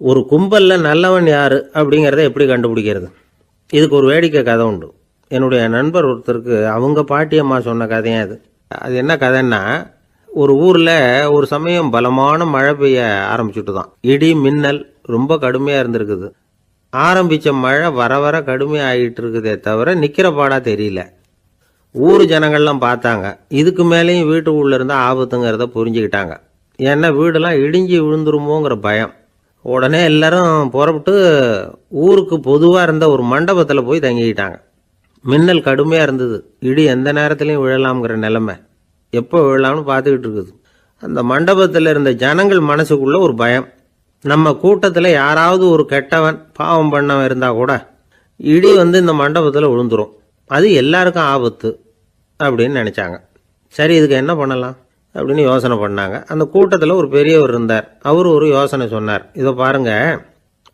ஒரு கும்பலில் நல்லவன் யார் அப்படிங்கிறத எப்படி கண்டுபிடிக்கிறது? இதுக்கு ஒரு வேடிக்கை கதை உண்டு. என்னுடைய நண்பர் ஒருத்தருக்கு அவங்க பாட்டியம்மா சொன்ன கதையும் அது. அது என்ன கதைன்னா, ஒரு ஊரில் ஒரு சமயம் பலமான மழை பெய்ய ஆரம்பிச்சுட்டு தான். இடி மின்னல் ரொம்ப கடுமையாக இருந்திருக்குது. ஆரம்பித்த மழை வர வர கடுமையாக ஆகிட்டு இருக்குதே தவிர நிற்கிற பாடாக தெரியல. ஊர் ஜனங்கள்லாம் பார்த்தாங்க. இதுக்கு மேலேயும் வீட்டுக்குள்ளே இருந்தால் ஆபத்துங்கிறத புரிஞ்சுக்கிட்டாங்க. ஏன்னா வீடெல்லாம் இடிஞ்சி விழுந்துருமோங்கிற பயம். உடனே எல்லாரும் புறப்பட்டு ஊருக்கு பொதுவாக இருந்த ஒரு மண்டபத்தில் போய் தங்கிக்கிட்டாங்க. மின்னல் கடுமையாக இருந்தது. இடி எந்த நேரத்துலையும் விழலாம்ங்கிற நிலைமை. எப்போ விழலாம்னு பார்த்துக்கிட்டு இருக்குது. அந்த மண்டபத்தில் இருந்த ஜனங்கள் மனசுக்குள்ள ஒரு பயம். நம்ம கூட்டத்தில் யாராவது ஒரு கெட்டவன் பாவம் பண்ணவன் இருந்தால் கூட இடி இந்த மண்டபத்தில் விழுந்துரும், அது எல்லாருக்கும் ஆபத்து அப்படின்னு நினச்சாங்க. சரி, இதுக்கு என்ன பண்ணலாம் அப்படின்னு யோசனை பண்ணாங்க. அந்த கூட்டத்தில் ஒரு பெரியவர் இருந்தார். அவர் ஒரு யோசனை சொன்னார். இதை பாருங்க,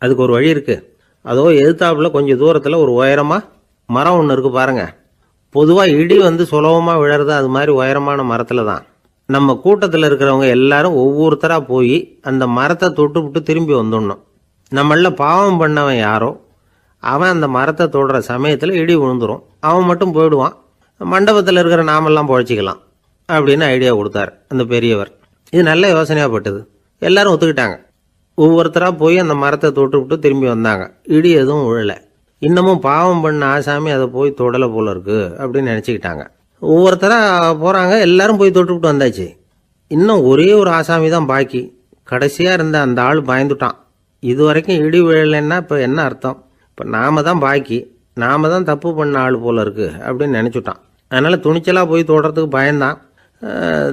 அதுக்கு ஒரு வழி இருக்குது. அதோ எதிர்த்தாப்புல கொஞ்சம் தூரத்தில் ஒரு உயரமாக மரம் ஒன்று இருக்குது பாருங்க. பொதுவாக இடி சுலபமாக விழறது அது மாதிரி உயரமான மரத்தில் தான். நம்ம கூட்டத்தில் இருக்கிறவங்க எல்லாரும் ஒவ்வொருத்தராக போய் அந்த மரத்தை தொட்டு விட்டு திரும்பி வந்துடணும். நம்மள பாவம் பண்ணவன் யாரோ அவன் அந்த மரத்தை தொடுற சமயத்தில் இடி விழுந்துடும். அவன் மட்டும் போயிடுவான். மண்டபத்தில் இருக்கிற நாமெல்லாம் பொழைச்சிக்கலாம் அப்படின்னு ஐடியா கொடுத்தார் அந்த பெரியவர். இது நல்ல யோசனையாக பட்டது. எல்லாரும் ஒத்துக்கிட்டாங்க. ஒவ்வொருத்தராக போய் அந்த மரத்தை தொட்டு விட்டு திரும்பி வந்தாங்க. இடி எதுவும் விழலை. இன்னமும் பாவம் பண்ண ஆசாமி அதை போய் தொடலை போல இருக்கு அப்படின்னு நினச்சிக்கிட்டாங்க. ஒவ்வொருத்தராக போகிறாங்க. எல்லாரும் போய் தொட்டு விட்டு வந்தாச்சு. இன்னும் ஒரே ஒரு ஆசாமி தான் பாக்கி. கடைசியாக இருந்த அந்த ஆள் பயந்துட்டான். இது வரைக்கும் இடி விழலைன்னா இப்போ என்ன அர்த்தம்? இப்போ நாம தான் பாக்கி, நாம தான் தப்பு பண்ண ஆள் போல இருக்கு அப்படின்னு நினச்சிட்டான். அதனால் துணிச்சலாக போய் தொடுறதுக்கு பயந்தான்.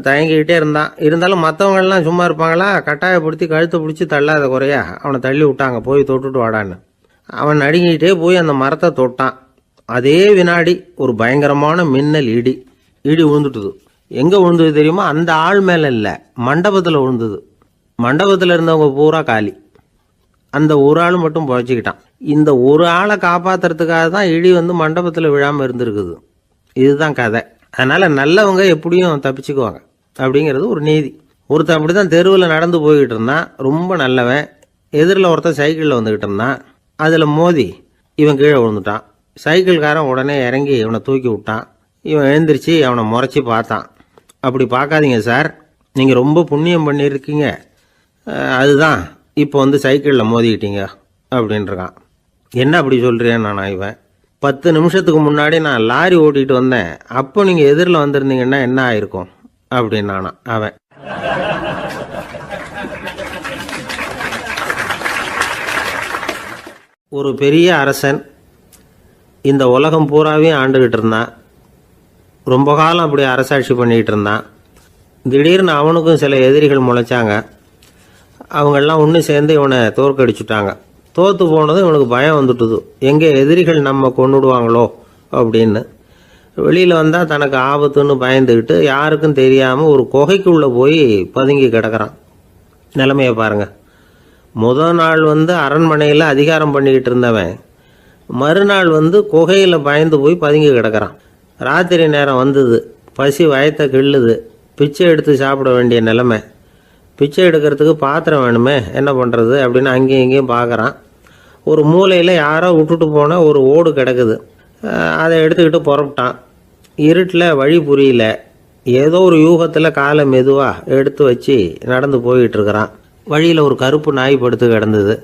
தயங்கிக்கிட்டே இருந்தான். இருந்தாலும் மற்றவங்கள்லாம் சும்மா இருப்பாங்களா? கட்டாயப்படுத்தி கழுத்தை பிடிச்சி தள்ளாத குறையா அவனை தள்ளி விட்டாங்க. போய் தொட்டுட்டு வாடான்னு. அவன் நடுங்கிட்டே போய் அந்த மரத்தை தொட்டான். அதே வினாடி ஒரு பயங்கரமான மின்னல் இடி விழுந்துட்டுது. எங்கே விழுந்தது தெரியுமா? அந்த ஆள் மேலே இல்லை, மண்டபத்தில் விழுந்தது. மண்டபத்தில் இருந்தவங்க பூரா காலி. அந்த ஒரு ஆள் மட்டும் பொழைச்சிக்கிட்டான். இந்த ஒரு ஆளை காப்பாற்றுறதுக்காக தான் இடி மண்டபத்தில் விழாமல் இருந்திருக்குது. இதுதான் கதை. அதனால் நல்லவங்க எப்படியும் தப்பிச்சுக்குவாங்க அப்படிங்கிறது ஒரு நீதி. ஒருத்தன் அப்படி தான் தெருவில் நடந்து போய்கிட்டு இருந்தான். ரொம்ப நல்லவன். எதிரில் ஒருத்தன் சைக்கிளில் வந்துக்கிட்டு இருந்தான். அதில் மோதி இவன் கீழே விழுந்துட்டான். சைக்கிள்காரன் உடனே இறங்கி இவனை தூக்கி விட்டான். இவன் எழுந்திரிச்சு அவனை முறைச்சி பார்த்தான். அப்படி பார்க்காதீங்க சார், நீங்கள் ரொம்ப புண்ணியம் பண்ணியிருக்கீங்க, அதுதான் இப்போ சைக்கிளில் மோதிக்கிட்டீங்க அப்படின்றான். என்ன அப்படி சொல்கிறேன் நானா? இவன் 10 நிமிஷத்துக்கு முன்னாடி நான் லாரி ஓட்டிகிட்டு வந்தேன், அப்போ நீங்கள் எதிரில் வந்திருந்தீங்கன்னா என்ன ஆயிருக்கும் அப்படின்னானா அவன். ஒரு பெரிய அரசன் இந்த உலகம் பூராவையும் ஆண்டுகிட்டு இருந்தான். ரொம்ப காலம் அப்படி அரசாட்சி பண்ணிக்கிட்டு இருந்தான். திடீர்னு அவனுக்கும் சில எதிரிகள் முளைச்சாங்க. அவங்கெல்லாம் ஒன்று சேர்ந்து இவனை தோற்கடிச்சுட்டாங்க. தோற்று போனதும் இவனுக்கு பயம் வந்துட்டுது. எங்கே எதிரிகள் நம்ம கொண்டுடுவாங்களோ அப்படின்னு. வெளியில் வந்தால் தனக்கு ஆபத்துன்னு பயந்துக்கிட்டு யாருக்கும் தெரியாமல் ஒரு குகைக்குள்ளே போய் பதுங்கி கிடக்கிறான். நிலைமையை பாருங்கள். முதல் நாள் அரண்மனையில் அதிகாரம் பண்ணிக்கிட்டு இருந்தவன் மறுநாள் குகையில் பயந்து போய் பதுங்கி கிடக்கிறான். ராத்திரி நேரம் வந்தது. பசி வயத்தை கிள்ளுது. பிச்சை எடுத்து சாப்பிட வேண்டிய நிலைமை. பிச்சை எடுக்கிறதுக்கு பாத்திரம் வேணுமே, என்ன பண்ணுறது அப்படின்னு அங்கேயும் இங்கேயும் பார்க்குறான். ஒரு மூலையில் யாரோ விட்டுட்டு போன ஒரு ஓடு கிடக்குது. அதை எடுத்துக்கிட்டு புறப்பட்டான். இருட்டில் வழி புரியல. ஏதோ ஒரு யூகத்தில் காலை மெதுவாக எடுத்து வச்சு நடந்து போய்கிட்டு இருக்கிறான். வழியில் ஒரு கருப்பு நாய் படுத்து கிடந்தது.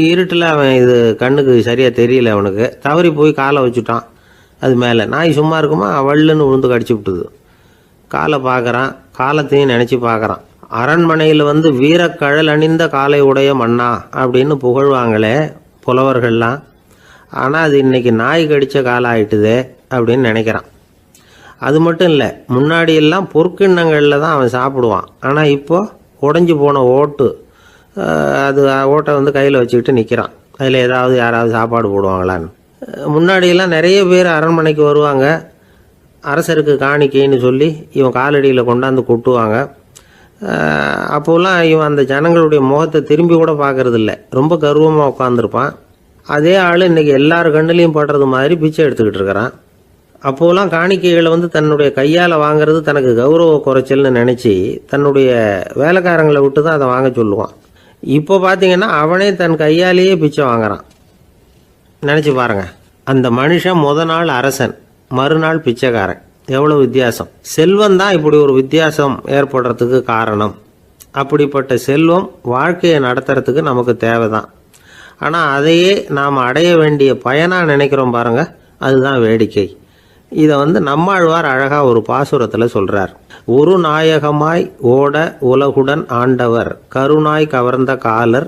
இருட்டில் அவன் இது கண்ணுக்கு சரியாக தெரியல. அவனுக்கு தவறி போய் காலை வச்சுட்டான். அது மேலே நாய் சும்மா இருக்குமா, வள்ளுன்னு விழுந்து கடிச்சு விட்டுது. காலை பார்க்குறான். காலத்தையும் நினச்சி பார்க்குறான். அரண்மனையில் வீரக்கழல் அணிந்த காலை உடைய மன்னா அப்படின்னு புகழ்வாங்களே புலவர்கள்லாம். ஆனால் அது இன்னைக்கு நாய் கடித்த காலம் ஆயிட்டுதே அப்படின்னு நினைக்கிறான். அது மட்டும் இல்லை, முன்னாடியெல்லாம் பொற்கிண்ணங்களில் தான் அவன் சாப்பிடுவான். ஆனால் இப்போது உடஞ்சி போன ஓட்டு, அது ஓட்டை கையில் வச்சுக்கிட்டு நிற்கிறான். அதில் யாராவது சாப்பாடு போடுவாங்களான்னு. முன்னாடியெல்லாம் நிறைய பேர் அரண்மனைக்கு வருவாங்க. அரசருக்கு காணிக்கைன்னு சொல்லி இவன் காலடியில் கொண்டாந்து கொட்டுவாங்க. அப்போல்லாம் இவன் அந்த ஜனங்களுடைய முகத்தை திரும்பி கூட பார்க்கறதில்ல. ரொம்ப கர்வமாக உட்காந்துருப்பான். அதே ஆள் இன்றைக்கி எல்லார் கண்ணுலேயும் படுறது மாதிரி பிச்சை எடுத்துக்கிட்டு இருக்கிறான். அப்போலாம் காணிக்கைகளை தன்னுடைய கையால் வாங்கிறது தனக்கு கௌரவ குறைச்சல்னு நினச்சி தன்னுடைய வேலைக்காரங்களை விட்டு தான் அதை வாங்க சொல்லுவான். இப்போ பார்த்தீங்கன்னா அவனே தன் கையாலேயே பிச்சை வாங்குறான். நினச்சி பாருங்க, அந்த மனுஷன் நாள் அரசன், மறுநாள் பிச்சைக்காரன். எவ்வளோ வித்தியாசம்! செல்வம் தான் இப்படி ஒரு வித்தியாசம் ஏற்படுறதுக்கு காரணம். அப்படிப்பட்ட செல்வம் வாழ்க்கையை நடத்துறதுக்கு நமக்கு தேவைதான். ஆனால் அதையே நாம் அடைய வேண்டிய பயனாக நினைக்கிறோம் பாருங்க, அதுதான் வேடிக்கை. இதை நம்மாழ்வார் அழகாக ஒரு பாசுரத்தில் சொல்கிறார். ஒரு நாயகமாய் ஓட உலகுடன் ஆண்டவர், கருணாய் கவர்ந்த காலர்,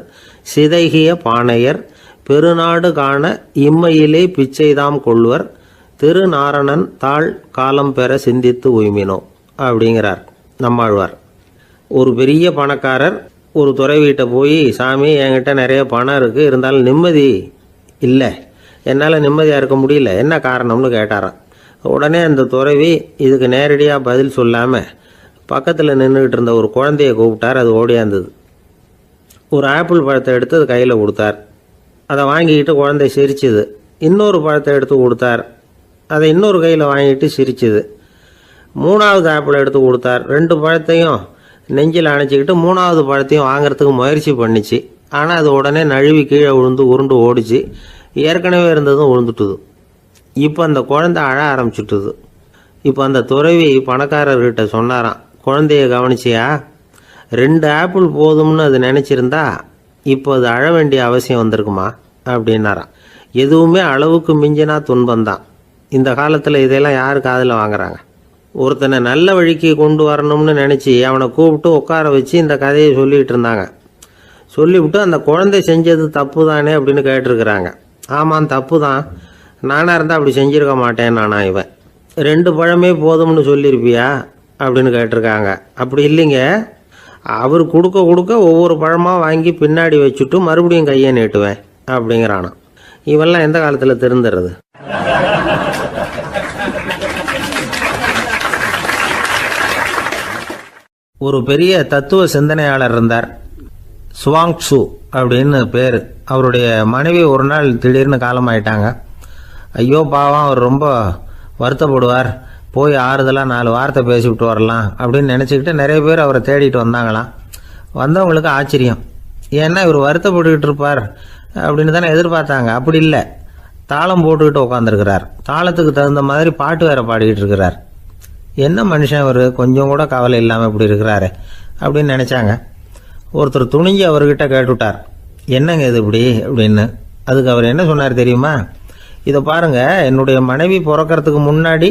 சிதைகிய பானையர், பெருநாடு காண இம்மையிலே பிச்சைதாம் கொள்வர், திருநாரணன் தாழ் காலம் பெற சிந்தித்து உய்மினோ அப்படிங்கிறார் நம்மாழ்வார். ஒரு பெரிய பணக்காரர் ஒரு துறவிகிட்ட போய், சாமி என்கிட்ட நிறைய பணம் இருக்குது, இருந்தாலும் நிம்மதி இல்லை, என்னால் நிம்மதியாக இருக்க முடியல, என்ன காரணம்னு கேட்டாராம். உடனே அந்த துறவி இதுக்கு நேரடியாக பதில் சொல்லாமல் பக்கத்தில் நின்றுக்கிட்டு இருந்த ஒரு குழந்தைய கூப்பிட்டார். அது ஓடியாந்தது. ஒரு ஆப்பிள் பழத்தை எடுத்து அது கையில் கொடுத்தார். அதை வாங்கிக்கிட்டு குழந்தை சிரிச்சுது. இன்னொரு பழத்தை எடுத்து கொடுத்தார். அதை இன்னொரு கையில் வாங்கிட்டு சிரிச்சுது. மூணாவது ஆப்பிள் எடுத்து கொடுத்தார். 2 பழத்தையும் நெஞ்சில் அணைச்சிக்கிட்டு 3வது பழத்தையும் வாங்கிறதுக்கு முயற்சி பண்ணிச்சு. ஆனால் அது உடனே நழுவி கீழே விழுந்து உருண்டு ஓடிச்சு. ஏற்கனவே இருந்ததும் விழுந்துட்டுது. இப்போ அந்த குழந்தை அழ ஆரம்பிச்சுட்டுது. இப்போ அந்த துறவி பணக்காரர்கிட்ட சொன்னாராம், குழந்தைய கவனிச்சியா, 2 ஆப்பிள் போதும்னு அது நினச்சிருந்தா இப்போ அது அழ வேண்டிய அவசியம் வந்திருக்குமா அப்படின்னாராம். எதுவுமே அளவுக்கு மிஞ்சினா துன்பந்தான். இந்த காலத்தில் இதெல்லாம் யார் காதில் வாங்குறாங்க? ஒருத்தனை நல்ல வழிக்கு கொண்டு வரணும்னு நினச்சி அவனை கூப்பிட்டு உட்கார வச்சு இந்த கதையை சொல்லிகிட்டு இருந்தாங்க. சொல்லிவிட்டு அந்த குழந்தை செஞ்சது தப்பு தானே அப்படின்னு கேட்டிருக்கிறாங்க. ஆமாம், தப்பு தான், நானாக இருந்தால் அப்படி செஞ்சுருக்க மாட்டேன் நானா இவன். 2 பழமே போதும்னு சொல்லியிருப்பியா அப்படின்னு கேட்டிருக்காங்க. அப்படி இல்லைங்க, அவர் கொடுக்க கொடுக்க ஒவ்வொரு பழமாக வாங்கி பின்னாடி வச்சுட்டு மறுபடியும் கையை நீட்டுவேன் அப்படிங்கிறானா. இவெல்லாம் எந்த காலத்தில் திருந்துறது? ஒரு பெரிய தத்துவ சிந்தனையாளர் இருந்தார், சுவாங் ட்சு அப்படின்னு பேர். அவருடைய மனைவி ஒரு நாள் திடீர்னு காலமாயிட்டாங்க. ஐயோ பாவம், அவர் ரொம்ப வருத்தப்படுவார், போய் ஆறுதலாக 4 வார்த்தை பேசிவிட்டு வரலாம் அப்படின்னு நினச்சிக்கிட்டு நிறைய பேர் அவரை தேடிட்டு வந்தாங்களாம். வந்தவங்களுக்கு ஆச்சரியம், ஏன்னா இவர் வருத்தப்பட்டுக்கிட்டு இருப்பார் அப்படின்னு தானே எதிர்பார்த்தாங்க. அப்படி இல்லை, தாளம் போட்டுக்கிட்டு உட்காந்துருக்கிறார். தாளத்துக்கு தகுந்த மாதிரி பாட்டு வேற பாடிக்கிட்டு இருக்கிறார். என்ன மனுஷன் அவர், கொஞ்சம் கூட கவலை இல்லாமல் இப்படி இருக்கிறாரு அப்படின்னு நினச்சாங்க. ஒருத்தர் துணிஞ்சு அவர்கிட்ட கேட்டுவிட்டார், என்னங்க இது இப்படி அப்படின்னு. அதுக்கு அவர் என்ன சொன்னார் தெரியுமா? இதை பாருங்க, என்னுடைய மனைவி பிறக்கிறதுக்கு முன்னாடி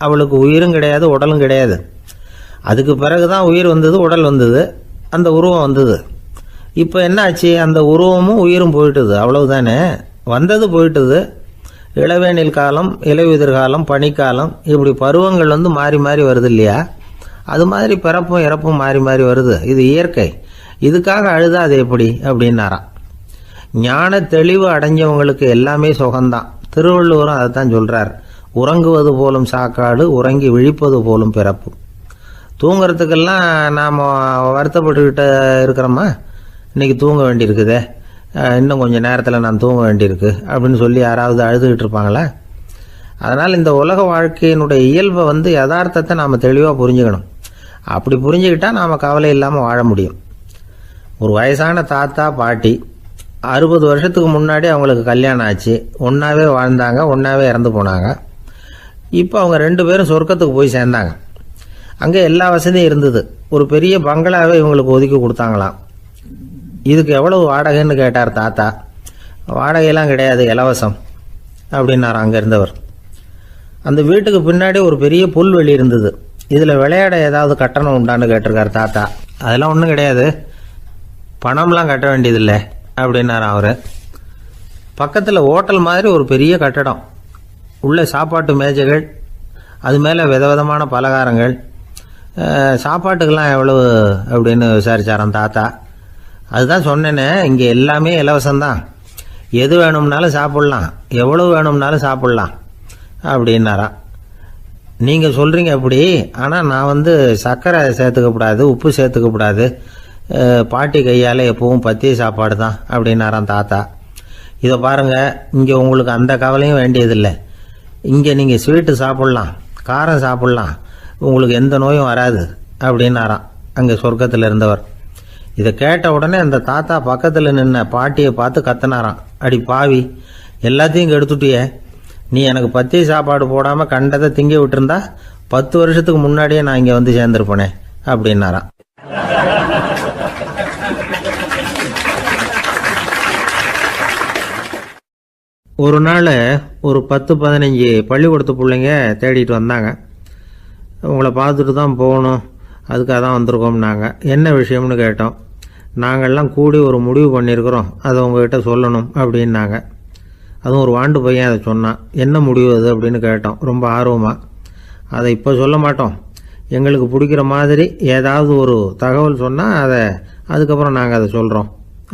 அவளுக்கு உயிரும் கிடையாது, உடலும் கிடையாது. அதுக்கு பிறகு தான் உயிர் வந்தது, உடல் வந்தது, அந்த உருவம் வந்தது. இப்போ என்ன ஆச்சு? அந்த உருவமும் உயிரும் போயிட்டுது, அவ்வளவுதானே. வந்தது போயிட்டுது. இளவேனில் காலம், இலையுதிர் காலம், பனிக்காலம், இப்படி பருவங்கள் மாறி மாறி வருது இல்லையா? அது மாதிரி பிறப்பும் இறப்பும் மாறி மாறி வருது. இது இயற்கை. இதுக்காக அழுதா அது எப்படி அப்படின்னாராம். ஞான தெளிவு அடைஞ்சவங்களுக்கு எல்லாமே சுகம்தான். திருவள்ளுவரும் அதை தான் சொல்றார், உறங்குவது போலும் சாக்காடு, உறங்கி விழிப்பது போலும் பிறப்பு. தூங்குறதுக்கெல்லாம் நாம் வருத்தப்பட்டுக்கிட்ட இருக்கிறோமா? இன்னைக்கு தூங்க வேண்டியிருக்குதே, இன்னும் கொஞ்சம் நேரத்தில் நான் தூங்க வேண்டியிருக்கு அப்படின்னு சொல்லி யாராவது அழுதுகிட்டு இருப்பாங்களா? அதனால் இந்த உலக வாழ்க்கையினுடைய இயல்பை யதார்த்தத்தை நாம் தெளிவாக புரிஞ்சுக்கணும். அப்படி புரிஞ்சுக்கிட்டால் நாம் கவலை இல்லாமல் வாழ முடியும். ஒரு வயசான தாத்தா பாட்டி 60 வருஷத்துக்கு முன்னாடி அவங்களுக்கு கல்யாணம் ஆச்சு. ஒன்றாவே வாழ்ந்தாங்க, ஒன்றாவே இறந்து போனாங்க. இப்போ அவங்க 2 பேரும் சொர்க்கத்துக்கு போய் சேர்ந்தாங்க. அங்கே எல்லா வசதியும் இருந்தது. ஒரு பெரிய பங்களாவே இவங்களுக்கு ஒதுக்கி கொடுத்தாங்களாம். இதுக்கு எவ்வளவு வாடகைன்னு கேட்டார் தாத்தா. வாடகையெல்லாம் கிடையாது, இலவசம் அப்படின்னார் அங்கே இருந்தவர். அந்த வீட்டுக்கு பின்னாடி ஒரு பெரிய புல்வெளி இருந்தது. இதில் விளையாட ஏதாவது கட்டணம் உண்டான்னு கேட்டிருக்கார் தாத்தா. அதெல்லாம் ஒன்றும் கிடையாது, பணம்லாம் கட்ட வேண்டியதில்லை அப்படின்னார் அவர். பக்கத்தில் ஹோட்டல் மாதிரி ஒரு பெரிய கட்டடம், உள்ள சாப்பாட்டு மேஜைகள், அது மேலே விதவிதமான பலகாரங்கள். சாப்பாட்டுக்கெல்லாம் எவ்வளவு அப்படின்னு விசாரிச்சாராம் தாத்தா. அதுதான் சொன்னேனே, இங்கே எல்லாமே இலவசம்தான், எது வேணும்னாலும் சாப்பிட்லாம், எவ்வளவு வேணும்னாலும் சாப்பிட்லாம் அப்படின்னாராம். நீங்கள் சொல்கிறீங்க அப்படி, ஆனால் நான் சர்க்கரை சேர்த்துக்கக்கூடாது, உப்பு சேர்த்துக்கக்கூடாது, பாட்டி கையால் எப்பவும் பத்திய சாப்பாடு தான் அப்படின்னாராம் தாத்தா. இதை பாருங்கள், இங்கே உங்களுக்கு அந்த கவலையும் வேண்டியதில்லை. இங்கே நீங்கள் ஸ்வீட்டு சாப்பிட்லாம், காரம் சாப்பிட்லாம், உங்களுக்கு எந்த நோயும் வராது அப்படின்னாராம் அங்கே சொர்க்கத்தில் இருந்தவர். இதை கேட்ட உடனே அந்த தாத்தா பக்கத்தில் நின்ன பாட்டியை பார்த்து கத்தினாராம், அடி பாவி, எல்லாத்தையும் கெடுத்துட்டியே, நீ எனக்கு பத்திய சாப்பாடு போடாமல் கண்டதை திங்க விட்டுருந்தா 10 வருஷத்துக்கு முன்னாடியே நான் இங்கே வந்து சேர்ந்துருப்பேனே அப்படின்னாராம். ஒரு நாள் ஒரு 10-15 பள்ளிக்கூடத்து பிள்ளைங்க தேடிட்டு வந்தாங்க. உங்களை பார்த்துட்டு தான் போகணும், அதுக்காக தான் வந்திருக்கோம்னாங்க. என்ன விஷயம்னு கேட்டோம். நாங்கள்லாம் கூடி ஒரு முடிவு பண்ணியிருக்கிறோம், அதை உங்ககிட்ட சொல்லணும் அப்படின்னாங்க. அதுவும் ஒரு வாண்டு பையன் அதை சொன்னான். என்ன முடிவு அது அப்படின்னு கேட்டோம் ரொம்ப ஆர்வமாக. அதை இப்போ சொல்ல மாட்டோம், எங்களுக்கு பிடிக்கிற மாதிரி ஏதாவது ஒரு தகவல் சொன்னால் அதுக்கப்புறம் நாங்கள் அதை சொல்கிறோம்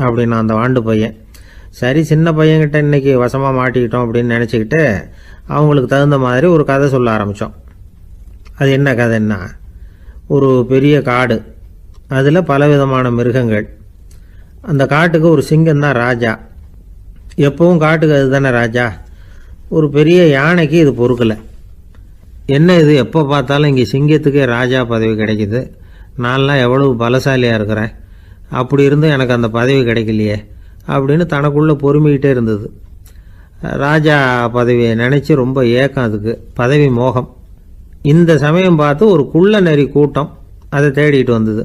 அப்படின்னா அந்த வாண்டு பையன். சரி, சின்ன பையன்கிட்ட இன்றைக்கி வசமாக மாட்டிக்கிட்டோம் அப்படின்னு நினச்சிக்கிட்டு அவங்களுக்கு தகுந்த மாதிரி ஒரு கதை சொல்ல ஆரம்பித்தோம். அது என்ன கதைன்னா, ஒரு பெரிய காடு, அதில் பலவிதமான மிருகங்கள். அந்த காட்டுக்கு ஒரு சிங்கம் தான் ராஜா. எப்பவும் காட்டுக்கு அது தானே ராஜா. ஒரு பெரிய யானைக்கு இது பொறுக்கலை. என்ன இது, எப்போ பார்த்தாலும் இங்கே சிங்கத்துக்கே ராஜா பதவி கிடைக்குது, நான்லாம் எவ்வளவு பலசாலியாக இருக்கிறேன், அப்படி இருந்தும் எனக்கு அந்த பதவி கிடைக்கலையே அப்படின்னு தனக்குள்ளே பொறுமிக்கிட்டே இருந்தது. ராஜா பதவியை நினச்சி ரொம்ப ஏக்கம், அதுக்கு பதவி மோகம். இந்த சமயம் பார்த்து ஒரு குள்ள நரி கூட்டம் அதை தேடிட்டு வந்தது.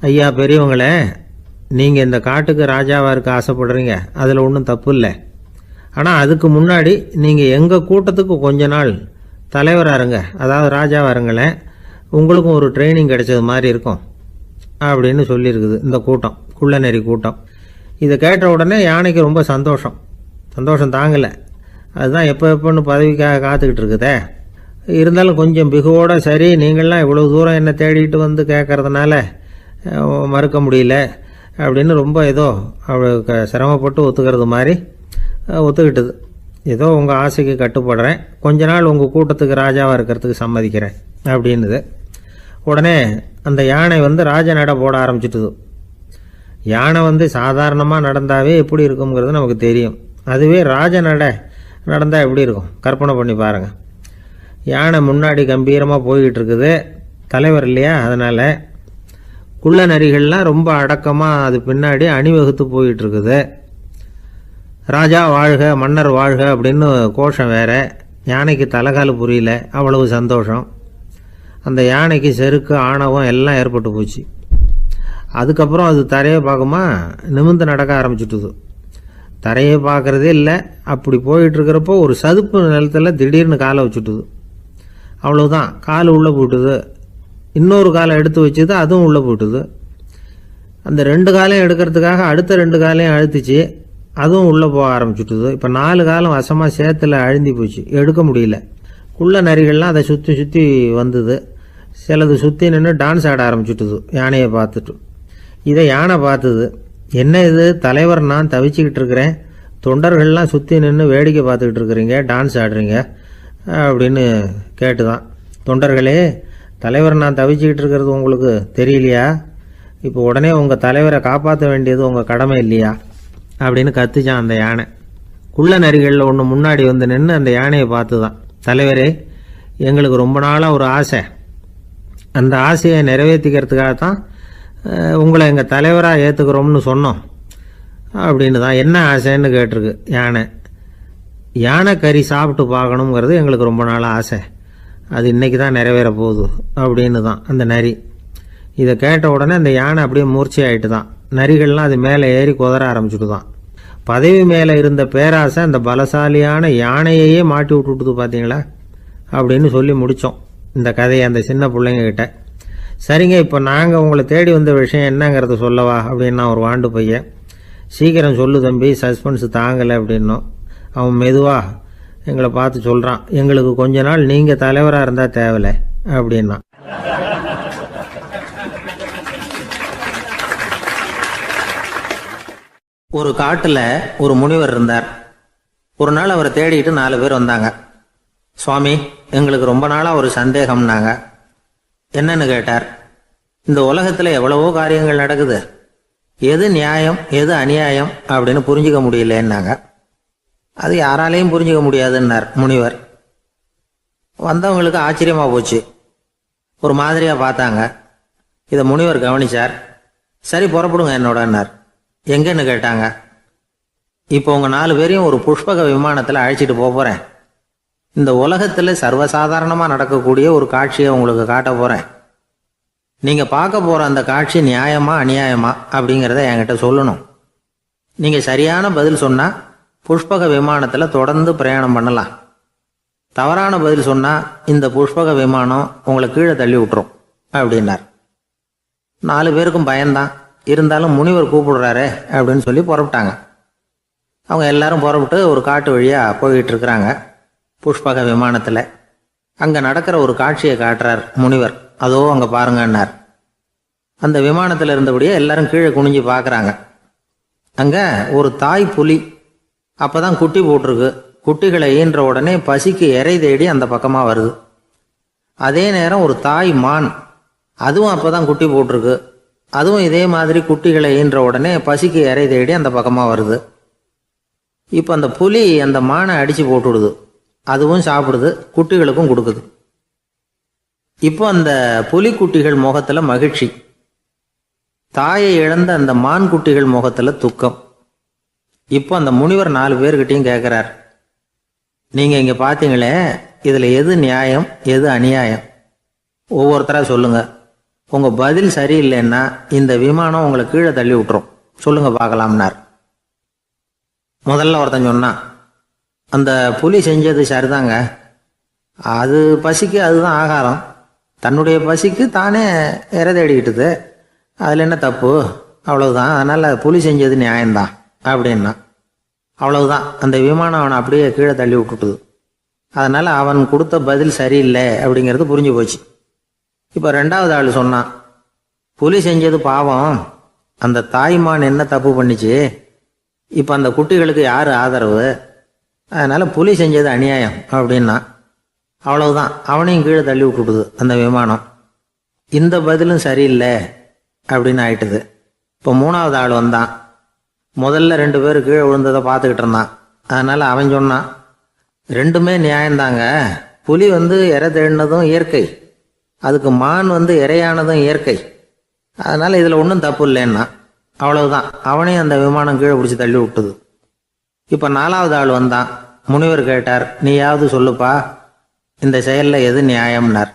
ஐயா பெரியவங்களே, நீங்கள் இந்த காட்டுக்கு ராஜாவாக இருக்க ஆசைப்படுறீங்க, அதில் ஒன்றும் தப்பு இல்லை. ஆனால் அதுக்கு முன்னாடி நீங்கள் எங்கள் கூட்டத்துக்கு கொஞ்ச நாள் தலைவராக இருங்க, அதாவது ராஜாவாக இருங்களேன், உங்களுக்கும் ஒரு ட்ரைனிங் கிடைச்சது மாதிரி இருக்கும் அப்படின்னு சொல்லியிருக்குது இந்த கூட்டம், குள்ள நரி கூட்டம். இதை கேட்ட உடனே யானைக்கு ரொம்ப சந்தோஷம் தாங்கலை. அதுதான் எப்போன்னு பதவிக்காக காத்துக்கிட்டு இருக்குதே. இருந்தாலும் கொஞ்சம் பிகுவோட, சரி நீங்கள்லாம் இவ்வளோ தூரம் என்னை தேடிட்டு வந்து கேட்கறதுனால மறுக்க முடியல அப்படின்னு ரொம்ப ஏதோ அவளுக்கு சிரமப்பட்டு ஒத்துக்கிறது மாதிரி ஒத்துக்கிட்டது. ஏதோ உங்கள் ஆசைக்கு கட்டுப்படுறேன், கொஞ்ச நாள் உங்கள் கூட்டத்துக்கு ராஜாவாக இருக்கிறதுக்கு சம்மதிக்கிறேன் அப்படின்னுது. உடனே அந்த யானை ராஜ நட போட ஆரம்பிச்சிட்டுது. யானை சாதாரணமாக நடந்தாவே எப்படி இருக்குங்கிறது நமக்கு தெரியும். அதுவே ராஜ நட நடந்தால் எப்படி இருக்கும் கற்பனை பண்ணி பாருங்கள். யானை முன்னாடி கம்பீரமாக போய்கிட்டு இருக்குது, தலைவர் இல்லையா, அதனால் குள்ள நரிகள்லாம் ரொம்ப அடக்கமாக அது பின்னாடி அணிவகுத்து போயிட்டு இருக்குது. ராஜா வாழ்க, மன்னர் வாழ்க அப்படின்னு கோஷம் வேற. யானைக்கு தலைகால புரியல, அவ்வளவு சந்தோஷம். அந்த யானைக்கு செருக்கு, ஆணவம் எல்லாம் ஏற்பட்டு போச்சு. அதுக்கப்புறம் அது தரையை பார்க்குமா, நிமிர்ந்து நடக்க ஆரம்பிச்சுட்டுது. தரையை பார்க்குறதே இல்லை. அப்படி போயிட்டுருக்கிறப்போ ஒரு சதுப்பு நிலத்தில் திடீர்னு காலை வச்சுட்டுது. அவ்வளோதான், கால் உள்ளே போட்டுது. இன்னொரு காலை எடுத்து வச்சுது, அதுவும் உள்ளே போட்டுது. அந்த 2 காலையும் எடுக்கிறதுக்காக அடுத்த 2 காலையும் அழுத்திச்சு, அதுவும் உள்ளே போக ஆரம்பிச்சுட்டுது. இப்போ 4 காலம் வசமாக சேத்துல அழுந்தி போச்சு, எடுக்க முடியல. குள்ள நரிகள்லாம் அதை சுற்றி சுற்றி வந்தது. சிலது சுற்றி நின்று டான்ஸ் ஆட ஆரம்பிச்சுட்டுது யானையை பார்த்துட்டு. இதை யானை பார்த்தது. என்ன இது, தலைவர் நான் தவிச்சிக்கிட்டு இருக்கிறேன், தொண்டர்கள்லாம் சுற்றி நின்று வேடிக்கை பார்த்துக்கிட்டு இருக்கிறீங்க, டான்ஸ் ஆடுறீங்க அப்படின்னு கேட்டுதான். தொண்டர்களே, தலைவர் நான் தவிச்சிக்கிட்டு இருக்கிறது உங்களுக்கு தெரியலையா? இப்போ உடனே உங்கள் தலைவரை காப்பாற்ற வேண்டியது உங்கள் கடமை இல்லையா அப்படின்னு கத்துச்சான் அந்த யானை. குள்ள நரிகளில் ஒன்று முன்னாடி நின்று அந்த யானையை பார்த்து தான், தலைவரே, எங்களுக்கு ரொம்ப நாளாக ஒரு ஆசை, அந்த ஆசையை நிறைவேற்றிக்கிறதுக்காக தான் உங்களை எங்கள் தலைவராக ஏற்றுக்கிறோம்னு சொன்னோம் அப்படின்னு தான். என்ன ஆசைன்னு கேட்டிருக்கு யானை. யானை கறி சாப்பிட்டு பார்க்கணுங்கிறது எங்களுக்கு ரொம்ப நாளாக ஆசை, அது இன்றைக்கி தான் நிறைவேற போகுது அப்படின்னு தான் அந்த நரி. இதை கேட்ட உடனே அந்த யானை அப்படியே மூர்ச்சி ஆகிட்டு தான். நரிகள்லாம் அது மேலே ஏறி குதற ஆரம்பிச்சுட்டு தான். பதவி மேலே இருந்த பேராசை அந்த பலசாலியான யானையையே மாட்டி விட்டுட்டுது பார்த்தீங்களா அப்படின்னு சொல்லி முடித்தோம் இந்த கதையை அந்த சின்ன பிள்ளைங்கக்கிட்ட. சரிங்க, இப்போ நாங்கள் உங்களை தேடி வந்த விஷயம் என்னங்கிறத சொல்லவா அப்படின்னா ஒரு வாண்டு பையன். சீக்கிரம் சொல்லு தம்பி, சஸ்பென்ஸ் தாங்கலை அப்படின்னோம். அவன் மெதுவாக எங்களை பார்த்து சொல்கிறான், எங்களுக்கு கொஞ்ச நாள் நீங்கள் தலைவராக இருந்தால் தேவலை அப்படின்னா. ஒரு காட்டில் ஒரு முனிவர் இருந்தார். ஒரு நாள் அவரை தேடிட்டு 4 பேர் வந்தாங்க. சுவாமி, எங்களுக்கு ரொம்ப நாளாக ஒரு சந்தேகம்னாங்க. என்னன்னு கேட்டார். இந்த உலகத்தில் எவ்வளவோ காரியங்கள் நடக்குது, எது நியாயம் எது அநியாயம் அப்படின்னு புரிஞ்சிக்க முடியலன்னாங்க. அது யாராலையும் புரிஞ்சிக்க முடியாதுன்னார் முனிவர். வந்தவங்களுக்கு ஆச்சரியமாக போச்சு, ஒரு மாதிரியாக பார்த்தாங்க. இதை முனிவர் கவனிச்சார். சரி புறப்படுங்க என்னோடன்னார். எங்கன்னு கேட்டாங்க. இப்போ உங்கள் 4 பேரையும் ஒரு புஷ்பக விமானத்தில் அழைச்சிட்டு போகிறேன். இந்த உலகத்தில் சர்வசாதாரணமாக நடக்கக்கூடிய ஒரு காட்சியை உங்களுக்கு காட்ட போகிறேன். நீங்கள் பார்க்க போகிற அந்த காட்சி நியாயமா அநியாயமா அப்படிங்கிறத என்கிட்ட சொல்லணும். நீங்கள் சரியான பதில் சொன்னால் புஷ்பக விமானத்தில் தொடர்ந்து பிரயாணம் பண்ணலாம். தவறான பதில் சொன்னால் இந்த புஷ்பக விமானம் உங்களை கீழே தள்ளி விட்டுரும் அப்படின்னார். 4 பேருக்கும் பயந்தான். இருந்தாலும் முனிவர் கூப்பிடுறாரு அப்படின்னு சொல்லி புறப்பட்டாங்க. அவங்க எல்லாரும் புறப்பட்டு ஒரு காட்டு வழியாக போய்கிட்டு இருக்கிறாங்க புஷ்பக விமானத்தில். அங்கே நடக்கிற ஒரு காட்சியை காட்டுறார் முனிவர். அதோ அங்கே பாருங்கன்னார். அந்த விமானத்தில் இருந்தபடியே எல்லாரும் கீழே குனிஞ்சு பார்க்குறாங்க. அங்கே ஒரு தாய் புலி அப்போ தான் குட்டி போட்டிருக்கு. குட்டிகளை ஈன்ற உடனே பசிக்கு இறை தேடி அந்த பக்கமாக வருது. அதே நேரம் ஒரு தாய் மான், அதுவும் அப்போ தான் குட்டி போட்டிருக்கு. அதுவும் இதே மாதிரி குட்டிகளை ஈன்ற உடனே பசிக்கு இறை தேடி அந்த பக்கமாக வருது. இப்போ அந்த புலி அந்த மானை அடித்து போட்டுடுது. அதுவும் சாப்பிடுது, குட்டிகளுக்கும் கொடுக்குது. இப்போ அந்த புலிக்குட்டிகள் முகத்தில் மகிழ்ச்சி, தாயை இழந்த அந்த மான் குட்டிகள் முகத்தில் துக்கம். இப்போ அந்த முனிவர் 4 பேர்கிட்டையும் கேட்குறார், நீங்கள் இங்கே பார்த்தீங்களே, இதில் எது நியாயம் எது அநியாயம்? ஒவ்வொருத்தராக சொல்லுங்கள். உங்கள் பதில் சரியில்லைன்னா இந்த விமானம் உங்களை கீழே தள்ளி விட்டுரும். சொல்லுங்கள் பார்க்கலாம்னார். முதல்ல ஒருத்தன் சொன்னான், அந்த புலி செஞ்சது சரிதாங்க. அது பசிக்கு அதுதான் ஆகாரம். தன்னுடைய பசிக்கு தானே இறை தேடிக்கிட்டுது. அதில் என்ன தப்பு? அவ்வளவுதான். அதனால் புலி செஞ்சது நியாயம்தான் அப்படின்னா. அவ்வளவுதான், அந்த விமானம் அவனை அப்படியே கீழே தள்ளி விட்டுட்டுது. அதனால் அவன் கொடுத்த பதில் சரியில்லை அப்படிங்கிறது புரிஞ்சு போச்சு. இப்போ 2வது ஆள் சொன்னான், புலி செஞ்சது பாவம். அந்த தாய்மான் என்ன தப்பு பண்ணிச்சு? இப்போ அந்த குட்டிகளுக்கு யார் ஆதரவு? அதனால் புலி செஞ்சது அநியாயம் அப்படின்னா. அவ்வளவுதான், அவனையும் கீழே தள்ளி விட்டுடுது அந்த விமானம். இந்த பதிலும் சரியில்லை அப்படின்னு ஆயிட்டுது. இப்போ 3வது ஆள் வந்தான். முதல்ல 2 பேர் கீழே விழுந்ததை பார்த்துக்கிட்டு இருந்தான். அதனால் அவன் சொன்னான், ரெண்டுமே நியாயம்தாங்க. புலி இறை தேடினதும் இயற்கை, அதுக்கு மான் இறையானதும் இயற்கை. அதனால் இதில் ஒன்றும் தப்பு இல்லைன்னா. அவ்வளவுதான், அவனையும் அந்த விமானம் கீழே பிடிச்சி தள்ளி விட்டுது. இப்போ 4வது ஆள் வந்தான். முனிவர் கேட்டார், நீயாவது சொல்லுப்பா, இந்த செயலில் எது நியாயம்னார்.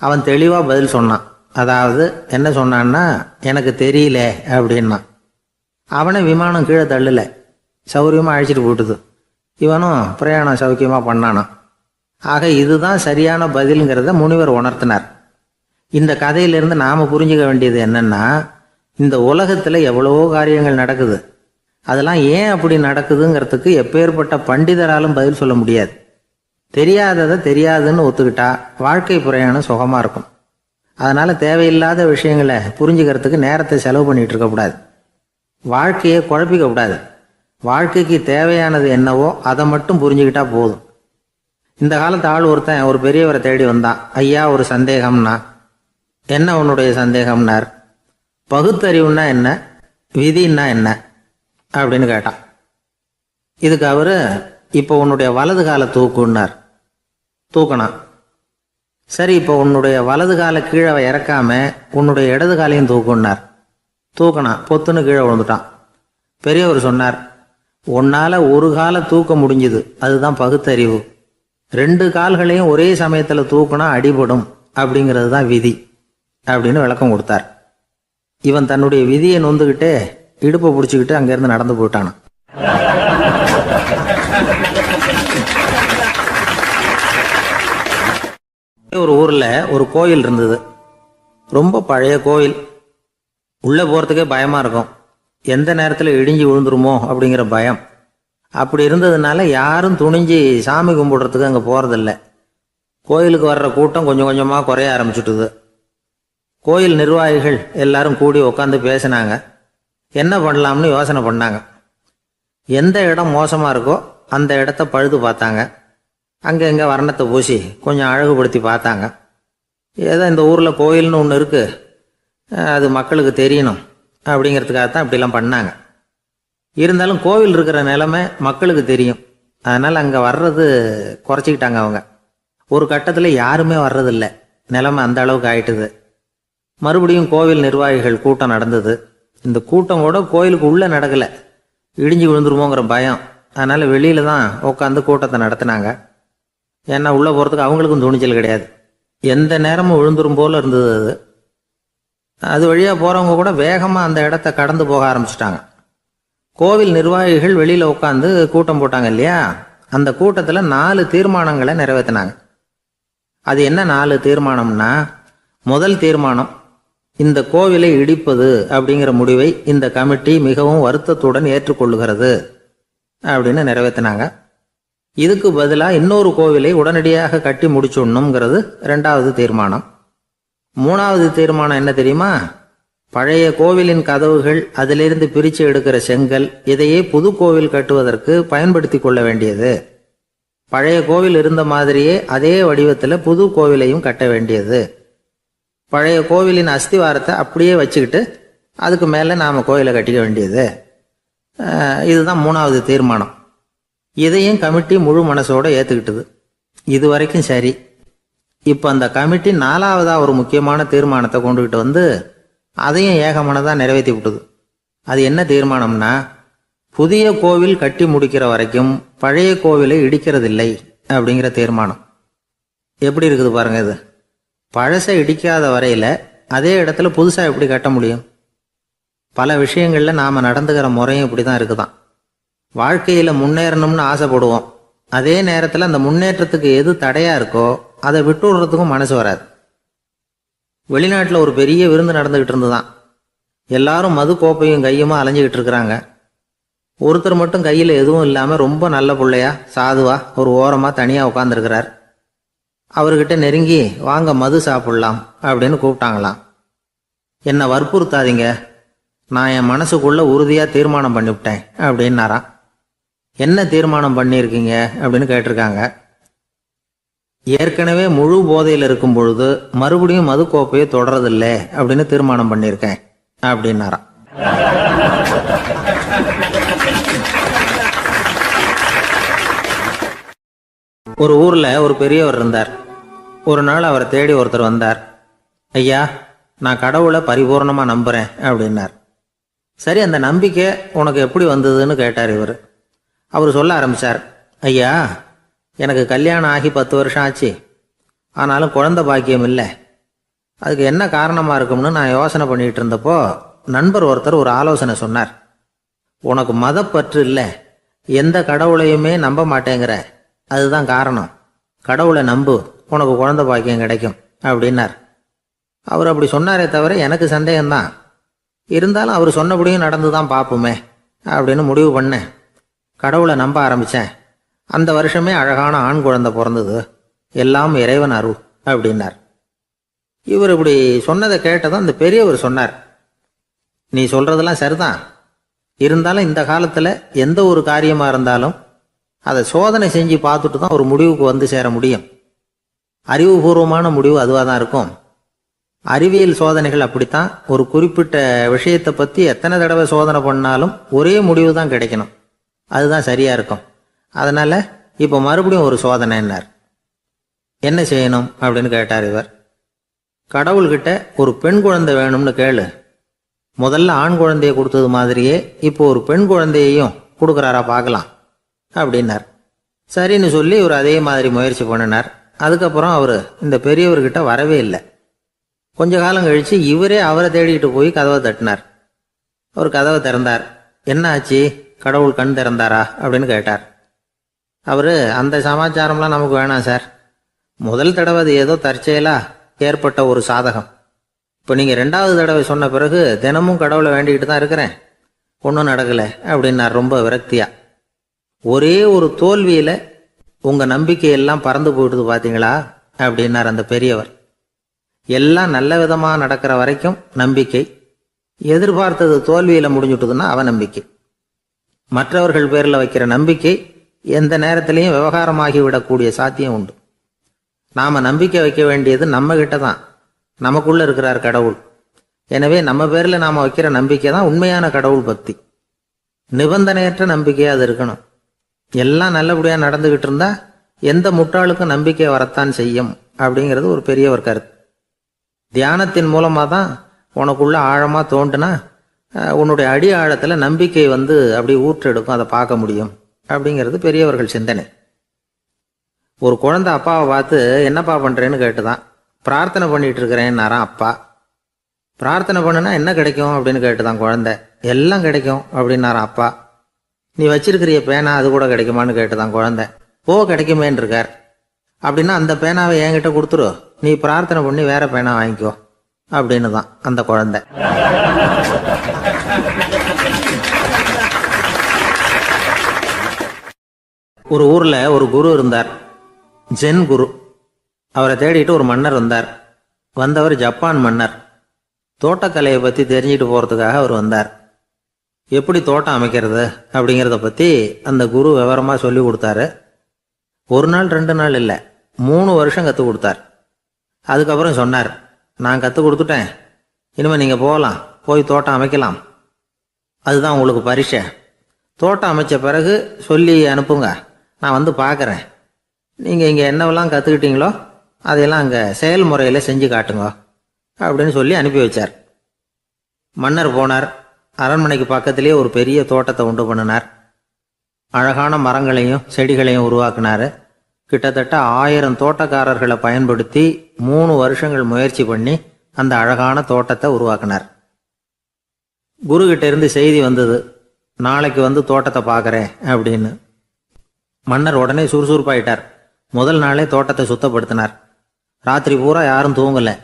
அவன் தெளிவாக பதில் சொன்னான். அதாவது என்ன சொன்னான்னா, எனக்கு தெரியல அப்படின்னா. அவனை விமானம் கீழே தள்ளலை, சௌரியமாக அழைச்சிட்டு போட்டுது. இவனும் பிரயாணம் சௌக்கியமாக பண்ணானான். ஆக இதுதான் சரியான பதிலுங்கிறத முனிவர் உணர்த்தினார். இந்த கதையிலிருந்து நாம் புரிஞ்சுக்க வேண்டியது என்னன்னா, இந்த உலகத்தில் எவ்வளவோ காரியங்கள் நடக்குது. அதெல்லாம் ஏன் அப்படி நடக்குதுங்கிறதுக்கு எப்பேற்பட்ட பண்டிதராலும் பதில் சொல்ல முடியாது. தெரியாததை தெரியாதுன்னு ஒத்துக்கிட்டா வாழ்க்கை பிரயாணம் சுகமாக இருக்கும். அதனால் தேவையில்லாத விஷயங்களை புரிஞ்சுக்கிறதுக்கு நேரத்தை செலவு பண்ணிகிட்டு இருக்கக்கூடாது. வாழ்க்கையை குழப்பிக்கக்கூடாது. வாழ்க்கைக்கு தேவையானது என்னவோ அதை மட்டும் புரிஞ்சுக்கிட்டா போதும். இந்த காலத்து ஆள் ஒருத்தன் ஒரு பெரியவரை தேடி வந்தான். ஐயா, ஒரு சந்தேகம்னா. என்ன உன்னுடைய சந்தேகம்னார். பகுத்தறிவுன்னா என்ன, விதின்னா என்ன அப்படின்னு கேட்டான். இதுக்கு அவர், இப்போ உன்னுடைய வலது காலை தூக்குன்னார். தூக்கினான். சரி, இப்போ உன்னுடைய வலது காலை கீழே இறக்காம உன்னுடைய இடது காலையும் தூக்குன்னார். தூக்கினான். பொத்துன்னு கீழே விழுந்துட்டான். பெரியவர் சொன்னார், உன்னால் ஒரு காலை தூக்க முடிஞ்சுது, அதுதான் பகுத்தறிவு. 2 கால்களையும் ஒரே சமயத்தில் தூக்குனா அடிபடும், அப்படிங்கிறது தான் விதி அப்படின்னு விளக்கம் கொடுத்தார். இவன் தன்னுடைய விதியை நொந்துக்கிட்டே இடுப்பை பிடிச்சிக்கிட்டு அங்கேருந்து நடந்து போயிட்டானான். ஒரு ஊரில் ஒரு கோயில் இருந்தது. ரொம்ப பழைய கோயில். உள்ளே போகிறதுக்கே பயமாக இருக்கும். எந்த நேரத்தில் இடிஞ்சு விழுந்துருமோ அப்படிங்கிற பயம். அப்படி இருந்ததுனால யாரும் துணிஞ்சு சாமி கும்பிடுறதுக்கு அங்கே போகிறதில்ல. கோயிலுக்கு வர்ற கூட்டம் கொஞ்சம் கொஞ்சமாக குறைய ஆரம்பிச்சுட்டுது. கோயில் நிர்வாகிகள் எல்லாரும் கூடி உட்காந்து பேசினாங்க. என்ன பண்ணலாம்னு யோசனை பண்ணாங்க. எந்த இடம் மோசமாக இருக்கோ அந்த இடத்த பழுது பார்த்தாங்க. அங்கே இங்கே வர்ணத்தை பூசி கொஞ்சம் அழகுபடுத்தி பார்த்தாங்க. ஏதோ இந்த ஊரில் கோயில்னு ஒன்று இருக்குது, அது மக்களுக்கு தெரியணும் அப்படிங்கிறதுக்காகத்தான் இப்படிலாம் பண்ணாங்க. இருந்தாலும் கோவில் இருக்கிற நிலைமை மக்களுக்கு தெரியும். அதனால் அங்கே வர்றது குறைச்சிக்கிட்டாங்க அவங்க. ஒரு கட்டத்தில் யாருமே வர்றதில்லை. நிலைமை அந்த அளவுக்கு ஆயிட்டுது. மறுபடியும் கோவில் நிர்வாகிகள் கூட்டம் நடந்தது. இந்த கூட்டம் கூட கோயிலுக்கு உள்ளே நடக்கலை, இடிஞ்சு விழுந்துருமோங்கிற பயம். அதனால் வெளியில் தான் உட்காந்து கூட்டத்தை நடத்தினாங்க. ஏன்னா உள்ளே போகிறதுக்கு அவங்களுக்கும் துணிச்சல் கிடையாது. எந்த நேரமும் விழுந்துரும் போல் இருந்தது அது. அது வழியாக போகிறவங்க கூட வேகமாக அந்த இடத்த கடந்து போக ஆரம்பிச்சிட்டாங்க. கோவில் நிர்வாகிகள் வெளியில் உட்காந்து கூட்டம் போட்டாங்க இல்லையா, அந்த கூட்டத்தில் 4 தீர்மானங்களை நிறைவேற்றினாங்க. அது என்ன 4 தீர்மானம்னா, முதல் தீர்மானம், இந்த கோவிலை இடிப்பது அப்படிங்கிற முடிவை இந்த கமிட்டி மிகவும் வருத்தத்துடன் ஏற்றுக்கொள்ளுகிறது அப்படின்னு நிறைவேற்றினாங்க. இதுக்கு பதிலாக இன்னொரு கோவிலை உடனடியாக கட்டி முடிச்சுடணுங்கிறது 2வது தீர்மானம். 3வது தீர்மானம் என்ன தெரியுமா? பழைய கோவிலின் கதவுகள், அதிலிருந்து பிரித்து எடுக்கிற செங்கல், இதையே புது கோவில் கட்டுவதற்கு பயன்படுத்தி கொள்ள வேண்டியது. பழைய கோவில் இருந்த மாதிரியே அதே வடிவத்தில் புது கோவிலையும் கட்ட வேண்டியது. பழைய கோவிலின் அஸ்திவாரத்தை அப்படியே வச்சுக்கிட்டு அதுக்கு மேலே நாம் கோயிலை கட்டிக்க வேண்டியது. இதுதான் 3வது தீர்மானம். இதையும் கமிட்டி முழு மனசோட ஏற்றுக்கிட்டது. இது வரைக்கும் சரி. இப்போ அந்த கமிட்டி 4வதாக ஒரு முக்கியமான தீர்மானத்தை கொண்டுகிட்டு வந்து அதையும் ஏகமனதாக நிறைவேற்றி விட்டது. அது என்ன தீர்மானம்னா, புதிய கோவில் கட்டி முடிக்கிற வரைக்கும் பழைய கோவிலை இடிக்கிறதில்லை அப்படிங்கிற தீர்மானம். எப்படி இருக்குது பாருங்க இது. பழசை இடிக்காத வரையில் அதே இடத்துல புதுசாக எப்படி கட்ட முடியும்? பல விஷயங்களில் நாம் நடந்துக்கிற முறையும் இப்படி தான் இருக்குதான். வாழ்க்கையில் முன்னேறணும்னு ஆசைப்படுவோம். அதே நேரத்தில் அந்த முன்னேற்றத்துக்கு எது தடையாக இருக்கோ அதை விட்டு விடுறதுக்கும் மனசு வராது. வெளிநாட்டில் ஒரு பெரிய விருந்து நடந்துக்கிட்டு இருந்துதான். எல்லாரும் மது கோப்பையும் கையுமா அலைஞ்சிக்கிட்டு இருக்கிறாங்க. ஒருத்தர் மட்டும் கையில் எதுவும் இல்லாமல் ரொம்ப நல்ல பிள்ளையா சாதுவா ஒரு ஓரமாக தனியாக உட்காந்துருக்கிறார். அவர்கிட்ட நெருங்கி வாங்க மது சாப்பிடலாம் அப்படின்னு கூப்பிட்டாங்களாம். என்னை வற்புறுத்தாதீங்க, நான் என் மனசுக்குள்ள உறுதியாக தீர்மானம் பண்ணிவிட்டேன் அப்படின்னாராம். என்ன தீர்மானம் பண்ணியிருக்கீங்க அப்படின்னு கேட்டிருக்காங்க. ஏற்கனவே முழு போதையில் இருக்கும் பொழுது மறுபடியும் மது கோப்பையை தொடரதில்லை அப்படின்னு தீர்மானம் பண்ணியிருக்கேன் அப்படின்னாராம். ஒரு ஊரில் ஒரு பெரியவர் இருந்தார். ஒரு நாள் அவரை தேடி ஒருத்தர் வந்தார். ஐயா, நான் கடவுளை பரிபூர்ணமாக நம்புகிறேன் அப்படின்னார். சரி, அந்த நம்பிக்கை உனக்கு எப்படி வந்ததுன்னு கேட்டார் இவர். அவர் சொல்ல ஆரம்பித்தார். ஐயா, எனக்கு கல்யாணம் ஆகி 10 வருஷம் ஆச்சு. ஆனாலும் குழந்தை பாக்கியம் இல்லை. அதுக்கு என்ன காரணமாக இருக்கும்னு நான் யோசனை பண்ணிகிட்டு இருந்தப்போ நண்பர் ஒருத்தர் ஒரு ஆலோசனை சொன்னார். உனக்கு மதப்பற்று இல்லை, எந்த கடவுளையுமே நம்ப மாட்டேங்கிற, அதுதான் காரணம். கடவுளை நம்பு, உனக்கு குழந்தை பாக்கியம் கிடைக்கும் அப்படின்னார். அவர் அப்படி சொன்னாரே தவிர எனக்கு சந்தேகம்தான். இருந்தாலும் அவர் சொன்னபடியும் நடந்து தான் பார்ப்போமே அப்படின்னு முடிவு பண்ணேன். கடவுளை நம்ப ஆரம்பித்தேன். அந்த வருஷமே அழகான ஆண் குழந்தை பிறந்தது. எல்லாம் இறைவன் அருள் அப்படின்னார். இவர் இப்படி சொன்னதை கேட்டதும் அந்த பெரியவர் சொன்னார், நீ சொல்கிறதெல்லாம் சரிதான். இருந்தாலும் இந்த காலத்தில் எந்த ஒரு காரியமாக இருந்தாலும் அதை சோதனை செஞ்சு பார்த்துட்டு தான் ஒரு முடிவுக்கு வந்து சேர முடியும். அறிவுபூர்வமான முடிவு அதுவாக தான் இருக்கும். அறிவியல் சோதனைகள் அப்படித்தான். ஒரு குறிப்பிட்ட விஷயத்தை பற்றி எத்தனை தடவை சோதனை பண்ணாலும் ஒரே முடிவு தான் கிடைக்கணும். அதுதான் சரியாக இருக்கும். அதனால் இப்போ மறுபடியும் ஒரு சோதனைன்னார். என்ன செய்யணும் அப்படின்னு கேட்டார் இவர். கடவுள்கிட்ட ஒரு பெண் குழந்தை வேணும்னு கேளு. முதல்ல ஆண் குழந்தையை கொடுத்தது மாதிரியே இப்போ ஒரு பெண் குழந்தையையும் கொடுக்குறாரா பார்க்கலாம் அப்படின்னார். சரின்னு சொல்லி இவர் அதே மாதிரி முயற்சி பண்ணினார். அதுக்கப்புறம் அவர் இந்த பெரியவர்கிட்ட வரவே இல்லை. கொஞ்ச காலம் கழித்து இவரே அவரை தேடிக்கிட்டு போய் கதவை தட்டினார். அவர் கதவை திறந்தார். என்ன ஆச்சு, கடவுள் கண் திறந்தாரா அப்படின்னு கேட்டார். அவர், அந்த சமாச்சாரம்லாம் நமக்கு வேணாம் சார். முதல் தடவை அது ஏதோ தற்செயலாக ஏற்பட்ட ஒரு சாதகம். இப்போ நீங்கள் 2வது தடவை சொன்ன பிறகு தினமும் கடவுளை வேண்டிக்கிட்டு தான் இருக்கிறேன், ஒன்றும் நடக்கலை அப்படின்னார் ரொம்ப விரக்தியா. ஒரே ஒரு தோல்வியில் உங்கள் நம்பிக்கையெல்லாம் பறந்து போயிடுது பார்த்தீங்களா அப்படின்னார் அந்த பெரியவர். எல்லாம் நல்ல விதமாக நடக்கிற வரைக்கும் நம்பிக்கை, எதிர்பார்த்தது தோல்வியில் முடிஞ்சுட்டுதுன்னா அவநம்பிக்கை. மற்றவர்கள் பேரில் வைக்கிற நம்பிக்கை எந்த நேரத்திலையும் விவகாரமாகி விடக்கூடிய சாத்தியம் உண்டு. நாம் நம்பிக்கை வைக்க வேண்டியது நம்ம கிட்ட தான். நமக்குள்ளே இருக்கிறார் கடவுள். எனவே நம்ம பேரில் நாம் வைக்கிற நம்பிக்கை தான் உண்மையான கடவுள் பக்தி. நிபந்தனையற்ற நம்பிக்கையாக அது இருக்கணும். எல்லாம் நல்லபடியாக நடந்துக்கிட்டு இருந்தால் எந்த முட்டாளுக்கும் நம்பிக்கை வரத்தான் செய்யும் அப்படிங்கிறது ஒரு பெரியவர் கருத்து. தியானத்தின் மூலமாக தான் உனக்குள்ள ஆழமாக தோண்டுனா உன்னுடைய அடி ஆழத்தில் நம்பிக்கை வந்து அப்படி ஊற்றெடுக்கும், அதை பார்க்க முடியும் அப்படிங்கிறது பெரியவர்கள் சிந்தனை. ஒரு குழந்தை அப்பாவை பார்த்து என்னப்பா பண்ணுறேன்னு கேட்டுதான். பிரார்த்தனை பண்ணிட்டு இருக்கிறேன்னாரான் அப்பா. பிரார்த்தனை பண்ணுனா என்ன கிடைக்கும் அப்படின்னு கேட்டுதான் குழந்தை. எல்லாம் கிடைக்கும் அப்படின்னாரான் அப்பா. நீ வச்சிருக்கிறிய பேனா அது கூட கிடைக்குமான்னு கேட்டுதான் குழந்தை. கிடைக்குமேன்னு இருக்கார். அப்படின்னா அந்த பேனாவை என்கிட்ட கொடுத்துரு, நீ பிரார்த்தனை பண்ணி வேற பேனா வாங்கிக்கோ அப்படின்னு தான் அந்த குழந்தை. ஒரு ஊர்ல ஒரு குரு இருந்தார், ஜென் குரு. அவரை தேடிட்டு ஒரு மன்னர் வந்தார். வந்தவர் ஜப்பான் மன்னர். தோட்டக்கலையை பற்றி தெரிஞ்சுட்டு போகிறதுக்காக அவர் வந்தார். எப்படி தோட்டம் அமைக்கிறது அப்படிங்கிறத பற்றி அந்த குரு விவரமாக சொல்லி கொடுத்தாரு. ஒரு நாள் 2 நாள் இல்லை, 3 வருஷம் கற்றுக் கொடுத்தார். அதுக்கப்புறம் சொன்னார், நான் கற்றுக் கொடுத்துட்டேன், இனிமேல் நீங்கள் போகலாம், போய் தோட்டம் அமைக்கலாம், அதுதான் உங்களுக்கு பரிசை. தோட்டம் அமைச்ச பிறகு சொல்லி அனுப்புங்க, நான் வந்து பார்க்குறேன். நீங்கள் இங்கே என்னவெல்லாம் கற்றுக்கிட்டீங்களோ அதையெல்லாம் அங்கே செயல்முறையில் செஞ்சு காட்டுங்க அப்படின்னு சொல்லி அனுப்பி வச்சார். மன்னர் போனார். அரண்மனைக்கு பக்கத்திலேயே ஒரு பெரிய தோட்டத்தை உண்டு பண்ணினார். அழகான மரங்களையும் செடிகளையும் உருவாக்கினார். கிட்டத்தட்ட 1000 தோட்டக்காரர்களை பயன்படுத்தி 3 வருஷங்கள் முயற்சி பண்ணி அந்த அழகான தோட்டத்தை உருவாக்கினார். குருகிட்ட இருந்து செய்தி வந்தது, நாளைக்கு வந்து தோட்டத்தை பார்க்குறேன் அப்படின்னு. மன்னர் உடனே சுறுசுறுப்பாயிட்டார். முதல் நாளே தோட்டத்தை சுத்தப்படுத்தினார். ராத்திரி பூரா யாரும் தூங்கலை.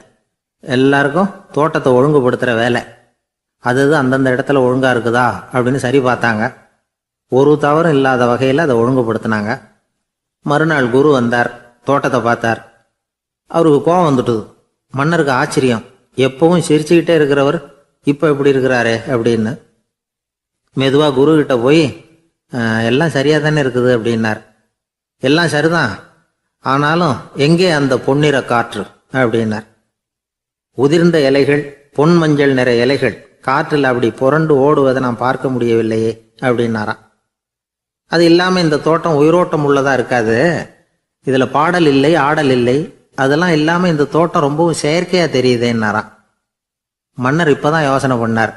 எல்லாருக்கும் தோட்டத்தை ஒழுங்குபடுத்துகிற வேலை. அது அந்தந்த இடத்துல ஒழுங்காக இருக்குதா அப்படின்னு சரி பார்த்தாங்க. ஒரு தவறும் இல்லாத வகையில் அதை ஒழுங்குபடுத்தினாங்க. மறுநாள் குரு வந்தார், தோட்டத்தை பார்த்தார். அவருக்கு கோபம் வந்துட்டுது. மன்னருக்கு ஆச்சரியம், எப்பவும் சிரிச்சுக்கிட்டே இருக்கிறவர் இப்போ எப்படி இருக்கிறாரே அப்படின்னு. மெதுவாக குருக்கிட்ட போய் எல்லாம் சரியாக தானே இருக்குது அப்படின்னார். எல்லாம் சரிதான், ஆனாலும் எங்கே அந்த பொன்னிற காற்று அப்படின்னார். உதிர்ந்த இலைகள், பொன் மஞ்சள் நிற இலைகள் காற்றில் அப்படி புரண்டு ஓடுவதை நான் பார்க்க முடியவில்லையே அப்படின்னாராம். அது இல்லாமல் இந்த தோட்டம் உயிரோட்டம் உள்ளதாக இருக்காது, இதில் பாடல் இல்லை, ஆடல் இல்லை, அதெல்லாம் இல்லாமல் இந்த தோட்டம் ரொம்பவும் செயற்கையாக தெரியுதேன்னாராம். மன்னர் இப்போதான் யோசனை பண்ணார்.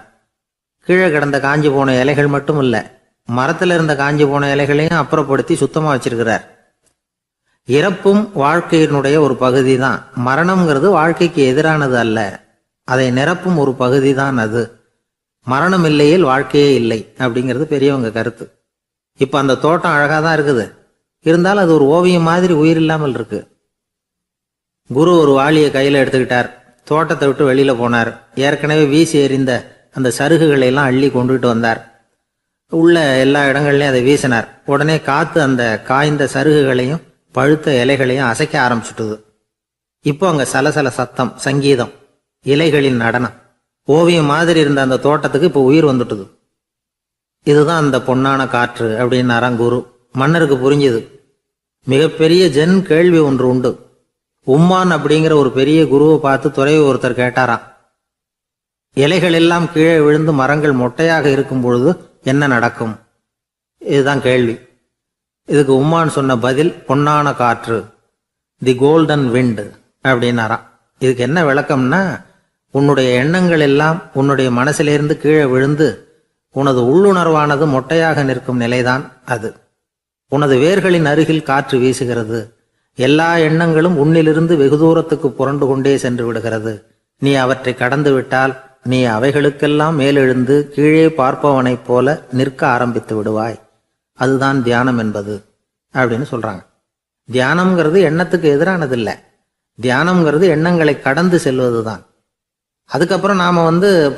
கீழே கிடந்த காஞ்சி போன இலைகள் மட்டும் இல்லை, மரத்தில் இருந்த காஞ்சி போன இலைகளையும் அப்புறப்படுத்தி சுத்தமாக வச்சிருக்கிறார். இறப்பும் வாழ்க்கையினுடைய ஒரு பகுதி தான். மரணம்ங்கிறது வாழ்க்கைக்கு எதிரானது அல்ல, அதை நிரப்பும் ஒரு பகுதி தான் அது. மரணம் இல்லையில் வாழ்க்கையே இல்லை அப்படிங்கிறது பெரியவங்க கருத்து. இப்போ அந்த தோட்டம் அழகாக தான் இருக்குது, இருந்தாலும் அது ஒரு ஓவியம் மாதிரி உயிர் இல்லாமல் இருக்கு. குரு ஒரு வாளியை கையில் எடுத்துக்கிட்டார். தோட்டத்தை விட்டு வெளியில் போனார். ஏற்கனவே வீசி எறிந்த அந்த சருகுகளை எல்லாம் அள்ளி கொண்டுகிட்டு வந்தார். உள்ள எல்லா இடங்கள்லையும் அதை வீசினார். உடனே காற்று அந்த காய்ந்த சருகுகளையும் பழுத்த இலைகளையும் அசைக்க ஆரம்பிச்சுட்டுது. இப்போ அங்கே சலசல சத்தம், சங்கீதம், இலைகளின் நடனம், ஓவியம் மாதிரி இருந்த அந்த தோட்டத்துக்கு இப்போ உயிர் வந்துட்டுது. இதுதான் அந்த பொன்னான காற்று அப்படின்னாராம் குரு. மன்னருக்கு புரிஞ்சுது. மிகப்பெரிய ஜென் கேள்வி ஒன்று உண்டு. உம்மான் அப்படிங்கிற ஒரு பெரிய குருவை பார்த்து துறவி ஒருத்தர் கேட்டாராம், இலைகள் எல்லாம் கீழே விழுந்து மரங்கள் மொட்டையாக இருக்கும் பொழுது என்ன நடக்கும்? இதுதான் கேள்வி. இதுக்கு உம்மான் சொன்ன பதில் பொன்னான காற்று, தி கோல்டன் விண்ட் அப்படின்னாராம். இதுக்கு என்ன விளக்கம்னா, உன்னுடைய எண்ணங்கள் எல்லாம் உன்னுடைய மனசிலிருந்து கீழே விழுந்து உனது உள்ளுணர்வானது மொட்டையாக நிற்கும் நிலைதான் அது. உனது வேர்களின் அருகில் காற்று வீசுகிறது. எல்லா எண்ணங்களும் உன்னிலிருந்து வெகு தூரத்துக்கு புரண்டு கொண்டே சென்று விடுகிறது. நீ அவற்றை கடந்து விட்டால் நீ அவைகளுக்கெல்லாம் மேலெழுந்து கீழே பார்ப்பவனைப் போல நிற்க ஆரம்பித்து விடுவாய். அதுதான் தியானம் என்பது அப்படின்னு சொல்றாங்க. தியானம்ங்கிறது எண்ணத்துக்கு எதிரானது இல்லை. தியானம்ங்கிறது எண்ணங்களை கடந்து செல்வது தான். அதுக்கப்புறம் நாம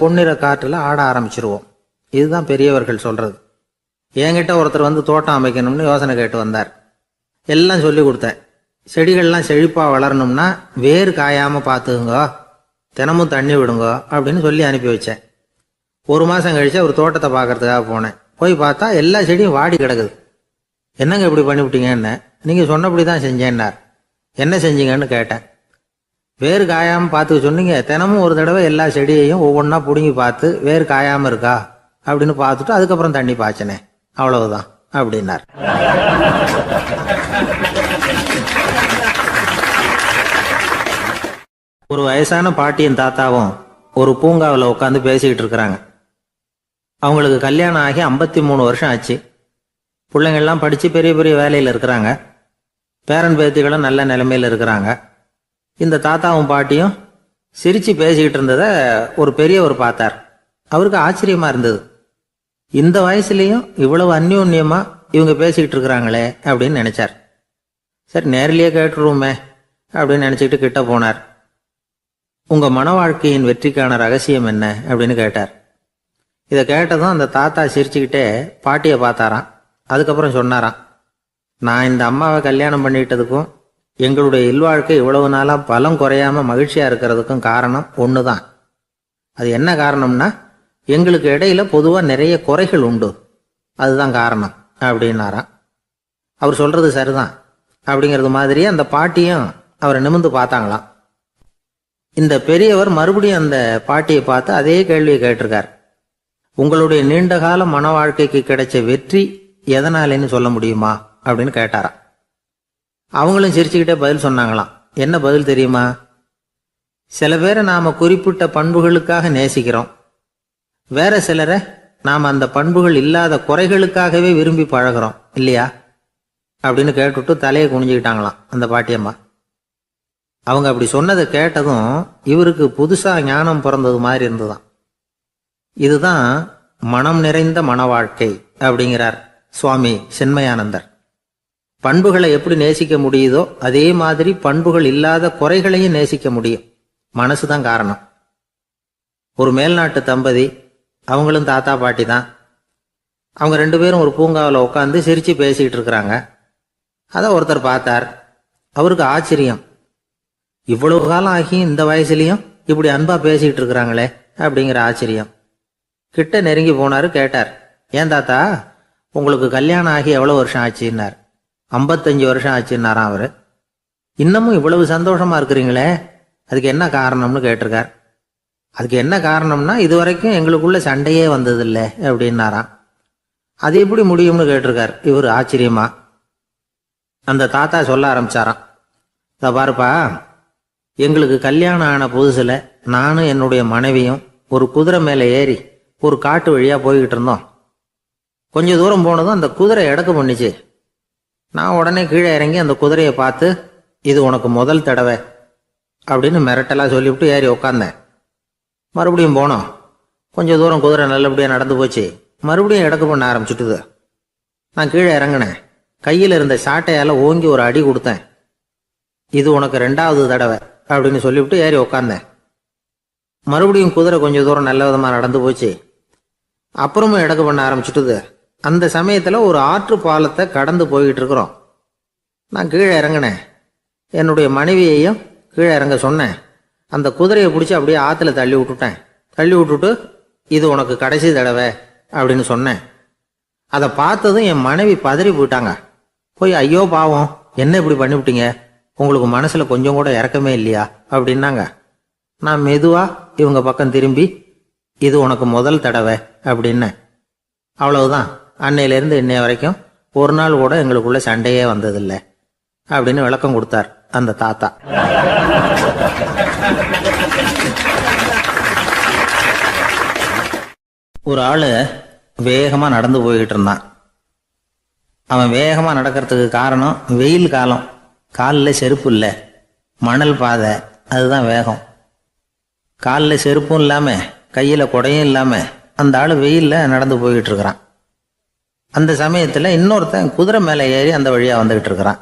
பொன்னிற காற்றுல ஆட ஆரம்பிச்சிருவோம். இதுதான் பெரியவர்கள் சொல்றது. என்கிட்ட ஒருத்தர் தோட்டம் அமைக்கணும்னு யோசனை கேட்டு வந்தார். எல்லாம் சொல்லி கொடுத்தேன். செடிகள்லாம் செழிப்பாக வளரணும்னா வேர் காயாம பார்த்துக்குங்க, தினமும் தண்ணி விடுங்க அப்படின்னு சொல்லி அனுப்பி வச்சேன். 1 மாதம் கழிச்சு ஒரு தோட்டத்தை பார்க்கறதுக்காக போனேன். போய் பார்த்தா எல்லா செடியும் வாடி கிடக்குது. என்னங்க இப்படி பண்ணிவிட்டீங்கன்னு. நீங்கள் சொன்னபடி தான் செஞ்சேன்னார். என்ன செஞ்சீங்கன்னு கேட்டேன். வேர் காயாமல் பார்த்துக்க சொன்னீங்க, தினமும் ஒரு தடவை எல்லா செடியையும் ஒவ்வொன்றா பிடுங்கி பார்த்து வேர் காயாமல் இருக்கா அப்படின்னு பார்த்துட்டு அதுக்கப்புறம் தண்ணி பாய்ச்சனே, அவ்வளவுதான் அப்படின்னார். ஒரு வயசான பாட்டியும் தாத்தாவும் ஒரு பூங்காவில் உட்காந்து பேசிக்கிட்டு இருக்கிறாங்க. அவங்களுக்கு கல்யாணம் ஆகி 53 வருஷம் ஆச்சு. பிள்ளைங்கள்லாம் படித்து பெரிய பெரிய வேலையில் இருக்கிறாங்க. பேரன் பேத்திகளும் நல்ல நிலைமையில் இருக்கிறாங்க. இந்த தாத்தாவும் பாட்டியும் சிரித்து பேசிக்கிட்டு இருந்ததை ஒரு பெரியவர் பார்த்தார். அவருக்கு ஆச்சரியமாக இருந்தது. இந்த வயசுலேயும் இவ்வளவு அந்யோன்யமாக இவங்க பேசிக்கிட்டு இருக்கிறாங்களே அப்படின்னு நினச்சார். சரி, நேரிலேயே கேட்டுருவோமே அப்படின்னு நினச்சிக்கிட்டு கிட்ட போனார். உங்கள் மன வாழ்க்கையின் வெற்றிக்கான ரகசியம் என்ன அப்படின்னு கேட்டார். இதை கேட்டதும் அந்த தாத்தா சிரிச்சுக்கிட்டே பாட்டியை பார்த்தாராம். அதுக்கப்புறம் சொன்னாராம், நான் இந்த அம்மாவை கல்யாணம் பண்ணிக்கிட்டதுக்கும் எங்களுடைய இல்வாழ்க்கை இவ்வளவு நாளாக பலம் குறையாமல் மகிழ்ச்சியாக இருக்கிறதுக்கும் காரணம் ஒன்று தான். அது என்ன காரணம்னா, எங்களுக்கு இடையில பொதுவாக நிறைய குறைகள் உண்டு, அதுதான் காரணம் அப்படின்னாராம். அவர் சொல்கிறது சரிதான் அப்படிங்கிறது மாதிரியே அந்த பாட்டியும் அவரை நிமிர்ந்து பார்த்தாங்களாம். இந்த பெரியவர் மறுபடியும் அந்த பாட்டியை பார்த்து அதே கேள்வியை கேட்டிருக்கார். உங்களுடைய நீண்டகால மன வாழ்க்கைக்கு கிடைச்ச வெற்றி எதனாலேன்னு சொல்ல முடியுமா அப்படின்னு கேட்டாராம். அவங்களும் சிரிச்சுக்கிட்டே பதில் சொன்னாங்களாம். என்ன பதில் தெரியுமா? சில பேரை நாம குறிப்பிட்ட பண்புகளுக்காக நேசிக்கிறோம், வேற சிலரை நாம் அந்த பண்புகள் இல்லாத குறைகளுக்காகவே விரும்பி பழகிறோம் இல்லையா அப்படின்னு கேட்டுவிட்டு தலையை குனிஞ்சுக்கிட்டாங்களாம் அந்த பாட்டியம்மா. அவங்க அப்படி சொன்னதை கேட்டதும் இவருக்கு புதுசா ஞானம் பிறந்தது மாதிரி இருந்ததுதான். இதுதான் மனம் நிறைந்த மன வாழ்க்கை அப்படிங்கிறார் சுவாமி சின்மயானந்தர். பண்புகளை எப்படி நேசிக்க முடியுதோ அதே மாதிரி பண்புகள் இல்லாத குறைகளையும் நேசிக்க முடியும். மனசுதான் காரணம். ஒரு மேல்நாட்டு தம்பதி, அவங்களும் தாத்தா பாட்டி தான். அவங்க 2 பேரும் ஒரு பூங்காவில் உட்காந்து சிரிச்சு பேசிக்கிட்டு இருக்கிறாங்க. அதை ஒருத்தர் பார்த்தார். அவருக்கு ஆச்சரியம், இவ்வளவு காலம் ஆகி இந்த வயசுலையும் இப்படி அன்பா பேசிக்கிட்டு இருக்கிறாங்களே அப்படிங்கிற ஆச்சரியம். கிட்ட நெருங்கி போனாரு. கேட்டார், ஏன் தாத்தா உங்களுக்கு கல்யாணம் ஆகி எவ்வளவு வருஷம் ஆச்சுன்னார். 55 வருஷம் ஆச்சுன்னாராம் அவரு. இன்னமும் இவ்வளவு சந்தோஷமா இருக்கிறீங்களே, அதுக்கு என்ன காரணம்னு கேட்டிருக்கார். அதுக்கு என்ன காரணம்னா, இதுவரைக்கும் எங்களுக்குள்ள சண்டையே வந்ததில்லை அப்படின்னாராம். அது எப்படி முடியும்னு கேட்டிருக்கார் இவர் ஆச்சரியமா. அந்த தாத்தா சொல்ல ஆரம்பிச்சாராம், இதை பாருப்பா, எங்களுக்கு கல்யாணம் ஆன புதுசில் நானும் என்னுடைய மனைவியும் ஒரு குதிரை மேலே ஏறி ஒரு காட்டு வழியாக போய்கிட்டு இருந்தோம். கொஞ்சம் தூரம் போனதும் அந்த குதிரை எடக்கு பண்ணிச்சு. நான் உடனே கீழே இறங்கி அந்த குதிரையை பார்த்து, இது உனக்கு முதல் தடவை அப்படின்னு மிரட்டலாக சொல்லிவிட்டு ஏறி உக்காந்தேன். மறுபடியும் போனோம். கொஞ்சம் தூரம் குதிரை நல்லபடியாக நடந்து போச்சு. மறுபடியும் எடக்கு பண்ண ஆரம்பிச்சுட்டுது. நான் கீழே இறங்கினேன். கையில் இருந்த சாட்டையால் ஓங்கி ஒரு அடி கொடுத்தேன். இது உனக்கு 2வது தடவை அப்படின்னு சொல்லிவிட்டு ஏறி உக்காந்தேன். மறுபடியும் குதிரை கொஞ்சம் தூரம் நல்ல விதமாக நடந்து போச்சு. அப்புறமும் எடக்கு பண்ண ஆரம்பிச்சுட்டுது. அந்த சமயத்தில் ஒரு ஆற்று பாலத்தை கடந்து போய்கிட்டு இருக்கிறோம். நான் கீழே இறங்கினேன். என்னுடைய மனைவியையும் கீழே இறங்க சொன்னேன். அந்த குதிரையை பிடிச்சி அப்படியே ஆற்றுல தள்ளி விட்டுட்டேன். தள்ளி விட்டுட்டு, இது உனக்கு கடைசி தடவை அப்படின்னு சொன்னேன். அதை பார்த்ததும் என் மனைவி பதறி போயிட்டாங்க. போய், ஐயோ பாவம், என்ன இப்படி பண்ணிவிட்டீங்க, உங்களுக்கு மனசில் கொஞ்சம் கூட இறக்கமே இல்லையா அப்படின்னாங்க. நான் மெதுவாக இவங்க பக்கம் திரும்பி, இது உனக்கு முதல் தடவை அப்படின்னேன். அவ்வளவுதான். அன்னையிலேருந்து இன்னைய வரைக்கும் ஒரு நாள் கூட எங்களுக்குள்ள சண்டையே வந்ததில்லை அப்படின்னு விளக்கம் கொடுத்தார் அந்த தாத்தா. ஒரு ஆள் வேகமாக நடந்து போய்கிட்டு இருந்தான். அவன் வேகமாக நடக்கிறதுக்கு காரணம் வெயில் காலம், காலில் செருப்பு இல்லை, மணல் பாதை, அதுதான் வேகம். காலில் செருப்பும் இல்லாமல் கையில் குடையும் இல்லாமல் அந்த ஆள் வெயிலில் நடந்து போய்கிட்டு இருக்கிறான். அந்த சமயத்தில் இன்னொருத்தன் குதிரை மேலே ஏறி அந்த வழியாக வந்துக்கிட்டு இருக்கிறான்.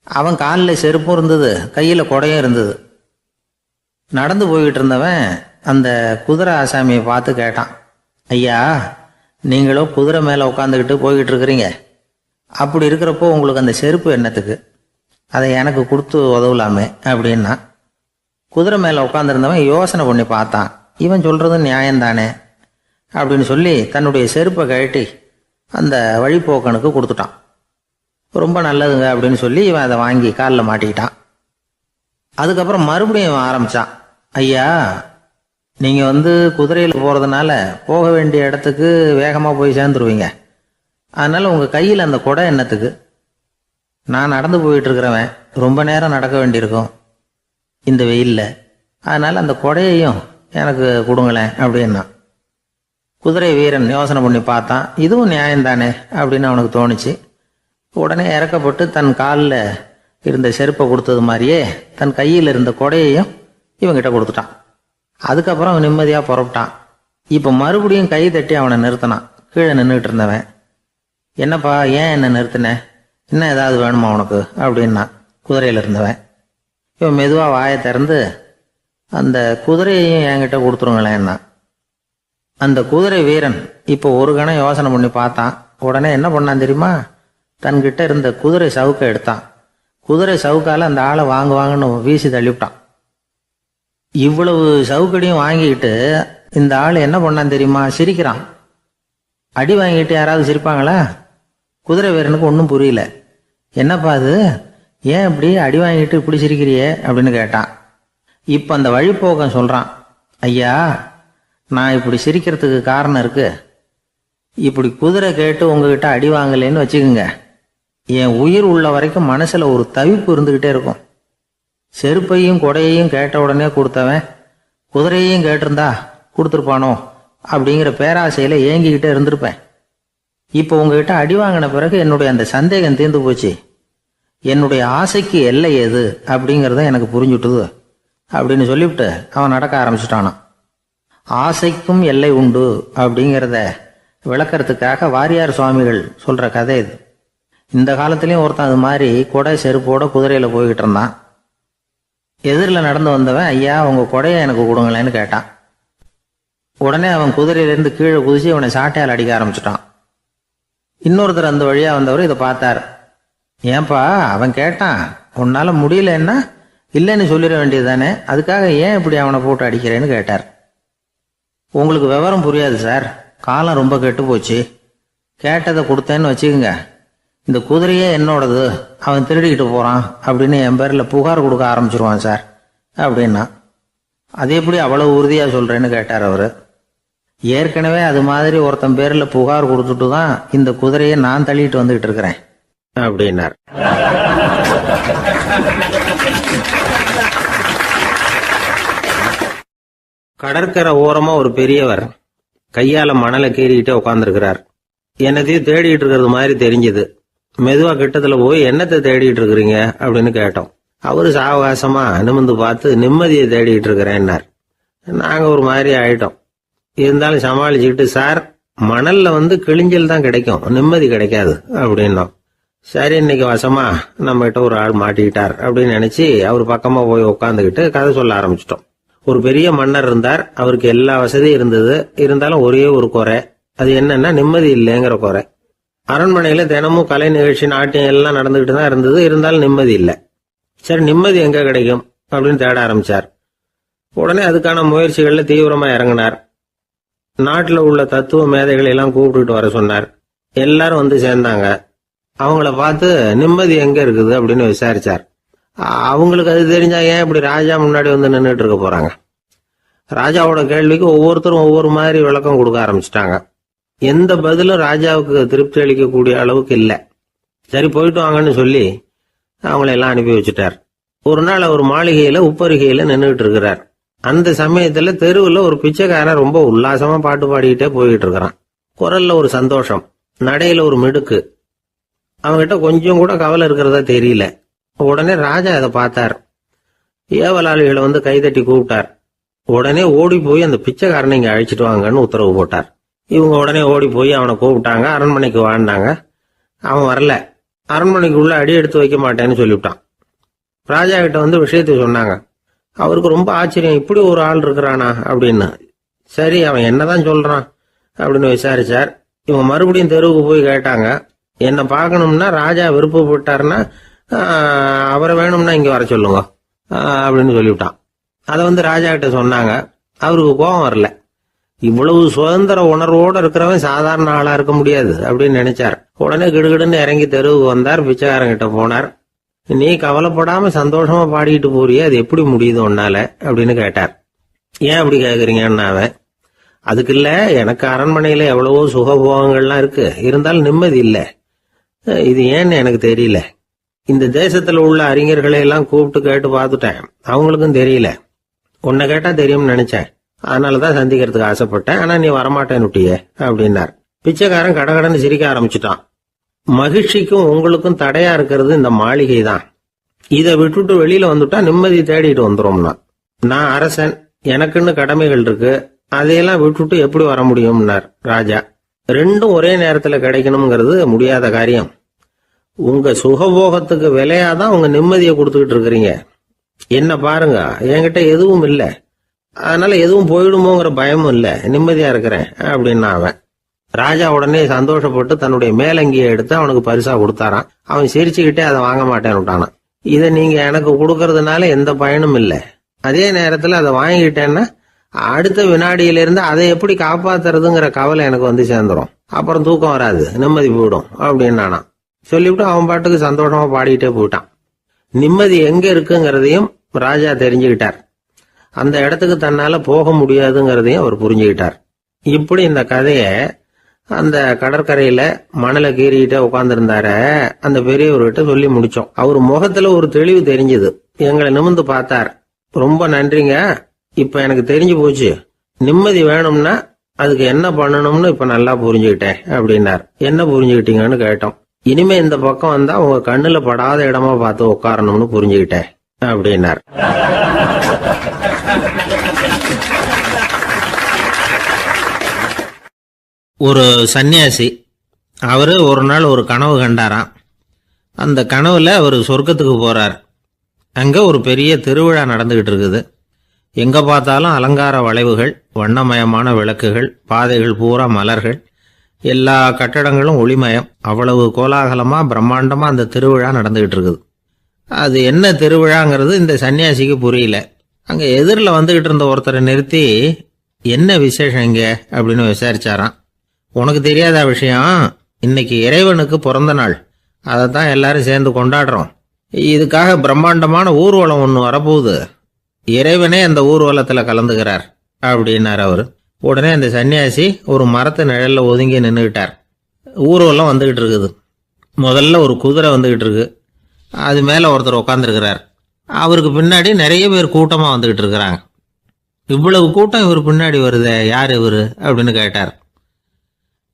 அவன் காலில் செருப்பும் இருந்தது, கையில் குடையும் இருந்தது. நடந்து போய்கிட்டு இருந்தவன் அந்த குதிரை ஆசாமியை பார்த்து கேட்டான், ஐயா, நீங்களும் குதிரை மேலே உட்காந்துக்கிட்டு போய்கிட்டு இருக்கிறீங்க, அப்படி இருக்கிறப்போ உங்களுக்கு அந்த செருப்பு என்னத்துக்கு, அதை எனக்கு கொடுத்து உதவலாமே அப்படின்னா. குதிரை மேலே உட்காந்துருந்தவன் யோசனை பண்ணி பார்த்தான். இவன் சொல்கிறது நியாயம்தானே அப்படின்னு சொல்லி தன்னுடைய செருப்பை கழட்டி அந்த வழிப்போக்கனுக்கு கொடுத்துட்டான். ரொம்ப நல்லதுங்க அப்படின்னு சொல்லி இவன் அதை வாங்கி காலில் மாட்டிக்கிட்டான். அதுக்கப்புறம் மறுபடியும் இவன் ஆரம்பித்தான், ஐயா, நீங்கள் குதிரையில் போகிறதுனால போக வேண்டிய இடத்துக்கு வேகமாக போய் சேர்ந்துருவீங்க, அதனால் உங்கள் கையில் அந்த குடை என்னத்துக்கு, நான் நடந்து போயிட்டுருக்கிறவன் ரொம்ப நேரம் நடக்க வேண்டியிருக்கும், இந்த வெயில்ல. அதனால அந்த கொடையையும் எனக்கு கொடுங்களேன் அப்படின்னா. குதிரை வீரன் யோசனை பண்ணி பார்த்தான். இதுவும் நியாயம்தானே அப்படின்னு அவனுக்கு தோணுச்சு. உடனே இறக்கப்பட்டு தன் காலில் இருந்த செருப்பை கொடுத்தது மாதிரியே தன் கையில் இருந்த கொடையையும் இவங்கிட்ட கொடுத்துட்டான். அதுக்கப்புறம் அவன் நிம்மதியாக புறப்பட்டான். இப்போ மறுபடியும் கை தட்டி அவனை நிறுத்தினான். கீழே நின்றுட்டு இருந்தவன், என்னப்பா ஏன் என்ன நிறுத்தின, இன்னும் ஏதாவது வேணுமா உனக்கு அப்படின்னா குதிரையில் இருந்தவன். இவன் மெதுவாக வாயை திறந்து, அந்த குதிரையையும் என்கிட்ட கொடுத்துருங்களேன்னா. அந்த குதிரை வீரன் இப்போ ஒரு கணம் யோசனை பண்ணி பார்த்தான். உடனே என்ன பண்ணான் தெரியுமா? தன்கிட்ட இருந்த குதிரை சவுக்கை எடுத்தான். குதிரை சவுக்கால அந்த ஆளை வாங்குவாங்கன்னு வீசி தள்ளிவிட்டான். இவ்வளவு சவுக்கடியும் வாங்கிக்கிட்டு இந்த ஆள் என்ன பண்ணான் தெரியுமா? சிரிக்கிறான். அடி வாங்கிட்டு யாராவது சிரிப்பாங்களா? குதிரை வீரனுக்கு ஒன்றும் புரியல. என்னப்பா அது, ஏன் இப்படி அடி வாங்கிட்டு இப்படி சிரிக்கிறியே அப்படின்னு கேட்டான். இப்போ அந்த வழிப்போக்கன் சொல்கிறான், ஐயா நான் இப்படி சிரிக்கிறதுக்கு காரணம் இருக்கு. இப்படி குதிரை கேட்டு உங்ககிட்ட அடி வாங்கலேன்னு வச்சுக்கோங்க, என் உயிர் உள்ள வரைக்கும் மனசில் ஒரு தவிப்பு இருந்துக்கிட்டே இருக்கும். செருப்பையும் கொடையையும் கேட்ட உடனே கொடுத்தவன் குதிரையையும் கேட்டிருந்தா கொடுத்துருப்பானோ அப்படிங்கிற பேராசையில் ஏங்கிக்கிட்டே இருந்திருப்பேன். இப்போ உங்ககிட்ட அடி வாங்கின பிறகு என்னுடைய அந்த சந்தேகம் தீர்ந்து போச்சு. என்னுடைய ஆசைக்கு எல்லை எது அப்படிங்கிறத எனக்கு புரிஞ்சுட்டுது அப்படின்னு சொல்லிவிட்டு அவன் நடக்க ஆரம்பிச்சிட்டானான். ஆசைக்கும் எல்லை உண்டு அப்படிங்கிறத விளக்கறதுக்காக வாரியார் சுவாமிகள் சொல்ற கதை இது. இந்த காலத்திலயும் ஒருத்தன் அது மாதிரி கொடை செருப்போட குதிரையில போய்கிட்டு இருந்தான். எதிரில் நடந்து வந்தவன், ஐயா உங்க கொடையை எனக்கு கொடுங்களேன்னு கேட்டான். உடனே அவன் குதிரையிலேருந்து கீழே குதிச்சு அவனை சாட்டையால் அடிக்க ஆரம்பிச்சிட்டான். இன்னொருத்தர் அந்த வழியா வந்தவர் இதை பார்த்தார். ஏன்பா அவன் கேட்டான், உன்னால முடியலன்னா இல்லைன்னு சொல்லிட வேண்டியது தானே, அதுக்காக ஏன் இப்படி அவனை போட்டு அடிக்கிறேன்னு கேட்டார். உங்களுக்கு விவரம் புரியாது சார், காலம் ரொம்ப கெட்டு போச்சு. கேட்டதை கொடுத்தேன்னு வச்சுக்கோங்க, இந்த குதிரையே என்னோடது, அவன் திருடிக்கிட்டு போறான் அப்படின்னு என் பேரில் புகார் கொடுக்க ஆரம்பிச்சிருவான் சார் அப்படின்னா. அது எப்படி அவ்வளவு உறுதியா சொல்றேன்னு கேட்டார் அவரு. ஏற்கனவே அது மாதிரி ஒருத்தன் பேரில் புகார் கொடுத்துட்டு தான் இந்த குதிரையை நான் தள்ளிட்டு வந்துகிட்டு இருக்கிறேன் அப்படின்னார். கடற்கரை ஓரமா ஒரு பெரியவர் கையால மணலை கீறிக்கிட்டே உட்காந்துருக்கிறார். என்னத்தையும் தேடிட்டு இருக்கிறது மாதிரி தெரிஞ்சது. மெதுவா கிட்டத்துல போய் என்னத்தை தேடிட்டு இருக்கிறீங்க அப்படின்னு கேட்டோம். அவரு சாவகாசமா நிமிந்து பார்த்து நிம்மதியை தேடிட்டு இருக்கிறேன்னார். நாங்க ஒரு மாதிரி ஆயிட்டோம். இருந்தாலும் சமாளிச்சுக்கிட்டு, சார் மணல்ல கிழிஞ்சல் தான் கிடைக்கும், நிம்மதி கிடைக்காது அப்படின்னோம். சரி இன்னைக்கு வசமா நம்ம கிட்ட ஒரு ஆள் மாட்டிக்கிட்டார் அப்படின்னு நினைச்சு அவர் பக்கமா போய் உட்காந்துக்கிட்டு கதை சொல்ல ஆரம்பிச்சிட்டோம். ஒரு பெரிய மன்னர் இருந்தார். அவருக்கு எல்லா வசதியும் இருந்தது. இருந்தாலும் ஒரே ஒரு குறை, அது என்னன்னா நிம்மதி இல்லைங்கிற குறை. அரண்மனையில தினமும் கலை நிகழ்ச்சி நாட்டியம் எல்லாம் நடந்துகிட்டு தான் இருந்தது. இருந்தாலும் நிம்மதி இல்லை. சரி நிம்மதி எங்க கிடைக்கும் அப்படின்னு தேட ஆரம்பிச்சார். உடனே அதுக்கான முயற்சிகள்ல தீவிரமா இறங்கினார். நாட்டில் உள்ள தத்துவ மேதைகளை எல்லாம் கூப்பிட்டுட்டு வர சொன்னார். எல்லாரும் வந்து சேர்ந்தாங்க. அவங்கள பார்த்து நிம்மதி எங்க இருக்குது அப்படின்னு விசாரிச்சார். அவங்களுக்கு அது தெரிஞ்சா ஏன் இப்படி ராஜா முன்னாடி வந்து நின்றுட்டு இருக்க போறாங்க? ராஜாவோட கேள்விக்கு ஒவ்வொருத்தரும் ஒவ்வொரு மாதிரி விளக்கம் கொடுக்க ஆரம்பிச்சிட்டாங்க. எந்த பதிலும் ராஜாவுக்கு திருப்தி அளிக்கக்கூடிய அளவுக்கு இல்லை. சரி போயிட்டு வாங்கன்னு சொல்லி அவங்களெல்லாம் அனுப்பி வச்சுட்டார். ஒரு நாள் அவர் மாளிகையில உப்பருகையில நின்றுட்டு இருக்கிறார். அந்த சமயத்துல தெருவில் ஒரு பிச்சைக்காரன் ரொம்ப உல்லாசமா பாட்டு பாடிக்கிட்டே போயிட்டு இருக்கிறான். குரல்ல ஒரு சந்தோஷம், நடையில ஒரு மிடுக்கு. அவன்கிட்ட கொஞ்சம் கூட கவலை இருக்கிறதா தெரியல. உடனே ராஜா அதை பார்த்தார். ஏவலாளிகளை கைதட்டி கூப்பிட்டார். உடனே ஓடி போய் அந்த பிச்சைக்காரனை இங்க அழைச்சிட்டு வாங்கன்னு உத்தரவு போட்டார். இவங்க உடனே ஓடி போய் அவனை கூப்பிட்டாங்க. அரண்மனைக்கு வாழ்ந்தாங்க. அவன் வரல. அரண்மனைக்குள்ள அடி எடுத்து வைக்க மாட்டேன்னு சொல்லிவிட்டான். ராஜா கிட்ட விஷயத்தை சொன்னாங்க. அவருக்கு ரொம்ப ஆச்சரியம், இப்படி ஒரு ஆள் இருக்கிறானா அப்படின்னு. சரி அவன் என்னதான் சொல்றான் அப்படின்னு விசாரிச்சார். இவங்க மறுபடியும் தெருவுக்கு போய் கேட்டாங்க. என்ன பார்க்கணும்னா ராஜா விருப்பப்பட்டாருன்னா அவரை வேணும்னா இங்க வர சொல்லுங்க அப்படின்னு சொல்லிவிட்டான். அதை ராஜா கிட்ட சொன்னாங்க. அவருக்கு கோபம் வரல. இவ்வளவு சுதந்திர உணர்வோடு இருக்கிறவன் சாதாரண ஆளா இருக்க முடியாது அப்படின்னு நினைச்சார். உடனே கிடுகிடுன்னு இறங்கி தெருவுக்கு வந்தார். பிச்சைக்காரங்கிட்ட போனார். நீ கவலைப்படாம சந்தோஷமா பாடிக்கிட்டு போறியே, அது எப்படி முடியுது உன்னால அப்படின்னு கேட்டார். ஏன் அப்படி கேக்குறீங்கன்னு அவன், அதுக்கு இல்ல, எனக்கு அரண்மனையில எவ்வளவோ சுகபோகங்கள்லாம் இருக்கு, இருந்தாலும் நிம்மதி இல்லை. இது ஏன்னு எனக்கு தெரியல. இந்த தேசத்துல உள்ள அறிஞர்களை எல்லாம் கூப்பிட்டு கேட்டு பார்த்துட்டேன், அவங்களுக்கும் தெரியல. உன்னை கேட்டா தெரியும்னு நினைச்சேன், அதனாலதான் சந்திக்கிறதுக்கு ஆசைப்பட்டேன், ஆனா நீ வரமாட்டேன்னுட்டியே அப்படின்னார். பிச்சைக்காரன் கடகடன்னு சிரிக்க ஆரம்பிச்சுட்டான். மகிழ்ச்சிக்கும் உங்களுக்கும் தடையா இருக்கிறது இந்த மாளிகை தான். இதை விட்டுட்டு வெளியில வந்துட்டா நிம்மதி தேடிட்டு வந்துரும்னா. நான் அரசன், எனக்குன்னு கடமைகள் இருக்கு, அதையெல்லாம் விட்டுட்டு எப்படி வர முடியும்னார் ராஜா. ரெண்டும் ஒரே நேரத்துல கிடைக்கணுங்கிறது முடியாத காரியம். உங்க சுகபோகத்துக்கு விலையாதான் உங்க நிம்மதியை கொடுத்துக்கிட்டு இருக்கிறீங்க. என்ன பாருங்க, என்கிட்ட எதுவும் இல்லை, அதனால எதுவும் போயிடுமோங்கிற பயமும் இல்லை, நிம்மதியா இருக்கிறேன் அப்படின்னா அவன். ராஜா உடனே சந்தோஷப்பட்டு தன்னுடைய மேலங்கியை எடுத்து அவனுக்கு பரிசா கொடுத்தாரான். அவன் சிரிச்சுக்கிட்டே அதை வாங்க மாட்டேன்னு விட்டானான். இதை நீங்க எனக்கு கொடுக்கறதுனால எந்த பயனும் இல்லை, அதே நேரத்துல அதை வாங்கிக்கிட்டேன்னா அடுத்த வினாடியிலிருந்து அதை எப்படி காப்பாத்துறதுங்கிற கவலை எனக்கு வந்து சேர்ந்துடும், அப்புறம் தூக்கம் வராது, நிம்மதி போயிடும் அப்படின்னானா. சொல்லிவிட்டு அவன் பாட்டுக்கு சந்தோஷமா பாடிக்கிட்டே போயிட்டான். நிம்மதி எங்க இருக்குங்கிறதையும் ராஜா தெரிஞ்சுக்கிட்டார். அந்த இடத்துக்கு தன்னால போக முடியாதுங்கிறதையும் அவர் புரிஞ்சுக்கிட்டார். இப்படி இந்த கதைய அந்த கடற்கரையில மணலை கீறிக்கிட்டே உட்கார்ந்துருந்தார அந்த பெரியவர்கிட்ட சொல்லி முடிச்சோம். அவர் முகத்துல ஒரு தெளிவு தெரிஞ்சது. எங்களை நிமிர்ந்து பார்த்தார். ரொம்ப நன்றிங்க, இப்ப எனக்கு தெரிஞ்சு போச்சு, நிம்மதி வேணும்னா அதுக்கு என்ன பண்ணணும்னு இப்ப நல்லா புரிஞ்சுக்கிட்டேன் அப்படின்னார். என்ன புரிஞ்சுக்கிட்டீங்கன்னு கேட்டோம். இனிமே இந்த பக்கம் வந்தா உங்க கண்ணுல படாத இடமா பார்த்து உட்காரணும்னு புரிஞ்சுக்கிட்டேன் அப்படின்னார். ஒரு சன்னியாசி, அவரு ஒரு நாள் ஒரு கனவு கண்டாராம். அந்த கனவுல அவர் சொர்க்கத்துக்கு போறார். அங்க ஒரு பெரிய திருவிழா நடந்துகிட்டு இருக்குது. எங்க பார்த்தாலும் அலங்கார வளைவுகள், வண்ணமயமான விளக்குகள், பாதைகள் பூரா மலர்கள், எல்லா கட்டடங்களும் ஒளிமயம். அவ்வளவு கோலாகலமா பிரம்மாண்டமா அந்த திருவிழா நடந்துகிட்டு இருக்குது. அது என்ன திருவிழாங்கிறது இந்த சன்னியாசிக்கு புரியல. அங்க எதிரில் வந்துகிட்டு இருந்த ஒருத்தரை நிறுத்தி, என்ன விசேஷம் இங்க அப்படின்னு விசாரிச்சாராம். உனக்கு தெரியாத விஷயம், இன்னைக்கு இறைவனுக்கு பிறந்த நாள், அதைத்தான் எல்லாரும் சேர்ந்து கொண்டாடுறோம். இதுக்காக பிரம்மாண்டமான ஊர்வலம் ஒன்று வரப்போகுது, இறைவனே அந்த ஊர்வலத்தில் கலந்துக்கிறார் அப்படின்னார் அவர். உடனே அந்த சன்னியாசி ஒரு மரத்து நிழல்ல ஒதுங்கி நின்றுக்கிட்டார். ஊர்வலம் வந்துகிட்டு இருக்குது. முதல்ல ஒரு குதிரை வந்துகிட்டு இருக்கு, அது மேல ஒருத்தர் உட்காந்துருக்கிறார். அவருக்கு பின்னாடி நிறைய பேர் கூட்டமா வந்துகிட்டு இருக்கிறாங்க. இவ்வளவு கூட்டம் இவர் பின்னாடி வருதே, யார் இவரு அப்படின்னு கேட்டார்.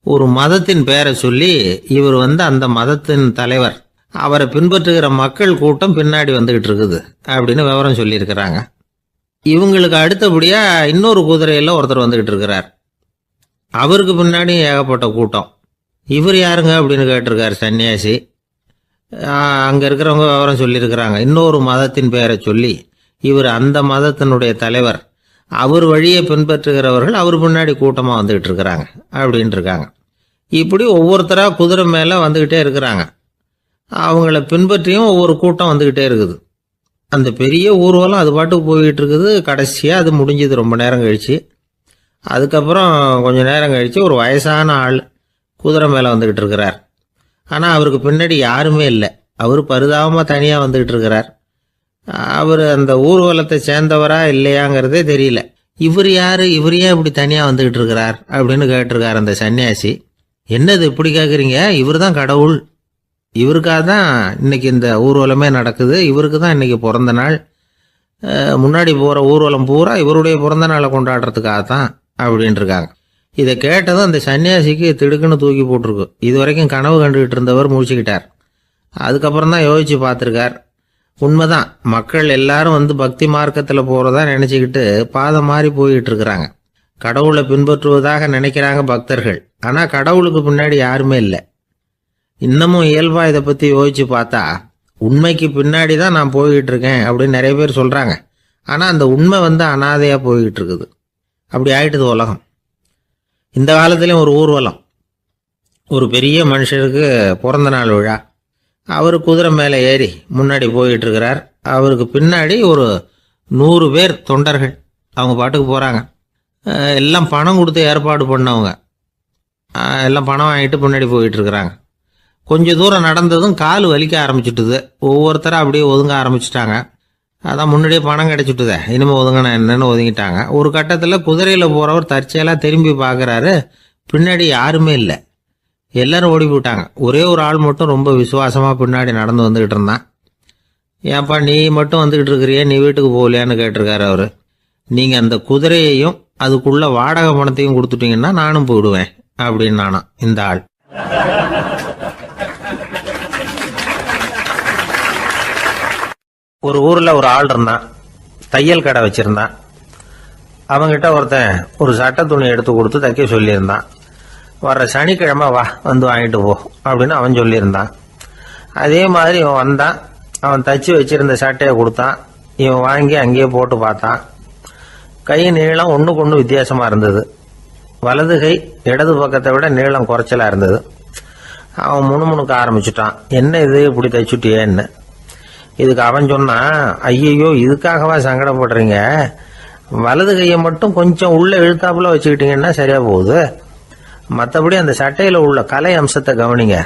ஒரு மதத்தின் பெயரை சொல்லி, இவர் அந்த மதத்தின் தலைவர், அவரை பின்பற்றுகிற மக்கள் கூட்டம் பின்னாடி வந்துகிட்டு இருக்குது அப்படின்னு விவரம் சொல்லியிருக்கிறாங்க. இவங்களுக்கு அடுத்தபடியா இன்னொரு குதிரையில ஒருத்தர் வந்துகிட்டு இருக்கிறார். அவருக்கு பின்னாடி ஏகப்பட்ட கூட்டம். இவர் யாருங்க அப்படின்னு கேட்டிருக்காரு சன்னியாசி. அங்க இருக்கிறவங்க விவரம் சொல்லியிருக்கிறாங்க. இன்னொரு மதத்தின் பெயரை சொல்லி, இவர் அந்த மதத்தினுடைய தலைவர், அவர் வழியை பின்பற்றுகிறவர்கள் அவர் பின்னாடி கூட்டமா வந்துகிட்டு இருக்கிறாங்க அப்படின்னு இருக்காங்க. இப்படி ஒவ்வொருத்தரா குதிரை மேல வந்துகிட்டே இருக்கிறாங்க. அவங்கள பின்பற்றியும் ஒவ்வொரு கூட்டம் வந்துகிட்டே இருக்குது. அந்த பெரிய ஊர்வலம் அது பாட்டுக்கு போய்கிட்டு இருக்குது. கடைசியா அது முடிஞ்சது ரொம்ப நேரம் கழிச்சு. அதுக்கப்புறம் கொஞ்சம் நேரம் கழிச்சு ஒரு வயசான ஆள் குதிரை மேல வந்துகிட்டு இருக்கிறார். ஆனா அவருக்கு பின்னாடி யாருமே இல்லை. அவர் பரிதாபமா தனியா வந்துகிட்டு இருக்கிறார். அவர் அந்த ஊர்வலத்தை சேர்ந்தவரா இல்லையாங்கிறதே தெரியல. இவர் யாரு, இவர் ஏன் இப்படி தனியா வந்துகிட்டு இருக்கிறார் அப்படின்னு கேட்டிருக்காரு அந்த சன்னியாசி. என்னது இப்படி கேட்குறீங்க, இவர் தான் கடவுள், இவருக்காக தான் இன்னைக்கு இந்த ஊர்வலமே நடக்குது, இவருக்கு தான் இன்னைக்கு பிறந்த நாள், முன்னாடி போகிற ஊர்வலம் பூரா இவருடைய பிறந்த நாளை கொண்டாடுறதுக்காக தான் அப்படின்னு இருக்காங்க. இதை கேட்டதும் அந்த சன்னியாசிக்கு திடுக்குன்னு தூக்கி போட்டிருக்கு. இது வரைக்கும் கனவு கண்டுகிட்டு இருந்தவர் முடிச்சுக்கிட்டார். அதுக்கப்புறம் தான் யோசிச்சு பார்த்துருக்கார். உண்மைதான், மக்கள் எல்லாரும் பக்தி மார்க்கத்தில் போகிறதா நினச்சிக்கிட்டு பாதம் மாறி போயிட்டு இருக்கிறாங்க. கடவுளை பின்பற்றுவதாக நினைக்கிறாங்க பக்தர்கள், ஆனால் கடவுளுக்கு பின்னாடி யாருமே இல்லை. இன்னமும் இயல்பா இதை பற்றி யோசிச்சு பார்த்தா உண்மைக்கு பின்னாடி தான் நான் போய்கிட்டு இருக்கேன் அப்படின்னு நிறைய பேர் சொல்கிறாங்க. ஆனால் அந்த உண்மை அனாதையாக போய்கிட்டு இருக்குது. அப்படி ஆயிட்டுது உலகம். இந்த காலத்துலேயும் ஒரு ஊர்வலம், ஒரு பெரிய மனுஷருக்கு பிறந்த நாள் விழா. அவர் குதிரை மேலே ஏறி முன்னாடி போயிட்டு இருக்கிறார். அவருக்கு பின்னாடி ஒரு 100 பேர் தொண்டர்கள் அவங்க பாட்டுக்கு போகிறாங்க. எல்லாம் பணம் கொடுத்து ஏற்பாடு பண்ணவங்க, எல்லாம் பணம் வாங்கிட்டு பின்னாடி போயிட்டு இருக்கிறாங்க. கொஞ்சம் தூரம் நடந்ததும் கால் வலிக்க ஆரம்பிச்சுட்டுது. ஒவ்வொருத்தரும் அப்படியே ஒதுங்க ஆரம்பிச்சுட்டாங்க. அதான் முன்னாடியே பணம் கிடைச்சிட்டுதே, இனிமேல் ஒதுங்கினா என்னன்னு ஒதுங்கிட்டாங்க. ஒரு கட்டத்தில் குதிரையில் போகிறவர் தற்செயலாக திரும்பி பார்க்குறாரு, பின்னாடி யாருமே இல்லை. எல்லாரும் ஓடி போயிட்டாங்க. ஒரே ஒரு ஆள் மட்டும் ரொம்ப விசுவாசமாக பின்னாடி நடந்து வந்துக்கிட்டு இருந்தான். ஏன்ப்பா நீ மட்டும் வந்துக்கிட்டு இருக்கிறியே, நீ வீட்டுக்கு போகலையான்னு கேட்டிருக்காரு அவர். நீங்கள் அந்த குதிரையையும் அதுக்குள்ள வாடகை பணத்தையும் கொடுத்துட்டீங்கன்னா நானும் போயிடுவேன் அப்படின்னு நானாம் இந்த ஆள். ஒரு ஊரில் ஒரு ஆள் இருந்தான், தையல் கடை வச்சிருந்தான். அவங்கிட்ட ஒருத்தன் ஒரு சட்டை துணி எடுத்து கொடுத்து தைக்க சொல்லியிருந்தான். வர்ற சனிக்கிழமை வா வந்து வாங்கிட்டு போ அப்படின்னு அவன் சொல்லியிருந்தான். அதே மாதிரி இவன் வந்தான். அவன் தச்சு வச்சிருந்த சட்டையை கொடுத்தான். இவன் வாங்கி அங்கேயே போட்டு பார்த்தான். கை நீளம் ஒன்றுக்கு ஒன்று வித்தியாசமாக இருந்தது. வலது கை இடது பக்கத்தை விட நீளம் குறைச்சலாக இருந்தது. அவன் முணுமுணுக்க ஆரம்பிச்சுட்டான், என்ன இது இப்படி தைச்சுட்டியேன்னு. இதுக்கு அவன் சொன்னான், ஐயையோ இதுக்காகவா சங்கடப்படுறீங்க, வலது கையை மட்டும் கொஞ்சம் உள்ள இழுத்தாப்புல வச்சுக்கிட்டீங்கன்னா சரியா போகுது. மற்றபடி அந்த சட்டையில் உள்ள கலை அம்சத்தை கவனிங்க,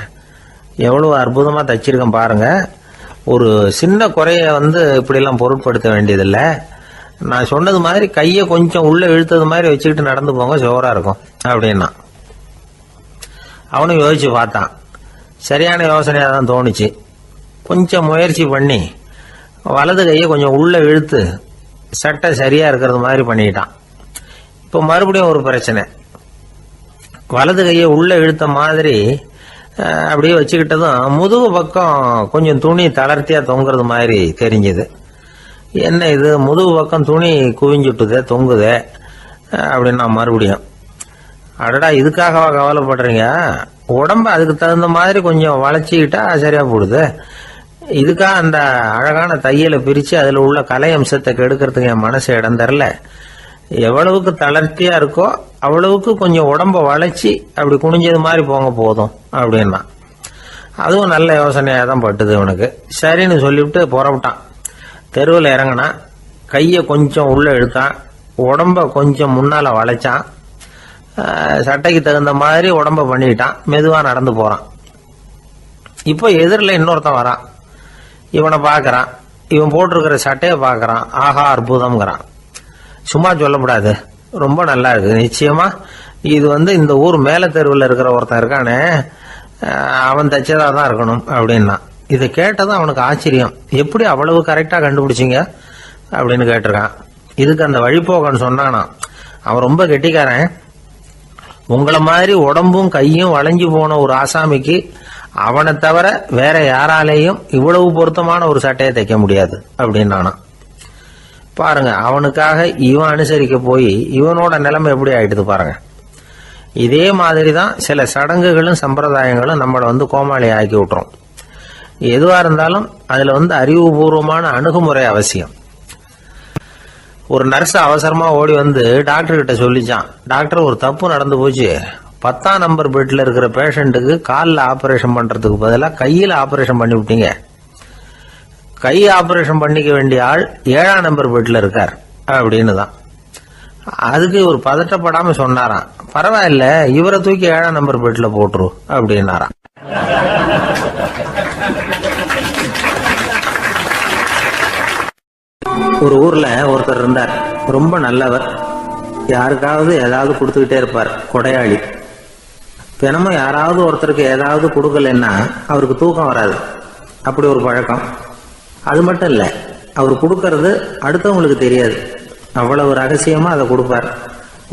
எவ்வளவு அற்புதமாக தைச்சிருக்கேன் பாருங்க. ஒரு சின்ன குறைய இப்படிலாம் பொருட்படுத்த வேண்டியதில்லை. நான் சொன்னது மாதிரி கையை கொஞ்சம் உள்ள இழுத்தது மாதிரி வச்சுக்கிட்டு நடந்து போங்க, ஜோரா இருக்கும் அப்படின்னா. அவனும் யோசிச்சு பார்த்தான். சரியான யோசனையாக தான் தோணுச்சு. கொஞ்சம் முயற்சி பண்ணி வலது கையை கொஞ்சம் உள்ள இழுத்து சட்டை சரியா இருக்கிறது மாதிரி பண்ணிட்டான். இப்போ மறுபடியும் ஒரு பிரச்சனை. வலது கையை உள்ள இழுத்த மாதிரி அப்படியே வச்சுக்கிட்டதும் முதுகு பக்கம் கொஞ்சம் துணி தளர்த்தியா தொங்குறது மாதிரி தெரிஞ்சுது. என்ன இது முதுகு பக்கம் துணி குவிஞ்சுட்டுதே தொங்குதே அப்படின்னா மறுபடியும், அடடா இதுக்காகவா கவலைப்படுறீங்க, உடம்ப அதுக்கு தகுந்த மாதிரி கொஞ்சம் வளைச்சிக்கிட்டா சரியா போடுது. இதுக்காக அந்த அழகான தையலை பிரித்து அதில் உள்ள கலை அம்சத்தை கெடுக்கிறதுக்கு என் மனசு இடம் தரல. எவ்வளவுக்கு தளர்த்தியா இருக்கோ அவ்வளவுக்கு கொஞ்சம் உடம்ப வளைச்சி அப்படி குனிஞ்சது மாதிரி போங்க போதும் அப்படின்னா. அதுவும் நல்ல யோசனையாக தான் பட்டுது இவனுக்கு. சரின்னு சொல்லிவிட்டு புறப்பட்டான். தெருவில் இறங்கினா, கையை கொஞ்சம் உள்ள இழுத்தான், உடம்ப கொஞ்சம் முன்னால் வளைச்சான், சட்டைக்கு தகுந்த மாதிரி உடம்ப பண்ணிக்கிட்டான், மெதுவாக நடந்து போகிறான். இப்போ எதிரில் இன்னொருத்தன் வரான். இவனை பார்க்கறான், இவன் போட்டிருக்கிற சட்டையை பார்க்கறான். ஆஹா அற்புதம்ங்கிறான். சும்மா சொல்லக்கூடாது, ரொம்ப நல்லா இருக்கு, நிச்சயமா இது இந்த ஊர் மேல தெருவில் இருக்கிற ஒருத்தன் இருக்கானே அவன் தைச்சதா தான் இருக்கணும் அப்படின்னா. இதை கேட்டதும் அவனுக்கு ஆச்சரியம். எப்படி அவ்வளவு கரெக்டா கண்டுபிடிச்சிங்க அப்படின்னு கேட்டிருக்கான். இதுக்கு அந்த வழிபோக்கன்னு சொன்னானா, அவன் ரொம்ப கெட்டிக்காரன், உங்களை மாதிரி உடம்பும் கையும் வளைஞ்சு போன ஒரு ஆசாமிக்கு அவனை தவிர வேற யாராலேயும் இவ்வளவு பொருத்தமான ஒரு சட்டையை தைக்க முடியாது அப்படின்னானா. பாருங்க, அவனுக்காக இவன் அனுசரிக்க போய் இவனோட நிலைமை எப்படி ஆயிடுது பாருங்க. இதே மாதிரி தான் சில சடங்குகளும் சம்பிரதாயங்களும் நம்மளை கோமாளி ஆக்கி விட்டுரும். எதுவா இருந்தாலும் அதுல அறிவுபூர்வமான அணுகுமுறை அவசியம். ஒரு நர்ஸ் அவசரமா ஓடி டாக்டர் கிட்ட சொல்லிச்சான், டாக்டர் ஒரு தப்பு நடந்து போச்சு, 10ஆம் நம்பர் பெட்ல இருக்கிற பேஷண்ட்டுக்கு காலில் ஆபரேஷன் பண்றதுக்கு பதிலாக கையில் ஆபரேஷன் பண்ணி விட்டீங்க. கை ஆபரேஷன் பண்ணிக்க வேண்டிய ஆள் 7ஆம் நம்பர் பெட்ல இருக்கார் அப்படின்னு தான். அதுக்கு ஒரு பதட்டப்படாம சொன்னாராம், பரவாயில்ல இவரை தூக்கி 7ஆம் நம்பர் பெட்ல போட்டுரு அப்படின்னாராம். ஒரு ஊர்ல ஒருத்தர் இருந்தார், ரொம்ப நல்லவர், யாருக்காவது ஏதாவது கொடுத்துக்கிட்டே இருப்பார், கொடையாளி. தினமும் யாராவது ஒருத்தருக்கு ஏதாவது கொடுக்கலன்னா அவருக்கு தூக்கம் வராது, அப்படி ஒரு பழக்கம். அது மட்டும் இல்லை, அவர் கொடுக்கறது அடுத்தவங்களுக்கு தெரியாது, அவ்வளவு ரகசியமா அதை கொடுப்பார்.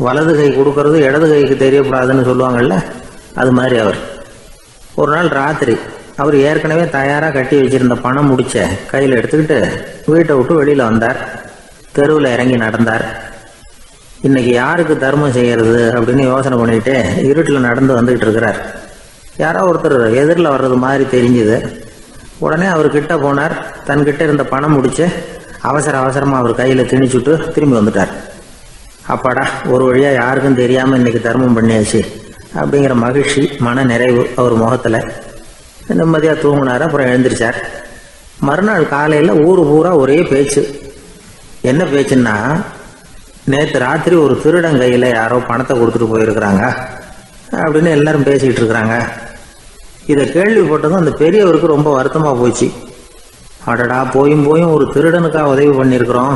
வலது கை கொடுக்கறது இடது கைக்கு தெரியக்கூடாதுன்னு சொல்லுவாங்கல்ல, அது மாதிரி அவர். ஒரு நாள் ராத்திரி அவர் ஏற்கனவே தயாராக கட்டி வச்சிருந்த பணம் முடிச்ச கையில் எடுத்துக்கிட்டு வீட்டை விட்டு வெளியில வந்தார். தெருவில் இறங்கி நடந்தார். இன்னைக்கு யாருக்கு தர்மம் செய்யறது அப்படின்னு யோசனை பண்ணிட்டு இருட்டில் நடந்து வந்துகிட்டு இருக்கிறார். யாரோ ஒருத்தர் எதிரில் வர்றது மாதிரி தெரிஞ்சுது. உடனே அவர் கிட்ட போனார். தன்கிட்ட இருந்த பணம் முடிச்சு அவசரமா அவர் கையில திணிச்சுட்டு திரும்பி வந்துட்டார். அப்பாடா, ஒரு வழியா யாருக்கும் தெரியாம இன்னைக்கு தர்மம் பண்ணியாச்சு அப்படிங்கிற மகிழ்ச்சி, மன நிறைவு அவர் முகத்துல. நிம்மதியா தூங்கினார். அப்புறம் எழுந்திரிச்சார். மறுநாள் காலையில ஊரு பூரா ஒரே பேச்சு. என்ன பேச்சுன்னா, நேற்று ராத்திரி ஒரு திருடன் கையில யாரோ பணத்தை கொடுத்துட்டு போயிருக்கிறாங்க அப்படின்னு எல்லாரும் பேசிக்கிட்டு இருக்கிறாங்க. இதை கேள்விப்பட்டதும் அந்த பெரியவருக்கு ரொம்ப வருத்தமா போச்சு. அடடா, போயும் ஒரு திருடனுக்காக உதவி பண்ணியிருக்கிறோம்,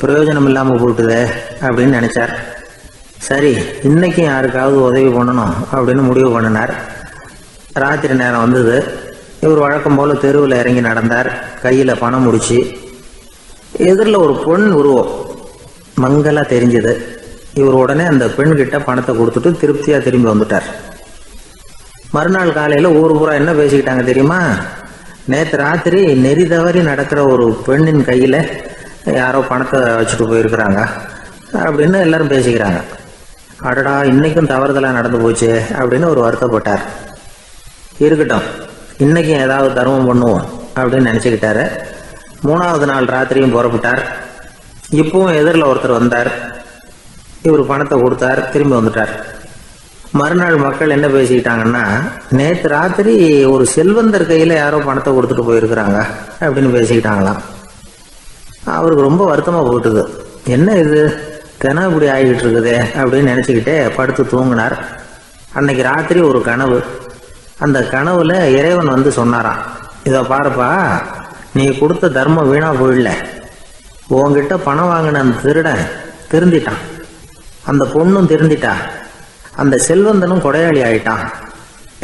பிரயோஜனம் இல்லாம போட்டுதே அப்படின்னு நினைச்சார். சரி, இன்னைக்கும் யாருக்காவது உதவி பண்ணணும் அப்படின்னு முடிவு பண்ணினார். ராத்திரி நேரம் வந்தது. இவர் வழக்கம் போல தெருவில் இறங்கி நடந்தார். கையில் பணம் முடிச்சு. எதிரில் ஒரு பெண் உருவம் மங்கலா தெரிஞ்சது. இவர் உடனே அந்த பெண்கிட்ட பணத்தை கொடுத்துட்டு திருப்தியாக திரும்பி வந்துட்டார். மறுநாள் காலையில் ஊர் பூரா என்ன பேசிக்கிட்டாங்க தெரியுமா? நேற்று ராத்திரி நெறி தவறி நடக்கிற ஒரு பெண்ணின் கையில் யாரோ பணத்தை வச்சுட்டு போயிருக்கிறாங்க அப்படின்னு எல்லாரும் பேசிக்கிறாங்க. அடடா, இன்னைக்கும் தவறுதலாக நடந்து போச்சு அப்படின்னு ஒரு வருத்தப்பட்டார். இருக்கட்டும், இன்னைக்கும் ஏதாவது தர்மம் பண்ணுவோம் அப்படின்னு நினச்சிக்கிட்டாரு. 3வது நாள் ராத்திரியும் புறப்பட்டார். இப்பவும் எதிரில் ஒருத்தர் வந்தார். இவர் பணத்தை கொடுத்தார், திரும்பி வந்துட்டார். மறுநாள் மக்கள் என்ன பேசிக்கிட்டாங்கன்னா, நேற்று ராத்திரி ஒரு செல்வந்தர் கையில் யாரோ பணத்தை கொடுத்துட்டு போயிருக்கிறாங்க அப்படின்னு பேசிக்கிட்டாங்களாம். அவருக்கு ரொம்ப வருத்தமாக போட்டுது. என்ன இது தினம் இப்படி ஆகிக்கிட்டு இருக்குதே அப்படின்னு நினச்சிக்கிட்டே படுத்து தூங்கினார். அன்னைக்கு ராத்திரி ஒரு கனவு. அந்த கனவுல இறைவன் வந்து சொன்னாராம், இதை பாருப்பா, நீ கொடுத்த தர்மம் வீணா போயிடல. உங்ககிட்ட பணம் வாங்கின அந்த திருடன் திருந்திட்டான், அந்த பொண்ணும் திருந்திட்டா, அந்த செல்வந்தனும் கொடையாளி ஆயிட்டான்,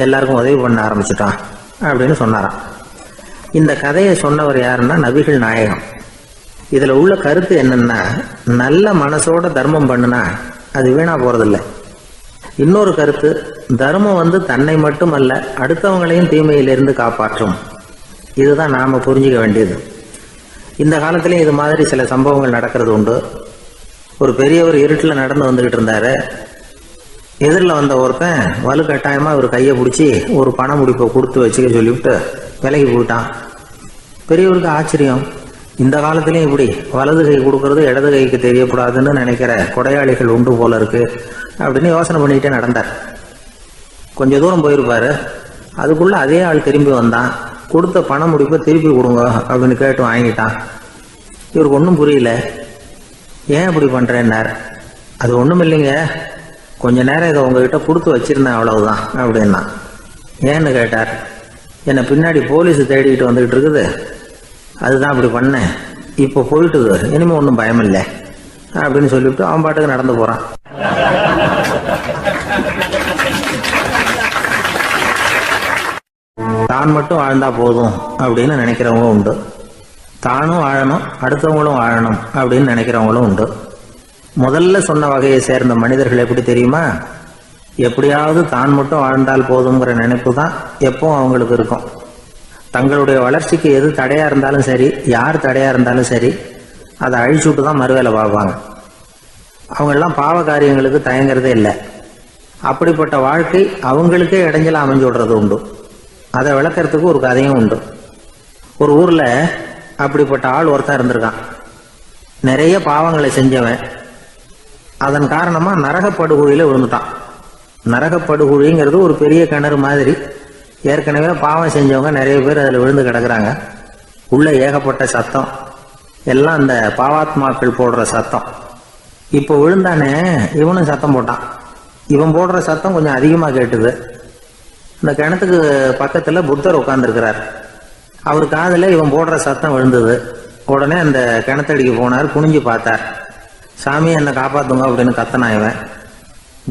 எல்லாருக்கும் உதவி பண்ண ஆரம்பிச்சுட்டான் அப்படின்னு சொன்னாராம். இந்த கதையை சொன்னவர் யாருன்னா நபிகள் நாயகம். இதில் உள்ள கருத்து என்னன்னா, நல்ல மனசோட தர்மம் பண்ணுனா அது வீணா போறதில்லை. இன்னொரு கருத்து, தர்மம் வந்து தன்னை மட்டுமல்ல அடுத்தவங்களையும் தீமையிலிருந்து காப்பாற்றும். இதுதான் நாம புரிஞ்சுக்க வேண்டியது. இந்த காலத்திலையும் இது மாதிரி சில சம்பவங்கள் நடக்கிறது உண்டு. ஒரு பெரியவர் இருட்டில் நடந்து வந்துகிட்டு இருந்தாரு. எதிரில் வந்த ஒருத்தன் வலுக்கட்டாயமாக ஒரு கையை பிடிச்சி ஒரு பண முடிப்பை கொடுத்து வச்சுக்க சொல்லிவிட்டு விலகி போயிட்டான். பெரியவருக்கு ஆச்சரியம், இந்த காலத்திலையும் இப்படி வலது கை கொடுக்கறது இடது கைக்கு தெரியக்கூடாதுன்னு நினைக்கிற கொடையாளிகள் உண்டு போல இருக்கு அப்படின்னு யோசனை பண்ணிக்கிட்டே நடந்தார். கொஞ்சம் தூரம் போயிருப்பாரு. அதுக்குள்ள அதே ஆள் திரும்பி வந்தான். கொடுத்த பண முடிப்பை திருப்பி கொடுங்க அப்படின்னு கேட்டு வாங்கிட்டான். இவருக்கு ஒன்றும் புரியல. ஏன் இப்படி பண்றேன்னார். அது ஒன்றும் இல்லைங்க, கொஞ்ச நேரம் இதை உங்ககிட்ட கொடுத்து வச்சிருந்தேன், அவ்வளவுதான் அப்படின்னா. ஏன்னு கேட்டார். என்னை பின்னாடி போலீஸ் தேடிக்கிட்டு வந்துகிட்டு இருக்குது, அதுதான் அப்படி பண்ணேன். இப்போ போயிட்டுது, இனிமே ஒன்றும் பயமில்லை அப்படின்னு சொல்லிவிட்டு அவன் பாட்டுக்கு நடந்து போறான். தான் மட்டும் வாழ்ந்தா போதும் அப்படின்னு நினைக்கிறவங்களும் உண்டு. தானும் வாழணும், அடுத்தவங்களும் வாழணும் அப்படின்னு நினைக்கிறவங்களும் உண்டு. முதல்ல சொன்ன வகையை சேர்ந்த மனிதர்கள் எப்படி தெரியுமா? எப்படியாவது தான் மட்டும் வாழ்ந்தால் போதுங்கிற நினைப்பு தான் எப்பவும் அவங்களுக்கு இருக்கும். தங்களுடைய வளர்ச்சிக்கு எது தடையா இருந்தாலும் சரி, யார் தடையா இருந்தாலும் சரி, அதை அழிச்சுட்டு தான் மறுவேலை பார்ப்பாங்க. அவங்கெல்லாம் பாவ காரியங்களுக்கு தயங்குறதே இல்லை. அப்படிப்பட்ட வாழ்க்கை அவங்களுக்கே இடைஞ்சல அமைஞ்சு விடுறது உண்டு. அதை விளக்கறதுக்கு ஒரு கதையும் உண்டு. ஒரு ஊர்ல அப்படிப்பட்ட ஆள் ஒருத்தன் இருந்திருக்கான். நிறைய பாவங்களை செஞ்சவன். அதன் காரணமா நரகப்படுகொழியில விழுந்துட்டான். நரகப்படுகொழிங்கிறது ஒரு பெரிய கிணறு மாதிரி. ஏற்கனவே பாவம் செஞ்சவங்க நிறைய பேர் அதில் விழுந்து கிடக்குறாங்க. உள்ள ஏகப்பட்ட சத்தம், எல்லாம் அந்த பாவாத்மாக்கள் போடுற சத்தம். இப்போ விழுந்தானே இவனும் சத்தம் போட்டான். இவன் போடுற சத்தம் கொஞ்சம் அதிகமா கேட்டுது. இந்த கிணத்துக்கு பக்கத்துல புத்தர் உட்கார்ந்துருக்கிறார். அவர் காதுல இவன் போடுற சத்தம் விழுந்தது. உடனே அந்த கிணத்தடிக்கு போனார். குனிஞ்சு பார்த்தார். சாமி என்னை காப்பாத்துங்க அப்படின்னு கத்தனான் இவன்.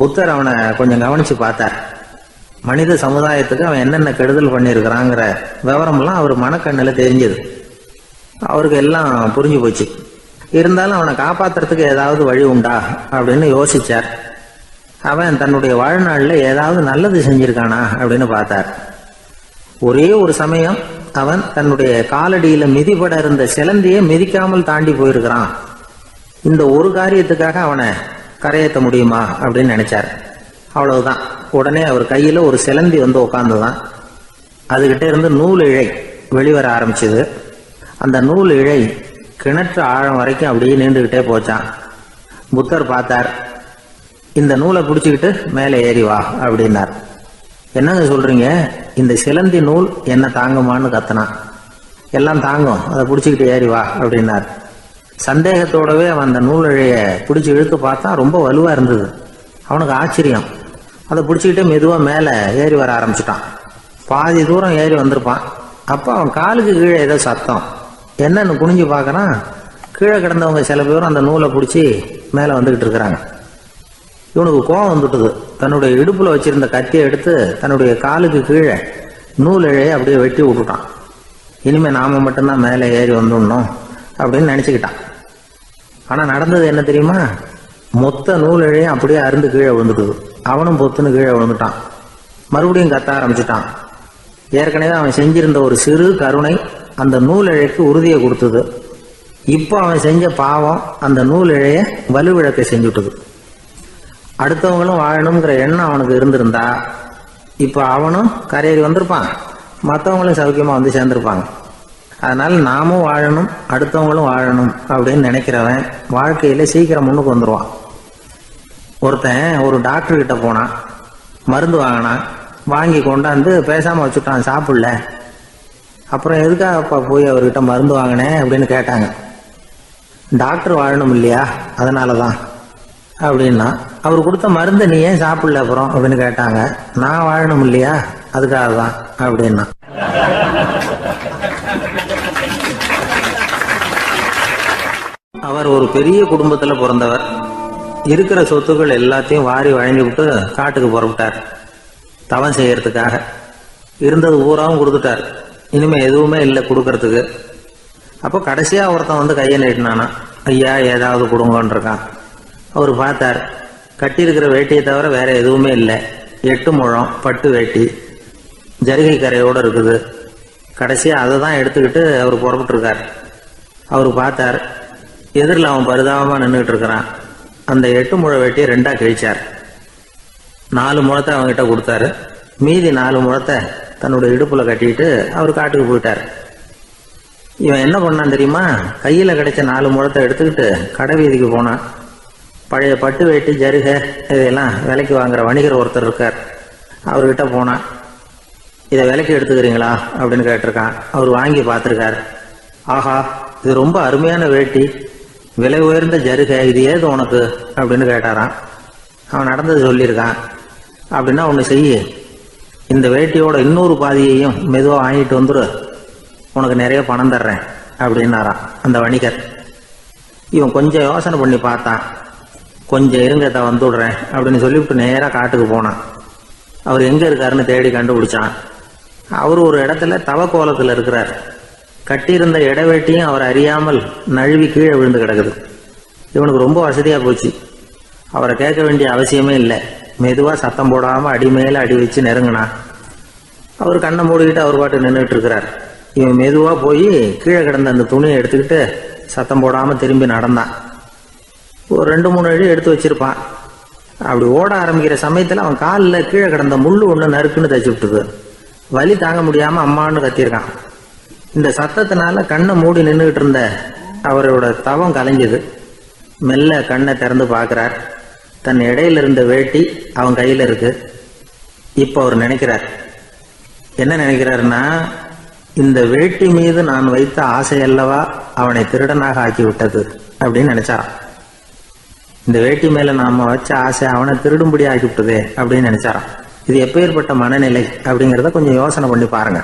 புத்தர் அவனை கொஞ்சம் கவனிச்சு பார்த்தார். மனித சமுதாயத்துக்கு அவன் என்னென்ன கெடுதல் பண்ணியிருக்கிறாங்கிற விவரம்லாம் அவர் மனக்கண்ணில் தெரிஞ்சது. அவருக்கு எல்லாம் புரிஞ்சு போச்சு. இருந்தாலும் அவனை காப்பாத்துறதுக்கு ஏதாவது வழி உண்டா அப்படின்னு யோசிச்சார். அவன் தன்னுடைய வாழ்நாளில் ஏதாவது நல்லது செஞ்சிருக்கானா அப்படின்னு பார்த்தார். ஒரே ஒரு சமயம் அவன் தன்னுடைய காலடியில மிதிபட இருந்த சிலந்தியை மிதிக்காமல் தாண்டி போயிருக்கிறான். இந்த ஒரு காரியத்துக்காக அவனை கரையேற்ற முடியுமா அப்படின்னு நினைச்சார். அவ்வளவுதான். உடனே அவர் கையில ஒரு சிலந்தி வந்து உட்கார்ந்துதான். அதுகிட்ட இருந்து நூல் இழை வெளிவர ஆரம்பிச்சது. அந்த நூல் இழை கிணற்று ஆழம் வரைக்கும் அப்படியே நீண்டுகிட்டே போச்சான். புத்தர் பார்த்தார். இந்த நூலை பிடிச்சிக்கிட்டு மேலே ஏறி வா அப்படின்னார். என்னங்க சொல்றீங்க, இந்த சிலந்தி நூல் என்ன தாங்குமான்னு கத்தனான். எல்லாம் தாங்கும், அதை பிடிச்சிக்கிட்டு ஏறி வா அப்படின்னார். சந்தேகத்தோடவே அவன் அந்த நூல் இழைய பிடிச்சி இழுத்து பார்த்தா ரொம்ப வலுவா இருந்தது. அவனுக்கு ஆச்சரியம். அதை பிடிச்சிக்கிட்டே மெதுவா மேலே ஏறி வர ஆரம்பிச்சுட்டான். பாதி தூரம் ஏறி வந்திருப்பான். அப்போ அவன் காலுக்கு கீழே ஏதோ சத்தம். என்னன்னு குனிஞ்சு பார்க்கறான். கீழே கிடந்தவங்க சில பேரும் அந்த நூலை பிடிச்சி மேலே வந்துகிட்டு இருக்கிறாங்க. இவனுக்கு கோபம் வந்துட்டுது. தன்னுடைய இடுப்புல வச்சிருந்த கத்தியை எடுத்து தன்னுடைய காலுக்கு கீழே நூல் இழையை அப்படியே வெட்டி விட்டுட்டான். இனிமே நாம மட்டும்தான் மேலே ஏறி வந்துடணும் அப்படின்னு நினைச்சுக்கிட்டான். ஆனா நடந்தது என்ன தெரியுமா? மொத்த நூல் இழையும் அப்படியே அருந்து கீழே விழுந்துட்டுது. அவனும் பொத்துன்னு கீழே விழுந்துட்டான். மறுபடியும் கத்த ஆரம்பிச்சுட்டான். ஏற்கனவே அவன் செஞ்சிருந்த ஒரு சிறு கருணை அந்த நூல் இழைக்கு உறுதியை கொடுத்தது. இப்போ அவன் செஞ்ச பாவம் அந்த நூல் இழைய வலுவிழக்க செஞ்சுட்டுது. அடுத்தவங்களும் வாழணுங்கிற எண்ணம் அவனுக்கு இருந்திருந்தா இப்போ அவனும் கரையேறி வந்திருப்பான், மற்றவங்களும் சௌக்கியமா வந்து சேர்ந்திருப்பாங்க. அதனால நாமும் வாழணும், அடுத்தவங்களும் வாழணும் அப்படின்னு நினைக்கிறவன் வாழ்க்கையில சீக்கிரம் முன்னுக்கு வந்துடுவான். ஒருத்தன் ஒரு டாக்டர் கிட்ட போனான், மருந்து வாங்கினான், வாங்கி கொண்டாந்து பேசாம வச்சுட்டான், சாப்பிடல. அப்புறம் எதுக்காகப்பா போய் அவர்கிட்ட மருந்து வாங்கினேன் அப்படின்னு கேட்டாங்க. டாக்டர் வாழணும் இல்லையா, அதனாலதான் அப்படின்னா. அவர் கொடுத்த மருந்து நீ ஏன் சாப்பிடல அப்புறம் அப்படின்னு கேட்டாங்க. நான் வாழணும் இல்லையா, அதுக்காக தான் அப்படின்னா. அவர் ஒரு பெரிய குடும்பத்துல பிறந்தவர். இருக்கிற சொத்துக்கள் எல்லாத்தையும் வாரி வழங்கி விட்டு காட்டுக்கு புறப்பட்டார் தவம் செய்யறதுக்காக. இருந்தது பூராவும் கொடுத்துட்டார். இனிமே எதுவுமே இல்லை கொடுக்கறதுக்கு. அப்போ கடைசியா ஒருத்தன் வந்து கையை நீட்டினானா, ஐயா ஏதாவது கொடுங்கன்னு இருக்கான். அவர் பார்த்தார், கட்டியிருக்கிற வேட்டியை தவிர வேற எதுவுமே இல்லை. 8 முழம் பட்டு வேட்டி, ஜரிகை கரையோடு இருக்குது. கடைசியா அதை தான் எடுத்துக்கிட்டு அவர் புறப்பட்டு இருக்கார். அவர் பார்த்தார், எதிரில் அவன் பரிதாபமா நின்றுட்டு இருக்கிறான். அந்த 8 முழ வேட்டியை 2ஆ கிழிச்சார். 4 முழத்தை அவங்ககிட்ட கொடுத்தாரு. மீதி 4 முழத்தை தன்னுடைய இடுப்புல கட்டிட்டு அவர் காட்டுக்கு போயிட்டார். இவன் என்ன பண்ணான் தெரியுமா? கையில கிடைச்ச 4 முழத்தை எடுத்துக்கிட்டு கடை வீதிக்கு போனான். பழைய பட்டு வேட்டி ஜருகை இதெல்லாம் விலைக்கு வாங்குற வணிகர் ஒருத்தர் இருக்கார். அவர்கிட்ட போனான். இதை விலைக்கு எடுத்துக்கிறீங்களா அப்படின்னு கேட்டிருக்கான். அவர் வாங்கி பார்த்துருக்கார். ஆஹா, இது ரொம்ப அருமையான வேட்டி, விலை உயர்ந்த ஜருகை, இது ஏது உனக்கு அப்படின்னு கேட்டாரான். அவன் நடந்தது சொல்லியிருக்கான். அப்படின்னா ஒன்று செய்ய, இந்த வேட்டியோட இன்னொரு பாதியையும் மெதுவாக வாங்கிட்டு வந்துரு, உனக்கு நிறைய பணம் தர்றேன் அப்படின்னாரான் அந்த வணிகர். இவன் கொஞ்சம் யோசனை பண்ணி பார்த்தான். கொஞ்சம் இருங்க, வந்து விடுறேன் அப்படின்னு சொல்லிவிட்டு நேராக காட்டுக்கு போனான். அவர் எங்கே இருக்காருன்னு தேடி கண்டுபிடிச்சான். அவர் ஒரு இடத்துல தவக்கோலத்தில் இருக்கிறார். கட்டியிருந்த இடைவேட்டியும் அவர் அறியாமல் நழுவி கீழே விழுந்து கிடக்குது. இவனுக்கு ரொம்ப வசதியா போச்சு. அவரை கேட்க வேண்டிய அவசியமே இல்லை. மெதுவா சத்தம் போடாம அடி மேல அடி வச்சு நெருங்கினா. அவர் கண்ணை மூடிக்கிட்டு அவர் பாட்டு நின்றுட்டு இருக்கிறார். இவன் மெதுவா போய் கீழே கிடந்த அந்த துணியை எடுத்துக்கிட்டு சத்தம் போடாம திரும்பி நடந்தான். ஒரு 2-3 அடி எடுத்து வச்சிருப்பான். அப்படி ஓட ஆரம்பிக்கிற சமயத்துல அவன் காலில் கீழே கிடந்த முள்ளு ஒண்ணு நறுக்குன்னு தச்சு விட்டுது. வலி தாங்க முடியாம அம்மான்னு கத்திருக்கான். இந்த சத்தத்தினால கண்ணை மூடி நின்றுகிட்டு இருந்த அவரோட தவம் கலைஞ்சது. மெல்ல கண்ணை திறந்து பார்க்கிறார். தன் இடையில இருந்த வேட்டி அவன் கையில இருக்கு. இப்ப அவர் நினைக்கிறார், என்ன நினைக்கிறாருன்னா, இந்த வேட்டி மீது நான் வைத்த ஆசை அல்லவா அவனை திருடனாக ஆக்கி விட்டது அப்படின்னு நினைச்சாராம். இந்த வேட்டி மேல நாம வச்ச ஆசை அவனை திருடும்படி ஆக்கி விட்டதே அப்படின்னு நினைச்சாராம். இது எப்பேற்பட்ட மனநிலை அப்படிங்கிறத கொஞ்சம் யோசனை பண்ணி பாருங்க.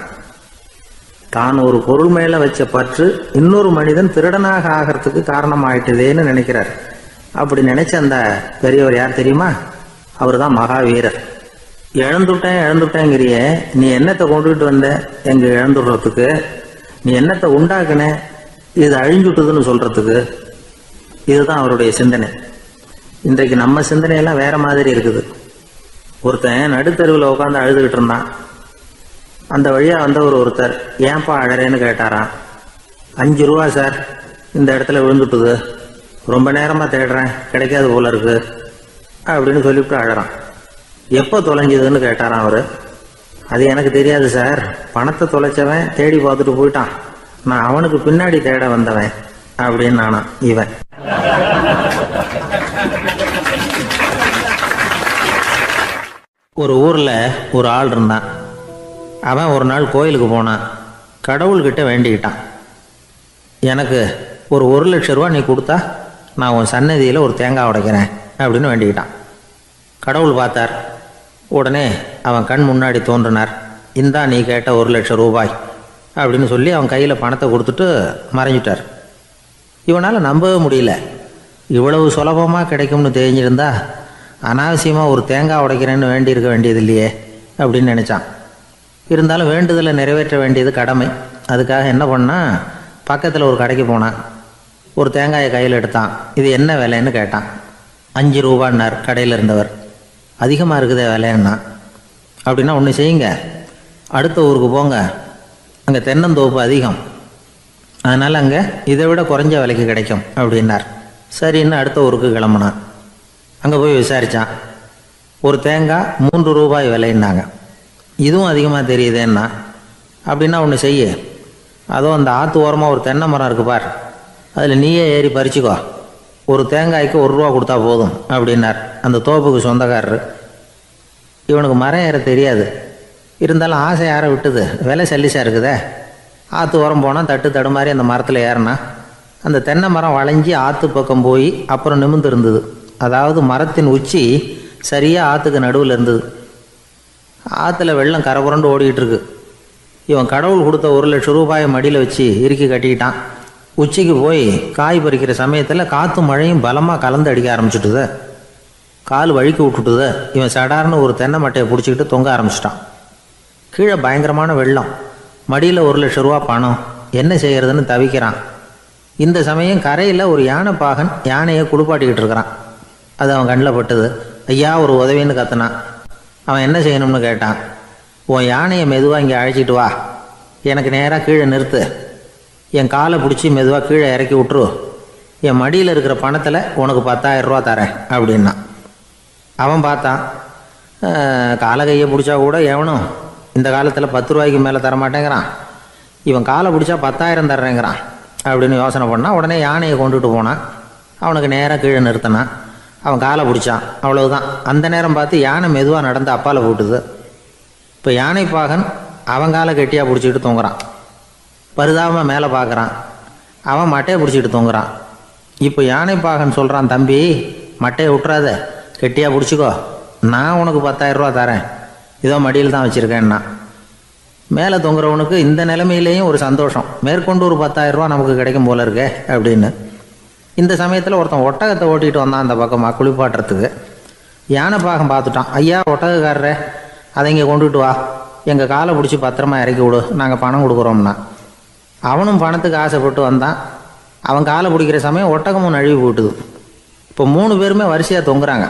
தான் ஒரு பொருள் மேல வச்ச பற்று இன்னொரு மனிதன் திருடனாக ஆகிறதுக்கு காரணம் ஆயிட்டுதேன்னு நினைக்கிறார். அப்படி நினைச்ச அந்த பெரியவர் யார் தெரியுமா? அவர் தான் மகாவீரர். இழந்துட்டேங்கிறிய, நீ என்னத்தை கொண்டுகிட்டு வந்த எங்க இழந்துடுறதுக்கு? நீ என்னத்தை உண்டாக்குன இது அழிஞ்சுட்டுதுன்னு சொல்றதுக்கு? இதுதான் அவருடைய சிந்தனை. இன்றைக்கு நம்ம சிந்தனையெல்லாம் வேற மாதிரி இருக்குது. ஒருத்தன் நடுத்தருவில் உட்காந்து அழுதுகிட்டு இருந்தான். அந்த வழியா வந்தவர் ஒருத்தர், ஏன்பா அழறேன்னு கேட்டாராம். 5 ரூபா சார், இந்த இடத்துல விழுந்துட்டுது, ரொம்ப நேரமா தேடுறேன், கிடைக்காது போல இருக்கு அப்படின்னு சொல்லிவிட்டு அழறான். எப்போ தொலைஞ்சதுன்னு கேட்டாராம் அவரு. அது எனக்கு தெரியாது சார், பணத்தை தொலைச்சவன் தேடி பார்த்துட்டு போயிட்டான், நான் அவனுக்கு பின்னாடி தேட வந்தவன் அப்படின்னு நானா இவன். ஒரு ஊர்ல ஒரு ஆள் இருந்தான். அவன் ஒரு நாள் கோயிலுக்கு போனான். கடவுள்கிட்ட வேண்டிக்கிட்டான், எனக்கு ஒரு 1,00,000 ரூபா நீ கொடுத்தா நான் உன் சன்னதியில் ஒரு தேங்காய் உடைக்கிறேன் அப்படின்னு வேண்டிக்கிட்டான். கடவுள் பார்த்தார். உடனே அவன் கண் முன்னாடி தோன்றினார். இந்தா நீ கேட்ட 1,00,000 ரூபாய் அப்படின்னு சொல்லி அவன் கையில் பணத்தை கொடுத்துட்டு மறைஞ்சிட்டார். இவனால் நம்பவே முடியல. இவ்வளவு சுலபமாக கிடைக்கும்னு தெரிஞ்சிருந்தா அனாவசியமாக ஒரு தேங்காய் உடைக்கிறேன்னு வேண்டியிருக்க வேண்டியது இல்லையே அப்படின்னு நினச்சான். இருந்தாலும் வேண்டுதலை நிறைவேற்ற வேண்டியது கடமை. அதுக்காக என்ன பண்ணால் பக்கத்தில் ஒரு கடைக்கு போனான். ஒரு தேங்காயை கையில் எடுத்தான். இது என்ன விலைன்னு கேட்டான். 5 ரூபான்னார் கடையில் இருந்தவர். அதிகமாக இருக்குதே விலைன்னா. அப்படின்னா ஒன்று செய்யுங்க, அடுத்த ஊருக்கு போங்க, அங்கே தென்னந்தோப்பு அதிகம், அதனால் அங்கே இதை விட குறைஞ்ச விலைக்கு கிடைக்கும் அப்படின்னார். சரின்னு அடுத்த ஊருக்கு கிளம்புனான். அங்கே போய் விசாரித்தான். ஒரு தேங்காய் 3 ரூபாய் விலைன்னாங்க. இதுவும் அதிகமாக தெரியுதேன்னா. அப்படின்னா ஒன்று செய்ய, அதுவும் அந்த ஆற்று ஓரமாக ஒரு தென்னை மரம் இருக்கு பார், அதில் நீயே ஏறி பறிச்சுக்கோ, ஒரு தேங்காய்க்கு 1 ரூபா கொடுத்தா போதும் அப்படின்னார் அந்த தோப்புக்கு சொந்தக்காரர். இவனுக்கு மரம் ஏற தெரியாது, இருந்தாலும் ஆசை யாரை விட்டுது, விலை சல்லிசாக இருக்குதே. ஆற்று ஓரம் போனால் தட்டு தடுமாறி அந்த மரத்தில் ஏறினா அந்த தென்னை மரம் வளைஞ்சி ஆற்று பக்கம் போய் அப்புறம் நிமிர்ந்து இருந்தது. அதாவது மரத்தின் உச்சி சரியாக ஆற்றுக்கு நடுவில் இருந்தது. ஆற்றுல வெள்ளம் கரை புரண்டு ஓடிக்கிட்டு இருக்கு. இவன் கடவுள் கொடுத்த 1 லட்சம் ரூபாயை மடியில் வச்சு இறுக்கி கட்டிக்கிட்டான். உச்சிக்கு போய் காய் பறிக்கிற சமயத்தில் காற்றும் மழையும் பலமாக கலந்து அடிக்க ஆரம்பிச்சுட்டுது. கால் வழுக்கி விட்டுட்டுது. இவன் சடார்னு ஒரு தென்னை மட்டையை பிடிச்சிக்கிட்டு தொங்க ஆரம்பிச்சிட்டான். கீழே பயங்கரமான வெள்ளம், மடியில் 1 லட்சம் ரூபா பணம், என்ன செய்யறதுன்னு தவிக்கிறான். இந்த சமயம் கரையில் ஒரு யானை பாகன் யானையை குளிப்பாட்டிக்கிட்டு இருக்கிறான். அது அவன் கண்ணில் பட்டுது. ஐயா ஒரு உதவின்னு கத்துனான். அவன் என்ன செய்யணும்னு கேட்டான். உன் யானையை மெதுவாக இங்கே அழைச்சிட்டு வா, எனக்கு நேராக கீழே நிறுத்து, என் காலை பிடிச்சி மெதுவாக கீழே இறக்கி விட்டுரு, என் மடியில் இருக்கிற பணத்தில் உனக்கு 10,000 ரூபா தரேன் அப்படின்னா. அவன் பார்த்தான். காலை கையை பிடிச்சா கூட எவனும் இந்த காலத்தில் 10 ரூபாய்க்கு மேலே தரமாட்டேங்கிறான், இவன் காலை பிடிச்சா 10,000 தர்றேங்கிறான் அப்படின்னு யோசனை பண்ணான். உடனே யானையை கொண்டுட்டு போனான். அவனுக்கு நேராக கீழே நிறுத்தினான். அவன் காலை பிடிச்சான். அவ்வளவுதான். அந்த நேரம் பார்த்து யானை மெதுவாக நடந்து அப்பால் போட்டுது. இப்போ யானை பாகன் அவன் காலை கெட்டியாக பிடிச்சிக்கிட்டு தொங்குறான். பரிதாபமாக மேலே பார்க்குறான். அவன் மட்டையை பிடிச்சிக்கிட்டு தொங்குறான். இப்போ யானை பாகன் சொல்கிறான், தம்பி மட்டையை விட்டுறாத, கெட்டியாக பிடிச்சிக்கோ, நான் உனக்கு 10,000 ரூபா தரேன், இதோ மடியில் தான் வச்சுருக்கேன்னா. மேலே தொங்குறவனுக்கு இந்த நிலைமையிலேயும் ஒரு சந்தோஷம், மேற்கொண்டு ஒரு 10,000 ரூபா நமக்கு கிடைக்கும் போல இருக்கே அப்படின்னு. இந்த சமயத்தில் ஒருத்தன் ஒட்டகத்தை ஓட்டிகிட்டு வந்தான் அந்த பக்கமாக குளிப்பாட்டுறதுக்கு. யானை பாகம் பார்த்துட்டான். ஐயா ஒட்டகக்காரரே, அதை இங்கே கொண்டுட்டு வா, எங்கள் காலை பிடிச்சி பத்திரமா இறக்கி விடு, நாங்கள் பணம் கொடுக்குறோம்னா. அவனும் பணத்துக்கு ஆசைப்பட்டு வந்தான். அவன் காலை பிடிக்கிற சமயம் ஒட்டகமும் நழுவி போட்டுது. இப்போ 3 பேருமே வரிசையாக தொங்குறாங்க.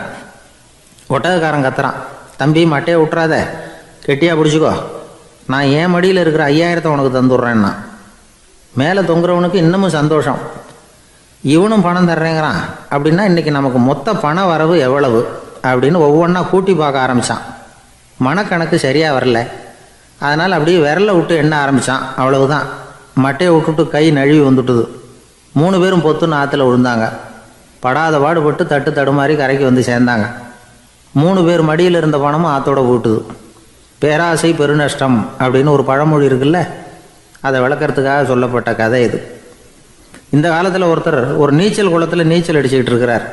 ஒட்டகக்காரன் கத்துறான், தம்பி மட்டையை விட்டுறாத, கெட்டியாக பிடிச்சிக்கோ, நான் என் மடியில் இருக்கிற 5,000 உனக்கு தந்துடுறேன்னா. மேலே தொங்குறவனுக்கு இன்னமும் சந்தோஷம், இவனும் பணம் தர்றேங்கிறான், அப்படின்னா இன்றைக்கி நமக்கு மொத்த பண வரவு எவ்வளவு அப்படின்னு ஒவ்வொன்றா கூட்டி பார்க்க ஆரம்பித்தான். மனக்கணக்கு சரியாக வரல. அதனால் அப்படியே விரலை விட்டு எண்ண ஆரம்பித்தான். அவ்வளவுதான். மட்டையை விட்டுட்டு கை நழுவி வந்துட்டுது. 3 பேரும் பொத்துன்னு ஆற்றுல விழுந்தாங்க. படாத பாடுபட்டு தட்டு தடுமாறி கரைக்கு வந்து சேர்ந்தாங்க. 3 பேர் மடியில் இருந்த பணமும் ஆற்றோட போட்டுது. பேராசை பெருநஷ்டம் அப்படின்னு ஒரு பழமொழி இருக்குல்ல, அதை விளக்கறதுக்காக சொல்லப்பட்ட கதை இது. இந்த காலத்தில் ஒருத்தர் ஒரு நீச்சல் குளத்தில் நீச்சல் அடிச்சுக்கிட்டு இருக்கிறார்.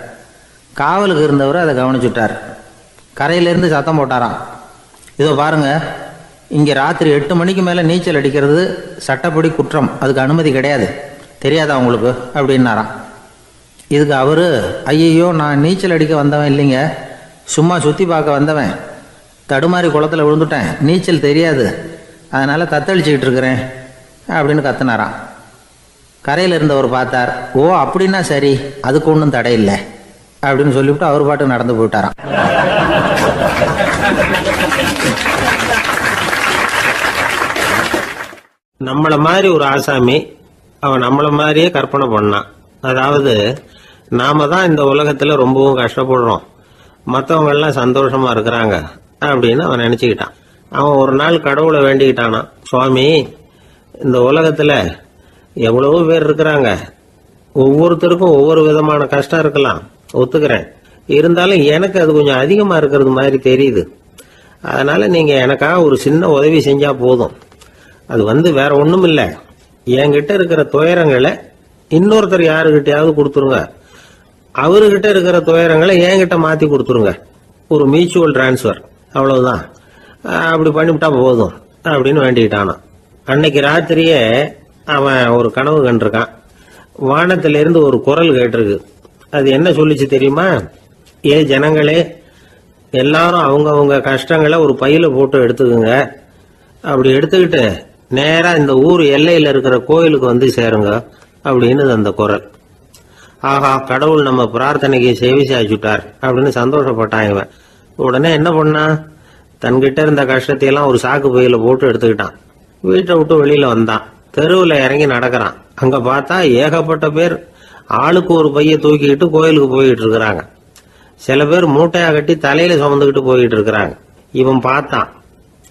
காவலுக்கு இருந்தவர் அதை கவனிச்சுட்டார். கரையிலேருந்து சத்தம் போட்டாராம், இதோ பாருங்க, இங்கே ராத்திரி 8 மணிக்கு மேலே நீச்சல் அடிக்கிறது சட்டப்படி குற்றம், அதுக்கு அனுமதி கிடையாது, தெரியாதா உங்களுக்கு அப்படின்னாராம். இதுக்கு அவர், ஐயையோ நான் நீச்சல் அடிக்க வந்தவன் இல்லைங்க, சும்மா சுற்றி பார்க்க வந்தவன், தடுமாறி குளத்தில் விழுந்துட்டேன், நீச்சல் தெரியாது, அதனால் தத்தளிச்சுக்கிட்டு இருக்கிறேன் அப்படின்னு கத்துனாராம். கரையில் இருந்தவர் பார்த்தார். ஓ அப்படின்னா சரி, அதுக்கு ஒன்றும் தடை இல்லை அப்படின்னு சொல்லிவிட்டு அவர் பாட்டு நடந்து போயிட்டாராம். நம்மளை மாதிரி ஒரு ஆசாமி அவன் நம்மளை மாதிரியே கற்பனை பண்ணான். அதாவது நாம தான் இந்த உலகத்தில் ரொம்பவும் கஷ்டப்படுறோம், மற்றவங்க எல்லாம் சந்தோஷமா இருக்கிறாங்க அப்படின்னு அவன் நினச்சிக்கிட்டான். அவன் ஒரு நாள் கடவுளை வேண்டிக்கிட்டானா, சுவாமி இந்த உலகத்தில் எவ்வளவோ பேர் இருக்கிறாங்க, ஒவ்வொருத்தருக்கும் ஒவ்வொரு விதமான கஷ்டம் இருக்கலாம், ஒத்துக்கிறேன், இருந்தாலும் எனக்கு அது கொஞ்சம் அதிகமாக இருக்கிறது மாதிரி தெரியுது, அதனால நீங்கள் எனக்காக ஒரு சின்ன உதவி செஞ்சால் போதும், அது வேற ஒன்றும் இல்லை, என்கிட்ட இருக்கிற துயரங்களை இன்னொருத்தர் யாருக்கிட்டையாவது கொடுத்துருங்க, அவர்கிட்ட இருக்கிற துயரங்களை என்கிட்ட மாற்றி கொடுத்துருங்க, ஒரு மியூச்சுவல் டிரான்ஸ்ஃபர், அவ்வளவுதான், அப்படி பண்ணிவிட்டா போதும் அப்படின்னு வேண்டிக்கிட்டானான். அன்னைக்கு ராத்திரியே அவன் ஒரு கனவு கண்டிருக்கான். வானத்திலிருந்து ஒரு குரல் கேட்டிருக்கு. அது என்ன சொல்லிச்சு தெரியுமா? ஏ ஜனங்களே, எல்லாரும் அவங்கவங்க கஷ்டங்களை ஒரு பையில போட்டு எடுத்துக்குங்க. அப்படி எடுத்துக்கிட்டு நேரா இந்த ஊர் எல்லையில இருக்கிற கோயிலுக்கு வந்து சேருங்க அப்படின்னு அந்த குரல். ஆஹா, கடவுள் நம்ம பிரார்த்தனைக்கு செவி சாய்ச்சுட்டார் அப்படின்னு சந்தோஷப்பட்டான் இவன். உடனே என்ன பண்ணா, தன்கிட்ட இருந்த கஷ்டத்தையெல்லாம் ஒரு சாக்கு பையில போட்டு எடுத்துக்கிட்டான். வீட்டை விட்டு வெளியில வந்தான். தெருவில் இறங்கி நடக்கிறான். அங்க பார்த்தா ஏகப்பட்ட பேர் ஆளுக்கு ஒரு பைய தூக்கிக்கிட்டு கோயிலுக்கு போயிட்டு இருக்கிறாங்க. சில பேர் மூட்டையா கட்டி தலையில சுமந்துக்கிட்டு போயிட்டு இருக்கிறாங்க. இவன் பார்த்தான்.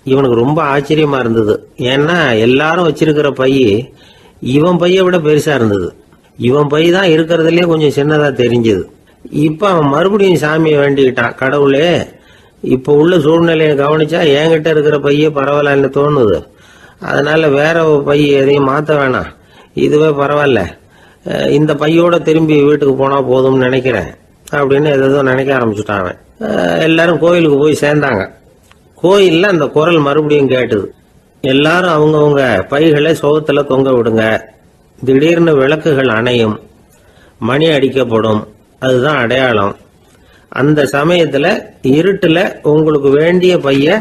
இவனுக்கு ரொம்ப ஆச்சரியமா இருந்தது. ஏன்னா எல்லாரும் வச்சிருக்கிற பை இவன் பைய விட பெருசா இருந்தது. இவன் பை தான் இருக்கிறதுலயே கொஞ்சம் சின்னதா தெரிஞ்சது. இப்ப அவன் மறுபடியும் சாமியை வேண்டிக்கிட்டான். கடவுளே, இப்ப உள்ள சூழ்நிலையை கவனிச்சா என்கிட்ட இருக்கிற பைய பரவாயில்லன்னு தோணுது. அதனால வேற பை எதையும் மாத்த வேணாம், இதுவே பரவாயில்ல, இந்த பையோட திரும்பி வீட்டுக்கு போனா போதும்னு நினைக்கிறேன் அப்படின்னு ஏதோ நினைக்க ஆரம்பிச்சுட்டான் அவன். எல்லாரும் கோயிலுக்கு போய் சேர்ந்தாங்க. கோயில்ல அந்த குரல் மறுபடியும் கேட்டுது. எல்லாரும் அவங்கவுங்க பைகளை சோகத்துல தொங்க விடுங்க. திடீர்னு விளக்குகள் அணையும், மணி அடிக்கப்படும், அதுதான் அடையாளம். அந்த சமயத்துல இருட்டுல உங்களுக்கு வேண்டிய பைய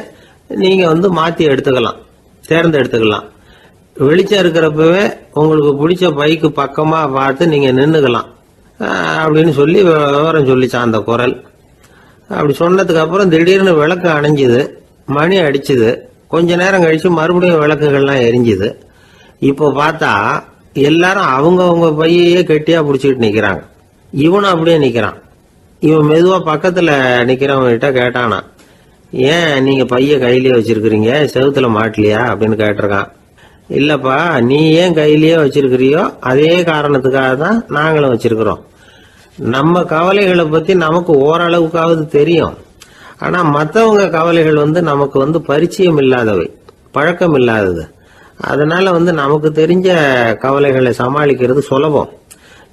நீங்க வந்து மாத்தி எடுத்துக்கலாம், தேர்ந்தெடுத்துக்கலாம். வெளிச்சம் இருக்கிறப்பவே உங்களுக்கு பிடிச்ச பைக்கு பக்கமா பார்த்து நீங்க நின்னுக்கலாம் அப்படின்னு சொல்லி விவரம் சொல்லிச்சான் அந்த குரல். அப்படி சொன்னதுக்கு அப்புறம் திடீர்னு விளக்கு அணைஞ்சுது, மணி அடிச்சுது. கொஞ்ச நேரம் கழிச்சு மறுபடியும் விளக்குகள்லாம் எரிஞ்சுது. இப்போ பார்த்தா எல்லாரும் அவங்கவுங்க பையையே கெட்டியா பிடிச்சிட்டு நிக்கிறாங்க. இவனும் அப்படியே நிக்கிறான். இவன் மெதுவா பக்கத்துல நிக்கிறவங்கிட்ட கேட்டானா, ஏன் நீங்க பைய கையிலேயே வச்சிருக்கிறீங்க, செவுத்துல மாட்டலையா அப்படின்னு கேட்டிருக்கான். இல்லப்பா, நீ ஏன் கையிலேயே வச்சிருக்கிறியோ அதே காரணத்துக்காக தான் நாங்களும் வச்சிருக்கிறோம். நம்ம கவலைகளை பத்தி நமக்கு ஓரளவுக்காவது தெரியும். ஆனா மற்றவங்க கவலைகள் நமக்கு பரிச்சயம் இல்லாதவை, பழக்கம் இல்லாதது. அதனால நமக்கு தெரிஞ்ச கவலைகளை சமாளிக்கிறது சுலபம்.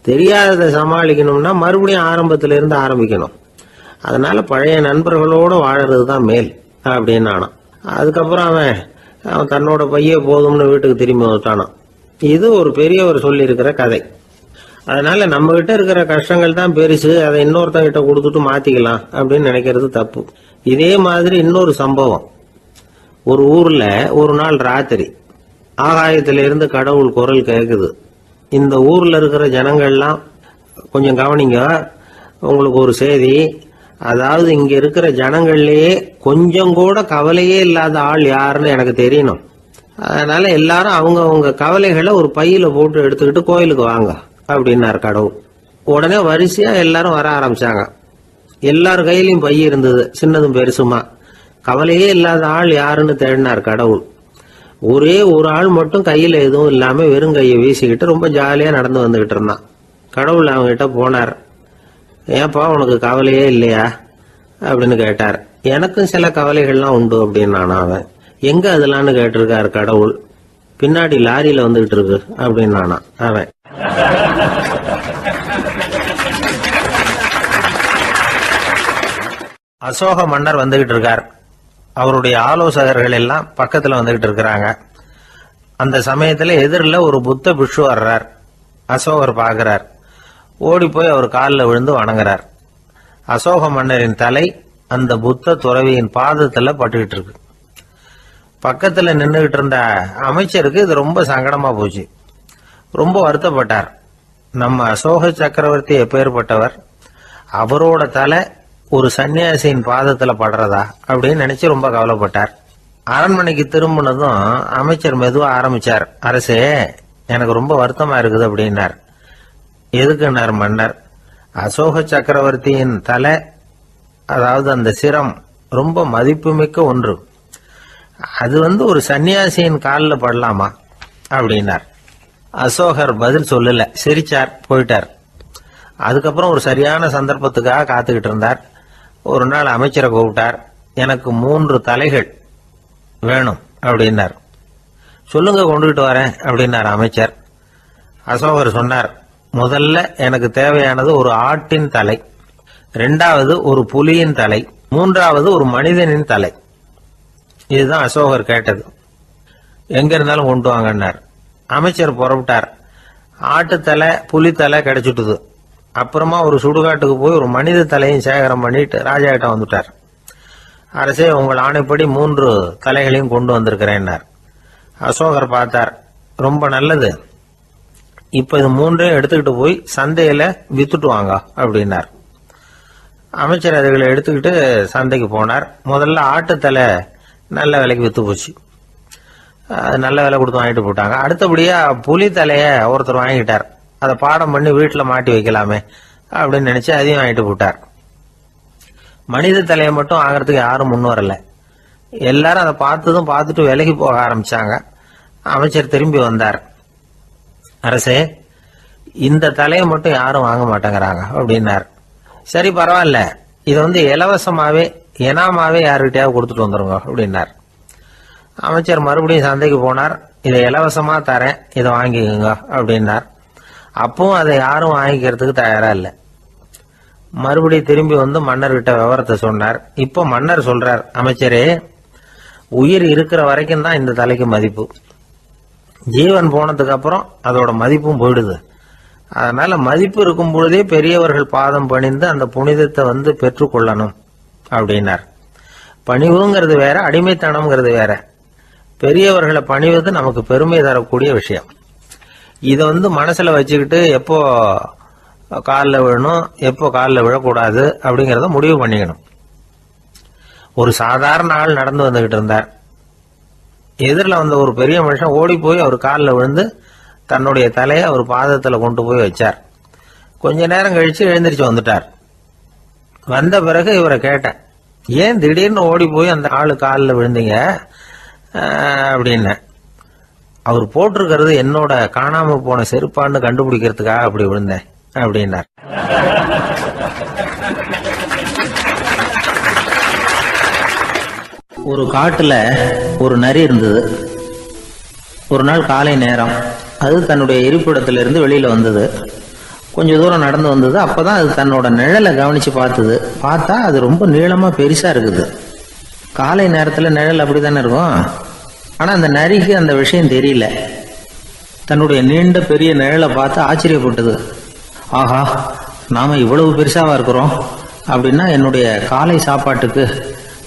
தெரியாததை சமாளிக்கணும்னா மறுபடியும் ஆரம்பத்துல இருந்து ஆரம்பிக்கணும். அதனால பழைய நண்பர்களோட வாழறது தான் மேல் அப்படின்னு ஆனான். அதுக்கப்புறம் அவன் தன்னோட பைய போதும்னு வீட்டுக்கு திரும்பி வந்துட்டானான். இது ஒரு பெரியவர் சொல்லி இருக்கிற கதை. அதனால நம்ம கிட்ட இருக்கிற கஷ்டங்கள் தான் பெருசு, அதை இன்னொருத்தங்கிட்ட கொடுத்துட்டு மாத்திக்கலாம் அப்படின்னு நினைக்கிறது தப்பு. இதே மாதிரி இன்னொரு சம்பவம். ஒரு ஊர்ல ஒரு நாள் ராத்திரி ஆகாயத்தில இருந்து கடவுள் குரல் கேக்குது. இந்த ஊர்ல இருக்கிற ஜனங்கள்லாம் கொஞ்சம் கவனிங்க, உங்களுக்கு ஒரு செய்தி. அதாவது இங்க இருக்கிற ஜனங்கள்லயே கொஞ்சம் கூட கவலையே இல்லாத ஆள் யாருன்னு எனக்கு தெரியணும். அதனால எல்லாரும் அவங்க கவலைகளை ஒரு பையில போட்டு எடுத்துக்கிட்டு கோயிலுக்கு வாங்க அப்படின்னாரு கடவுள். உடனே வரிசையா எல்லாரும் வர ஆரம்பிச்சாங்க. எல்லார் கையிலயும் பை இருந்தது, சின்னதும் பெருசுமா. கவலையே இல்லாத ஆள் யாருன்னு தேடினார் கடவுள். ஒரே ஒரு ஆள் மட்டும் கையில எதுவும் இல்லாம வெறும் கையை வீசிக்கிட்டு ரொம்ப ஜாலியா நடந்து வந்துகிட்டு இருந்தான். கடவுள் அவங்ககிட்ட போனார். ஏன்பா, உனக்கு கவலையே இல்லையா அப்படின்னு கேட்டார். எனக்கும் சில கவலைகள்லாம் உண்டு அப்படின்னு அவன். எங்க அதெல்லாம்னு கேட்டிருக்காரு கடவுள். பின்னாடி லாரியில வந்துகிட்டு இருக்கு அப்படின்னு அவன். அசோக மன்னர் வந்துகிட்டு இருக்கார். அவருடைய ஆலோசகர்கள் எல்லாம் பக்கத்துல வந்துகிட்டு இருக்கிறாங்க. அந்த சமயத்துல எதிரில் ஒரு புத்த பிக்ஷு வர்றார். அசோகர் பார்க்கிறார். ஓடி போய் அவர் காலில் விழுந்து வணங்குறார். அசோக மன்னரின் தலை அந்த புத்த துறவியின் பாதத்துல பட்டுக்கிட்டு இருக்கு. பக்கத்துல நின்றுகிட்டு இருந்த அமைச்சருக்கு இது ரொம்ப சங்கடமா போச்சு. ரொம்ப வருத்தப்பட்டார். நம்ம அசோக சக்கரவர்த்தி எப்பேற்பட்டவர், அவரோட தலை ஒரு சன்னியாசியின் பாதத்துல படுறதா அப்படின்னு நினைச்சு ரொம்ப கவலைப்பட்டார். அரண்மனைக்கு திரும்பினதும் அமைச்சர் மெதுவா ஆரம்பிச்சார். அரசே, எனக்கு ரொம்ப வருத்தமா இருக்குது அப்படின்னார். எதுக்குன்னார் மன்னர். அசோக சக்கரவர்த்தியின் தலை, அதாவது அந்த சிரம் ரொம்ப மதிப்புமிக்க ஒன்று. அது ஒரு சன்னியாசியின் காலில் படலாமா அப்படின்னார். அசோகர் பதில் சொல்லல, சிரிச்சார், போயிட்டார். அதுக்கப்புறம் ஒரு சரியான சந்தர்ப்பத்துக்காக காத்துக்கிட்டு இருந்தார். ஒரு நாள் அமைச்சரை கூப்பிட்டார். எனக்கு 3 தலைகள் வேணும் அப்படின்னார். சொல்லுங்க, கொண்டுகிட்டு வரேன் அப்படின்னார் அமைச்சர். அசோகர் சொன்னார், முதல்ல எனக்கு தேவையானது ஒரு ஆட்டின் தலை, 2வது ஒரு புலியின் தலை, 3வது ஒரு மனிதனின் தலை. இதுதான் அசோகர் கேட்டது. எங்க இருந்தாலும் கொண்டு வாங்கன்னார். அமைச்சர் புறப்பட்டார். ஆட்டுத்தலை, புலித்தலை கிடைச்சிட்டுது. அப்புறமா ஒரு சுடுகாட்டுக்கு போய் ஒரு மனித தலையும் சேகரம் பண்ணிட்டு ராஜா கிட்ட வந்துட்டார். அரசே, உங்கள் ஆணைப்படி 3 தலைகளையும் கொண்டு வந்திருக்கிறேன்னார். அசோகர் பார்த்தார், ரொம்ப நல்லது, இப்ப இது 3ஐயும் எடுத்துக்கிட்டு போய் சந்தையில வித்துட்டு வாங்க அப்படின்னார். அமைச்சர் அதுகளை எடுத்துக்கிட்டு சந்தைக்கு போனார். முதல்ல ஆட்டுத்தலை நல்ல விலைக்கு வித்து போச்சு, நல்ல விலை கொடுத்து வாங்கிட்டு போட்டாங்க. அடுத்தபடியா புலி தலைய ஒருத்தர் வாங்கிட்டார், அதை பாடம் பண்ணி வீட்டில் மாட்டி வைக்கலாமே அப்படின்னு நினைச்சு அதையும் வாங்கிட்டு போட்டார். மனித தலையை மட்டும் வாங்கறதுக்கு யாரும் முன் வரல. எல்லாரும் அதை பார்த்துட்டு விலைக்கு போக ஆரம்பிச்சாங்க. அமைச்சர் திரும்பி வந்தார். அரசே, இந்த தலையை மட்டும் யாரும் வாங்க மாட்டேங்கிறாங்க அப்படின்னார். சரி, பரவாயில்ல, இதை இலவசமாவே எனாமாவே யாருக்கிட்டையாவது கொடுத்துட்டு வந்துருங்க அப்படின்னார். அமைச்சர் மறுபடியும் சந்தைக்கு போனார். இதை இலவசமா தரேன், இதை வாங்கிக்கோங்க அப்படின்னார். அப்பவும் அதை யாரும் வாங்கிக்கிறதுக்கு தயாரா இல்லை. மறுபடியும் திரும்பி மன்னர்கிட்ட விவரத்தை சொன்னார். இப்போ மன்னர் சொல்றார், அமைச்சரே, உயிர் இருக்கிற வரைக்கும் தான் இந்த தலைக்கு மதிப்பு. ஜீவன் போனதுக்கு அப்புறம் அதோட மதிப்பும் போயிடுது. அதனால மதிப்பு இருக்கும் பொழுதே பெரியவர்கள் பாதம் பணிந்து அந்த புனிதத்தை பெற்றுக்கொள்ளணும் அப்படின்னார். பணிவுங்கிறது வேற, அடிமைத்தனம்ங்கிறது வேற. பெரியவர்களை பணிவது நமக்கு பெருமை தரக்கூடிய விஷயம். இதை மனசுல வச்சுக்கிட்டு எப்போ காலில் விழணும், எப்போ காலில் விழக்கூடாது அப்படிங்கிறத முடிவு பண்ணிக்கணும். ஒரு சாதாரண ஆள் நடந்து வந்துகிட்டு இருந்தார். எதிரில் வந்த ஒரு பெரிய மனுஷன் ஓடி போய் அவர் காலில் விழுந்து தன்னுடைய தலையை அவர் பாதத்தில் கொண்டு போய் வச்சார். கொஞ்ச நேரம் கழிச்சு எழுந்திரிச்சு வந்துட்டார். வந்த பிறகு இவரை கேட்டேன், ஏன் திடீர்னு ஓடி போய் அந்த ஆளு காலில் விழுந்தீங்க அப்படின்னு. அவர் போட்டிருக்கிறது என்னோட காணாம போன செருப்பான்னு கண்டுபிடிக்கிறதுக்காக அப்படி விழுந்தேன் அப்படின்னார். ஒரு காட்டுல ஒரு நரி இருந்தது. ஒரு நாள் காலை நேரம் அது தன்னுடைய இருப்பிடத்திலிருந்து வெளியில வந்தது. கொஞ்ச தூரம் நடந்து வந்தது. அப்பதான் அது தன்னோட நிழலை கவனிச்சு பார்த்தது. பார்த்தா அது ரொம்ப நீளமா பெருசா இருக்குது. காலை நேரத்துல நிழல் அப்படித்தானே இருக்கும். ஆனா அந்த நரிக்கு அந்த விஷயம் தெரியல. தன்னுடைய நீண்ட பெரிய நிழலை பார்த்து ஆச்சரியப்பட்டது. ஆஹா, நாம இவ்வளவு பெருசாவா இருக்கிறோம் அப்படின்னா என்னுடைய காலை சாப்பாட்டுக்கு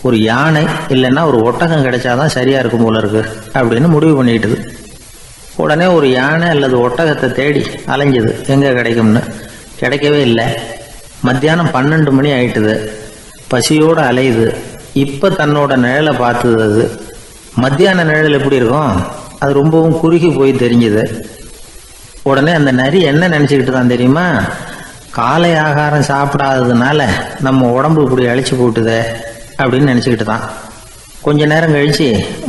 ஒரு யானை இல்லைன்னா ஒரு ஒட்டகம் கிடைச்சாதான் சரியா இருக்கும் போல இருக்கு அப்படின்னு முடிவு பண்ணிட்டுது. உடனே ஒரு யானை அல்லது ஒட்டகத்தை தேடி அலைஞ்சது, எங்க கிடைக்கும்னு. கிடைக்கவே இல்லை. மத்தியானம் 12 மணி ஆயிட்டுது. பசியோட அலையுது. இப்ப தன்னோட நிழலை பார்த்தது. அது மத்தியான நிழல் எப்படி இருக்கும், அது ரொம்பவும் குறுகி போய் தெரிஞ்சுது. உடனே அந்த நரி என்ன நினைச்சுக்கிட்டு தான் தெரியுமா, காலை ஆகாரம் சாப்பிடாததுனால நம்ம உடம்பு இப்படி அழிச்சு போட்டுதே அப்படின்னு நினைச்சுக்கிட்டு தான். கொஞ்ச நேரம் கழிச்சு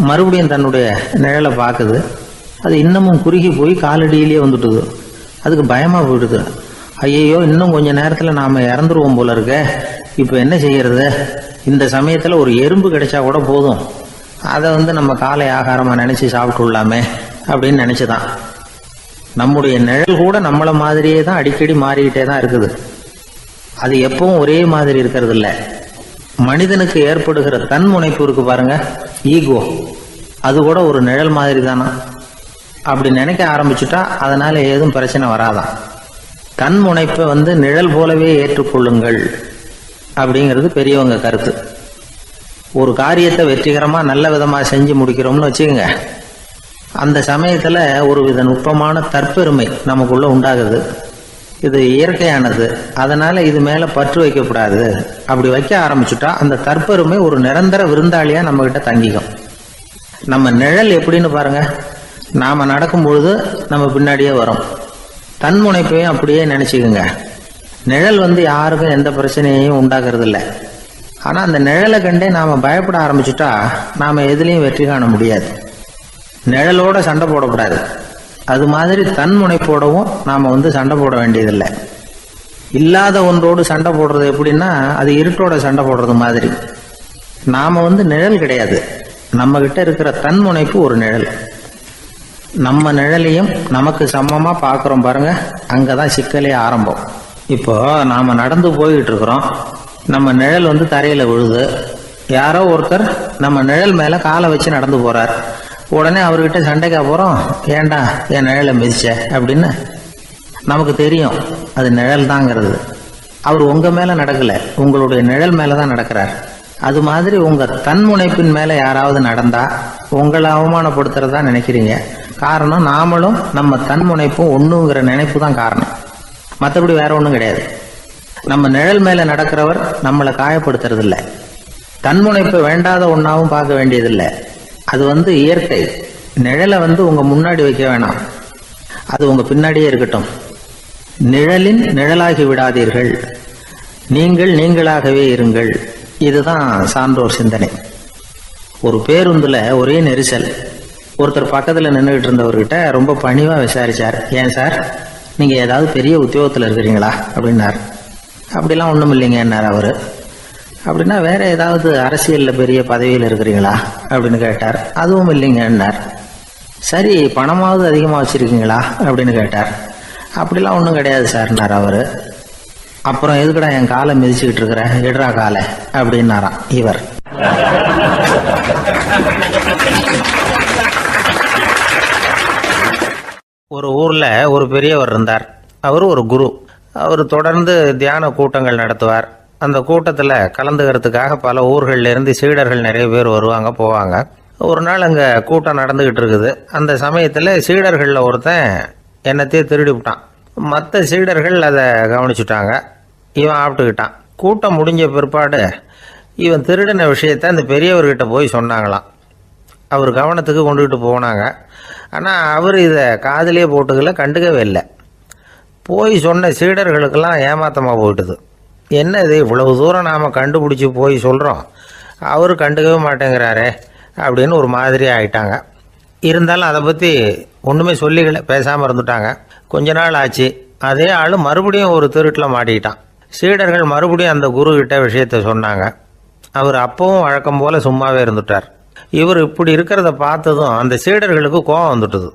மறுபடியும் தன்னுடைய நிழலை பார்க்குது. அது இன்னமும் குறுகி போய் காலடியிலேயே வந்துட்டுது. அதுக்கு பயமா போயிடுது. ஐயோ, இன்னும் கொஞ்ச நேரத்துல நாம இறந்துருவோம் போல இருக்க. இப்ப என்ன செய்யறது? இந்த சமயத்துல ஒரு எறும்பு கிடைச்சா கூட போதும், அதை நம்ம காலை ஆகாரமா நினைச்சு சாப்பிட்டுள்ளாமே அப்படின்னு நினைச்சுதான். நம்முடைய நிழல் கூட நம்மள மாதிரியே தான் அடிக்கடி மாறிக்கிட்டே தான் இருக்குது. அது எப்பவும் ஒரே மாதிரி இருக்கிறது இல்ல. மனிதனுக்கு ஏற்படுகிற தன்முனைப்பு இருக்கு பாருங்க, ஈகோ, அது கூட ஒரு நிழல் மாதிரி தானா. அப்படி நினைக்க ஆரம்பிச்சுட்டா அதனால ஏதும் பிரச்சனை வராதான். தன்முனைப்பை நிழல் போலவே ஏற்றுக்கொள்ளுங்கள் அப்படிங்கிறது பெரியவங்க கருத்து. ஒரு காரியத்தை வெற்றிகரமா நல்ல விதமா செஞ்சு முடிக்கிறோம்னு வச்சுக்கோங்க. அந்த சமயத்துல ஒரு வித நுட்பமான தற்பெருமை நமக்குள்ள உண்டாகுது. இது இயற்கையானது, அதனால இது மேல பற்று வைக்கக்கூடாது. அப்படி வைக்க ஆரம்பிச்சுட்டா அந்த தற்பெருமை ஒரு நிரந்தர விருந்தாளியா நம்ம கிட்ட தங்கிக்கும். நம்ம நிழல் எப்படின்னு பாருங்க, நாம நடக்கும் பொழுது நம்ம பின்னாடியே வரும். தன்முனைப்பையும் அப்படியே நினைச்சுக்குங்க. நிழல் யாருக்கும் எந்த பிரச்சனையையும் உண்டாக்குறது இல்லை. ஆனா அந்த நிழலை கண்டே நாம பயப்பட ஆரம்பிச்சுட்டா நாம எதுலையும் வெற்றி காண முடியாது. நிழலோட சண்டை போடக்கூடாது. அது மாதிரி தன்முனைப்போடவும் நாம சண்டை போட வேண்டியதில்லை. இல்லாத ஒன்றோடு சண்டை போடுறது எப்படின்னா, அது இருட்டோட சண்டை போடுறது மாதிரி. நாம நிழல் கிடையாது, நம்ம கிட்ட இருக்கிற தன்முனைப்பு ஒரு நிழல். நம்ம நிழலையும் நமக்கு சமமா பாக்குறோம் பாருங்க, அங்கதான் சிக்கலே ஆரம்பம். இப்போ நாம நடந்து போய்கிட்டு இருக்கிறோம். நம்ம நிழல் தரையில விழுது. யாரோ ஒருத்தர் நம்ம நிழல் மேல காலை வச்சு நடந்து போறார். உடனே அவர்கிட்ட சண்டைக்கா போறோம், ஏண்டா என் நிழலை மிதிச்ச அப்படின்னு. நமக்கு தெரியும் அது நிழல் தாங்கிறது. அவர் உங்க மேல நடக்கல, உங்களுடைய நிழல் மேலதான் நடக்கிறார். அது மாதிரி உங்க தன்முனைப்பின் மேல யாராவது நடந்தா உங்களை அவமானப்படுத்துறதா நினைக்கிறீங்க. காரணம் நாமளும் நம்ம தன்முனைப்பும் ஒண்ணுங்கிற நினைப்பு தான் காரணம், மற்றபடி வேற ஒண்ணும் கிடையாது. நம்ம நிழல் மேல நடக்கிறவர் நம்மளை காயப்படுத்துறது இல்லை. தன்முனைப்பை வேண்டாத ஒன்னாவும் பார்க்க வேண்டியதில்லை. அது இயற்கை. நிழலை உங்க முன்னாடி வைக்க வேணாம், அது உங்க பின்னாடியே இருக்கட்டும். நிழலின் நிழலாகி விடாதீர்கள், நீங்கள் நீங்களாகவே இருங்கள். இதுதான் சான்றோர் சிந்தனை. ஒரு பேருந்துல ஒரே நெரிசல். ஒருத்தர் பக்கத்துல நின்றுகிட்டு இருந்தவர்கிட்ட ரொம்ப பணிவா விசாரிச்சார், ஏன் சார் நீங்க ஏதாவது பெரிய உத்தியோகத்துல இருக்கிறீங்களா அப்படின்னார். அப்படிலாம் ஒண்ணும் இல்லைங்கன்னார் அவரு. அப்படின்னா வேற ஏதாவது அரசியல்ல பெரிய பதவியில் இருக்கிறீங்களா அப்படின்னு கேட்டார். அதுவும் இல்லைங்கன்னார். சரி பணமாவது அதிகமா வச்சிருக்கீங்களா அப்படின்னு கேட்டார். அப்படிலாம் ஒன்றும் கிடையாது சார்னார் அவரு. அப்புறம் எதுக்குடா என் காலை மிதிச்சுக்கிட்டு இருக்கிற, எடுறா காலை அப்படின்னாராம் இவர். ஒரு ஊர்ல ஒரு பெரியவர் இருந்தார். அவர் ஒரு குரு. அவர் தொடர்ந்து தியான கூட்டங்கள் நடத்துவார். அந்த கூட்டத்துல கலந்துக்கிறதுக்காக பல ஊர்கள்ல இருந்து சீடர்கள் நிறைய பேர் வருவாங்க போவாங்க. ஒரு நாள் அங்க கூட்டம் நடந்துகிட்டு இருக்குது. அந்த சமயத்துல சீடர்கள்ல ஒருத்தன் என்னத்தையே திருடி விட்டான். மற்ற சீடர்கள் அதை கவனிச்சுட்டாங்க. இவன் ஆப்பிட்டுக்கிட்டான். கூட்டம் முடிஞ்ச பிற்பாடு இவன் திருடின விஷயத்த அந்த பெரியவர்கிட்ட போய் சொன்னாங்களாம். அவர் கவனத்துக்கு கொண்டுகிட்டு போனாங்க. ஆனால் அவர் இதை காதிலே போட்டுக்கல, கண்டுக்கவே இல்லை. போய் சொன்ன சீடர்களுக்கெல்லாம் ஏமாத்தமாக போயிட்டுது. என்ன இது இவ்வளவு தூரம் நாம் கண்டுபிடிச்சி போய் சொல்கிறோம், அவர் கண்டுக்கவே மாட்டேங்கிறாரே அப்படின்னு ஒரு மாதிரி ஆயிட்டாங்க. இருந்தாலும் அதை பற்றி ஒன்றுமே சொல்லிக்கல, பேசாமல் இருந்துட்டாங்க. கொஞ்ச நாள் ஆச்சு. அதே ஆள் மறுபடியும் ஒரு திருட்டில் மாட்டிக்கிட்டான். சீடர்கள் மறுபடியும் அந்த குரு கிட்ட விஷயத்த சொன்னாங்க. அவர் அப்பவும் வழக்கம் போல சும்மாவே இருந்துட்டார். இவர் இப்படி இருக்கிறத பார்த்ததும் அந்த சீடர்களுக்கு கோபம் வந்துட்டுது.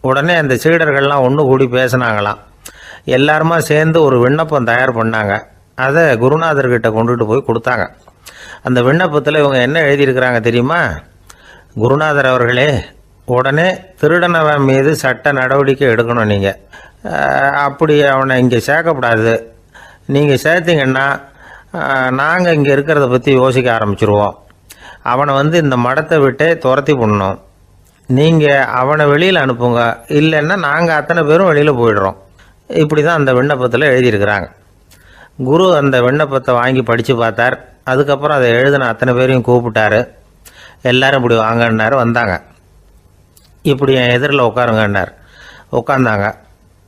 உடனே அந்த சீடர்கள்லாம் ஒன்று கூடி பேசினாங்களாம். எல்லாருமா சேர்ந்து ஒரு விண்ணப்பம் தயார் பண்ணாங்க. அதை குருநாதர்கிட்ட கொண்டுட்டு போய் கொடுத்தாங்க. அந்த விண்ணப்பத்தில் இவங்க என்ன எழுதியிருக்கிறாங்க தெரியுமா? குருநாதர் அவர்களே, உடனே திருடனவன் மீது சட்ட நடவடிக்கை எடுக்கணும். நீங்கள் அப்படி அவனை இங்கே சேர்க்கக்கூடாது. நீங்கள் சேர்த்தீங்கன்னா நாங்கள் இங்கே இருக்கிறத பற்றி யோசிக்க ஆரம்பிச்சிருவோம். அவனை இந்த மடத்தை விட்டே துரத்தி பண்ணணும். நீங்கள் அவனை வெளியில் அனுப்புங்க, இல்லைன்னா நாங்கள் அத்தனை பேரும் வெளியில் போயிடுறோம். இப்படி தான் அந்த விண்ணப்பத்தில் எழுதியிருக்கிறாங்க. குரு அந்த விண்ணப்பத்தை வாங்கி படித்து பார்த்தார். அதுக்கப்புறம் அதை எழுதின அத்தனை பேரையும் கூப்பிட்டாரு. எல்லாரும் இப்படி வாங்கன்னாரு. வந்தாங்க. இப்படி என் எதிரில் உட்காருங்கன்னார். உட்காந்தாங்க.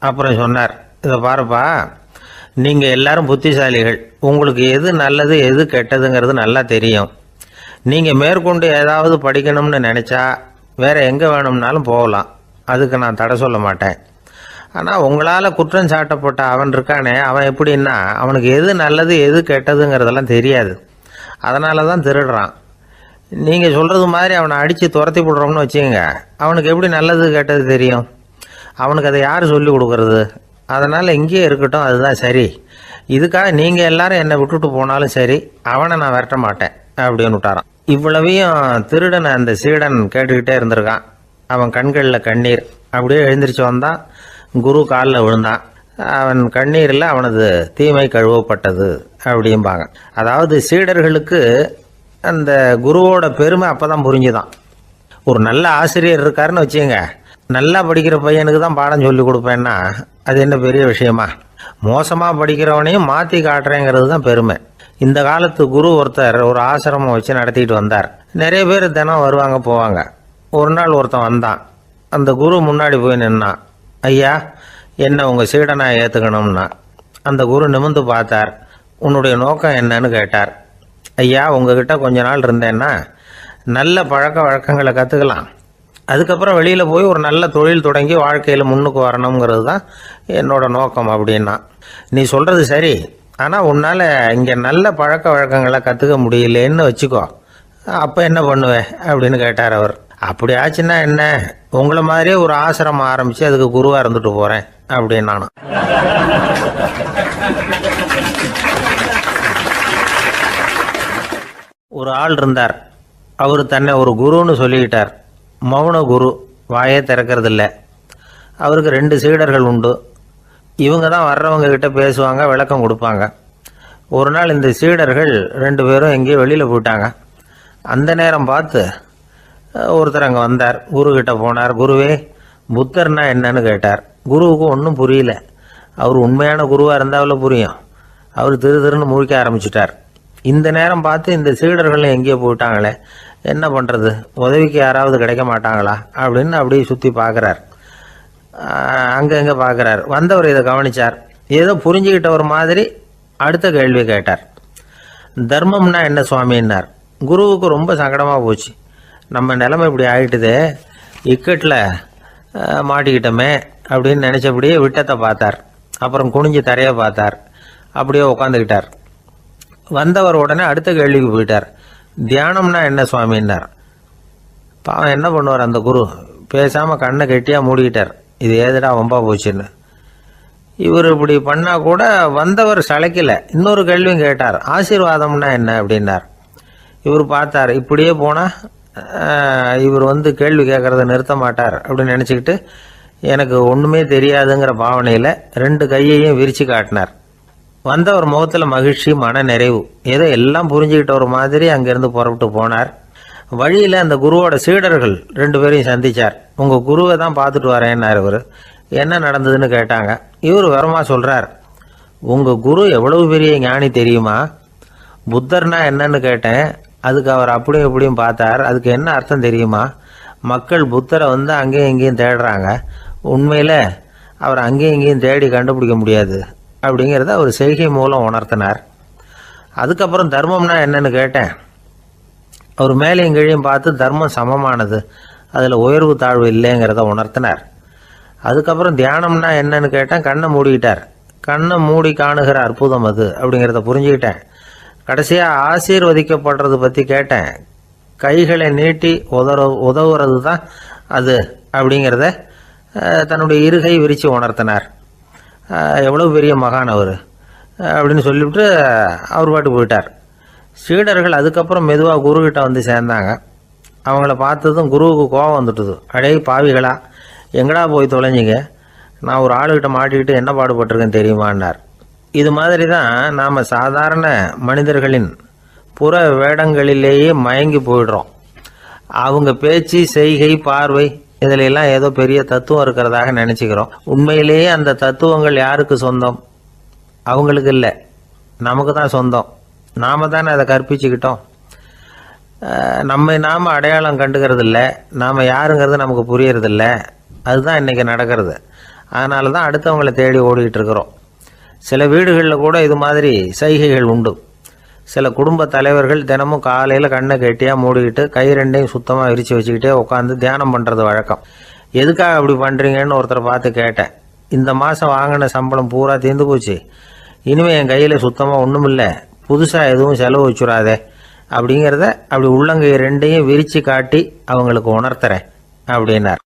அப்புறம் சொன்னார், இதை பாருப்பா, நீங்கள் எல்லாரும் புத்திசாலிகள். உங்களுக்கு எது நல்லது எது கெட்டதுங்கிறது நல்லா தெரியும். நீங்கள் மேற்கொண்டு ஏதாவது படிக்கணும்னு நினச்சா வேறு எங்கே வேணும்னாலும் போகலாம், அதுக்கு நான் தடை சொல்ல மாட்டேன். ஆனால் உங்களால் குற்றம் சாட்டப்பட்ட அவன் இருக்கானே, அவன் எப்படின்னா அவனுக்கு எது நல்லது எது கெட்டதுங்கிறதெல்லாம் தெரியாது. அதனால தான் திருடுறான். நீங்கள் சொல்கிறது மாதிரி அவனை அடித்து துரத்தி போடுறோம்னு வச்சுக்கோங்க, அவனுக்கு எப்படி நல்லது கெட்டது தெரியும்? அவனுக்கு அதை யார் சொல்லி கொடுக்கறது? அதனால் இங்கேயே இருக்கட்டும், அதுதான் சரி. இதுக்காக நீங்கள் எல்லாரும் என்னை விட்டுட்டு போனாலும் சரி, அவனை நான் விரட்ட மாட்டேன் அப்படின்னு விட்டாரான். இவ்வளவையும் திருடனை அந்த சீடன் கேட்டுக்கிட்டே இருந்திருக்கான். அவன் கண்களில் கண்ணீர். அப்படியே எழுந்திரிச்சு வந்தான். குரு காலில் விழுந்தான். அவன் கண்ணீரில் அவனது தீமை கழுவப்பட்டது அப்படிம்பாங்க. அதாவது சீடர்களுக்கு அந்த குருவோட பெருமை அப்பதான் புரிஞ்சுதான். ஒரு நல்ல ஆசிரியர் இருக்காருன்னு வச்சுங்க, நல்லா படிக்கிற பையனுக்கு தான் பாடம் சொல்லி கொடுப்பேன்னா அது என்ன பெரிய விஷயமா? மோசமாக படிக்கிறவனையும் மாற்றி காட்டுறேங்கிறது தான் பெருமை. இந்த காலத்து குரு ஒருத்தர் ஒரு ஆசிரமம் வச்சு நடத்திட்டு வந்தார். நிறைய பேர் தினம் வருவாங்க போவாங்க. ஒரு நாள் ஒருத்தன் வந்தான். அந்த குரு முன்னாடி போய் நின்னான். ஐயா, என்ன உங்கள் சீடனாக ஏற்றுக்கணும்னா. அந்த குரு நிமிர்ந்து பார்த்தார். உன்னுடைய நோக்கம் என்னன்னு கேட்டார். ஐயா, உங்ககிட்ட கொஞ்ச நாள் இருந்தேன்னா நல்ல பழக்க வழக்கங்களை கற்றுக்கலாம், அதுக்கப்புறம் வெளியில் போய் ஒரு நல்ல தொழில் தொடங்கி வாழ்க்கையில் முன்னுக்கு வரணுங்கிறது தான் என்னோட நோக்கம் அப்படின்னா. நீ சொல்கிறது சரி, ஆனால் உன்னால் இங்கே நல்ல பழக்க வழக்கங்களை கற்றுக்க முடியலேன்னு வச்சுக்கோ, அப்போ என்ன பண்ணுவேன் அப்படின்னு கேட்டார் அவர். அப்படி ஆச்சுன்னா என்ன, உங்களை மாதிரியே ஒரு ஆசிரமம் ஆரம்பித்து அதுக்கு குருவாக இருந்துட்டு போகிறேன் அப்படின்னு நானும். ஒரு ஆள் இருந்தார். அவர் தன்னை ஒரு குருன்னு சொல்லிக்கிட்டார். மௌன குரு, வாயே திறக்கிறதில்ல. அவருக்கு 2 சீடர்கள் உண்டு. இவங்க தான் வர்றவங்க கிட்ட பேசுவாங்க, விளக்கம் கொடுப்பாங்க. ஒரு நாள் இந்த சீடர்கள் 2 பேரும் எங்கேயோ வெளியில் போயிட்டாங்க. அந்த நேரம் பார்த்து ஒருத்தர் அங்கே வந்தார். குருக்கிட்ட போனார். குருவே, புத்தர்னா என்னன்னு கேட்டார். குருவுக்கு ஒன்றும் புரியல. அவர் உண்மையான குருவாக இருந்தாவில் புரியும். அவர் திருன்னு முழிக்க ஆரம்பிச்சிட்டார். இந்த நேரம் பார்த்து இந்த சீடர்கள் எங்கேயோ போயிட்டாங்களே, என்ன பண்ணுறது, உதவிக்கு யாராவது கிடைக்க மாட்டாங்களா அப்படின்னு அப்படியே சுற்றி பார்க்குறார். அங்கங்கே பார்க்குறார். வந்தவர் இதை கவனித்தார். ஏதோ புரிஞ்சுக்கிட்ட ஒரு மாதிரி அடுத்த கேள்வி கேட்டார். தர்மம்னா என்ன சுவாமின்னார். குருவுக்கு ரொம்ப சங்கடமாக போச்சு. நம்ம நிலைமை இப்படி ஆகிட்டுதே, இக்கட்டில் மாட்டிக்கிட்டோமே அப்படின்னு நினச்சபடியே விட்டத்தை பார்த்தார். அப்புறம் குனிஞ்சு தரையை பார்த்தார். அப்படியே உட்காந்துக்கிட்டார். வந்தவர் உடனே அடுத்த கேள்விக்கு போயிட்டார். தியானம்னா என்ன சுவாமின்னார். பாவம் என்ன பண்ணுவார் அந்த குரு, பேசாமல் கண்ணை கெட்டியாக மூடிக்கிட்டார். இது ஏதுடா வம்பா போச்சுன்னு. இவர் இப்படி பண்ணால் கூட வந்தவர் சளைக்கல. இன்னொரு கேள்வியும் கேட்டார். ஆசீர்வாதம்னா என்ன அப்படின்னார். இவர் பார்த்தார். இப்படியே போனால் இவர் கேள்வி கேட்குறத நிறுத்த மாட்டார் அப்படின்னு நினச்சிக்கிட்டு எனக்கு ஒன்றுமே தெரியாதுங்கிற பாவனையில் 2 கையையும் விரித்து காட்டினார். வந்தவர் முகத்தில் மகிழ்ச்சி, மன நிறைவு, ஏதோ எல்லாம் புரிஞ்சுக்கிட்ட ஒரு மாதிரி அங்கேருந்து புறப்பட்டு போனார். வழியில் அந்த குருவோட சீடர்கள் 2 பேரையும் சந்தித்தார். உங்கள் குருவை தான் பார்த்துட்டு வரேன்னார். இவர் என்ன நடந்ததுன்னு கேட்டாங்க. இவர் வரமா சொல்கிறார். உங்கள் குரு எவ்வளவு பெரிய ஞானி தெரியுமா? புத்தர்னா என்னன்னு கேட்டேன். அதுக்கு அவர் அப்படியும் இப்படியும் பார்த்தார். அதுக்கு என்ன அர்த்தம் தெரியுமா? மக்கள் புத்தரை அங்கேயும் இங்கேயும் தேடுறாங்க. உண்மையில் அவர் அங்கேயும் இங்கேயும் தேடி கண்டுபிடிக்க முடியாது அப்படிங்கிறத அவர் செய்கை மூலம் உணர்த்தினார். அதுக்கப்புறம் தர்மம்னா என்னன்னு கேட்டேன். அவர் மேலேயும் கீழையும் பார்த்து தர்மம் சமமானது, அதில் உயர்வு தாழ்வு இல்லைங்கிறத உணர்த்தினார். அதுக்கப்புறம் தியானம்னா என்னன்னு கேட்டேன். கண்ணை மூடிக்கிட்டார். கண்ணை மூடி காணுகிற அற்புதம் அது அப்படிங்கிறத புரிஞ்சுக்கிட்டேன். கடைசியாக ஆசீர்வதிக்கப்படுறது பற்றி கேட்டேன். கைகளை நீட்டி உதவுறது தான் அது அப்படிங்கிறத தன்னுடைய இருகை விரித்து உணர்த்தினார். எவ்வளோ பெரிய மகான் அவர் அப்படின்னு சொல்லிவிட்டு அவர் பாட்டு போயிட்டார். சீடர்கள் அதுக்கப்புறம் மெதுவாக குருக்கிட்ட சேர்ந்தாங்க. அவங்கள பார்த்ததும் குருவுக்கு கோபம் வந்துட்டுது. அடே பாவிகளா, எங்கடா போய் தொலைஞ்சிங்க, நான் ஒரு ஆளுகிட்ட மாட்டிக்கிட்டு என்ன பாடுபட்டிருக்கேன் தெரியுமான்னார். இது மாதிரி தான் நாம் சாதாரண மனிதர்களின் புற வேடங்களிலேயே மயங்கி போயிடுறோம். அவங்க பேச்சு, செய்கை, பார்வை இதிலெல்லாம் ஏதோ பெரிய தத்துவம் இருக்கிறதாக நினச்சிக்கிறோம். உண்மையிலேயே அந்த தத்துவங்கள் யாருக்கு சொந்தம்? அவங்களுக்கு இல்லை, நமக்கு தான் சொந்தம். நாம் தானே அதை கற்பிச்சுக்கிட்டோம். நாம் அடையாளம் கண்டுக்கிறது இல்லை. நாம் யாருங்கிறது நமக்கு புரியறதில்ல. அதுதான் இன்றைக்கி நடக்கிறது. அதனால தான் அடுத்தவங்களை தேடி ஓடிக்கிட்டு இருக்கிறோம். சில வீடுகளில் கூட இது மாதிரி சைகைகள் உண்டு. சில குடும்ப தலைவர்கள் தினமும் காலையில் கண்ணை கெட்டியாக மூடிக்கிட்டு கை 2ஐயும் சுத்தமாக விரித்து வச்சுக்கிட்டே உட்காந்து தியானம் பண்ணுறது வழக்கம். எதுக்காக அப்படி பண்ணுறீங்கன்னு ஒருத்தரை பார்த்து கேட்டேன். இந்த மாதம் வாங்கின சம்பளம் பூரா தீர்ந்து போச்சு, இனிமேல் என் கையில் சுத்தமாக ஒன்றும் இல்லை, புதுசாக எதுவும் செலவு வச்சுடாதே அப்படிங்கிறத அப்படி உள்ளங்கை 2ஐயும் விரித்து காட்டி அவங்களுக்கு உணர்த்துறேன் அப்படின்னார்.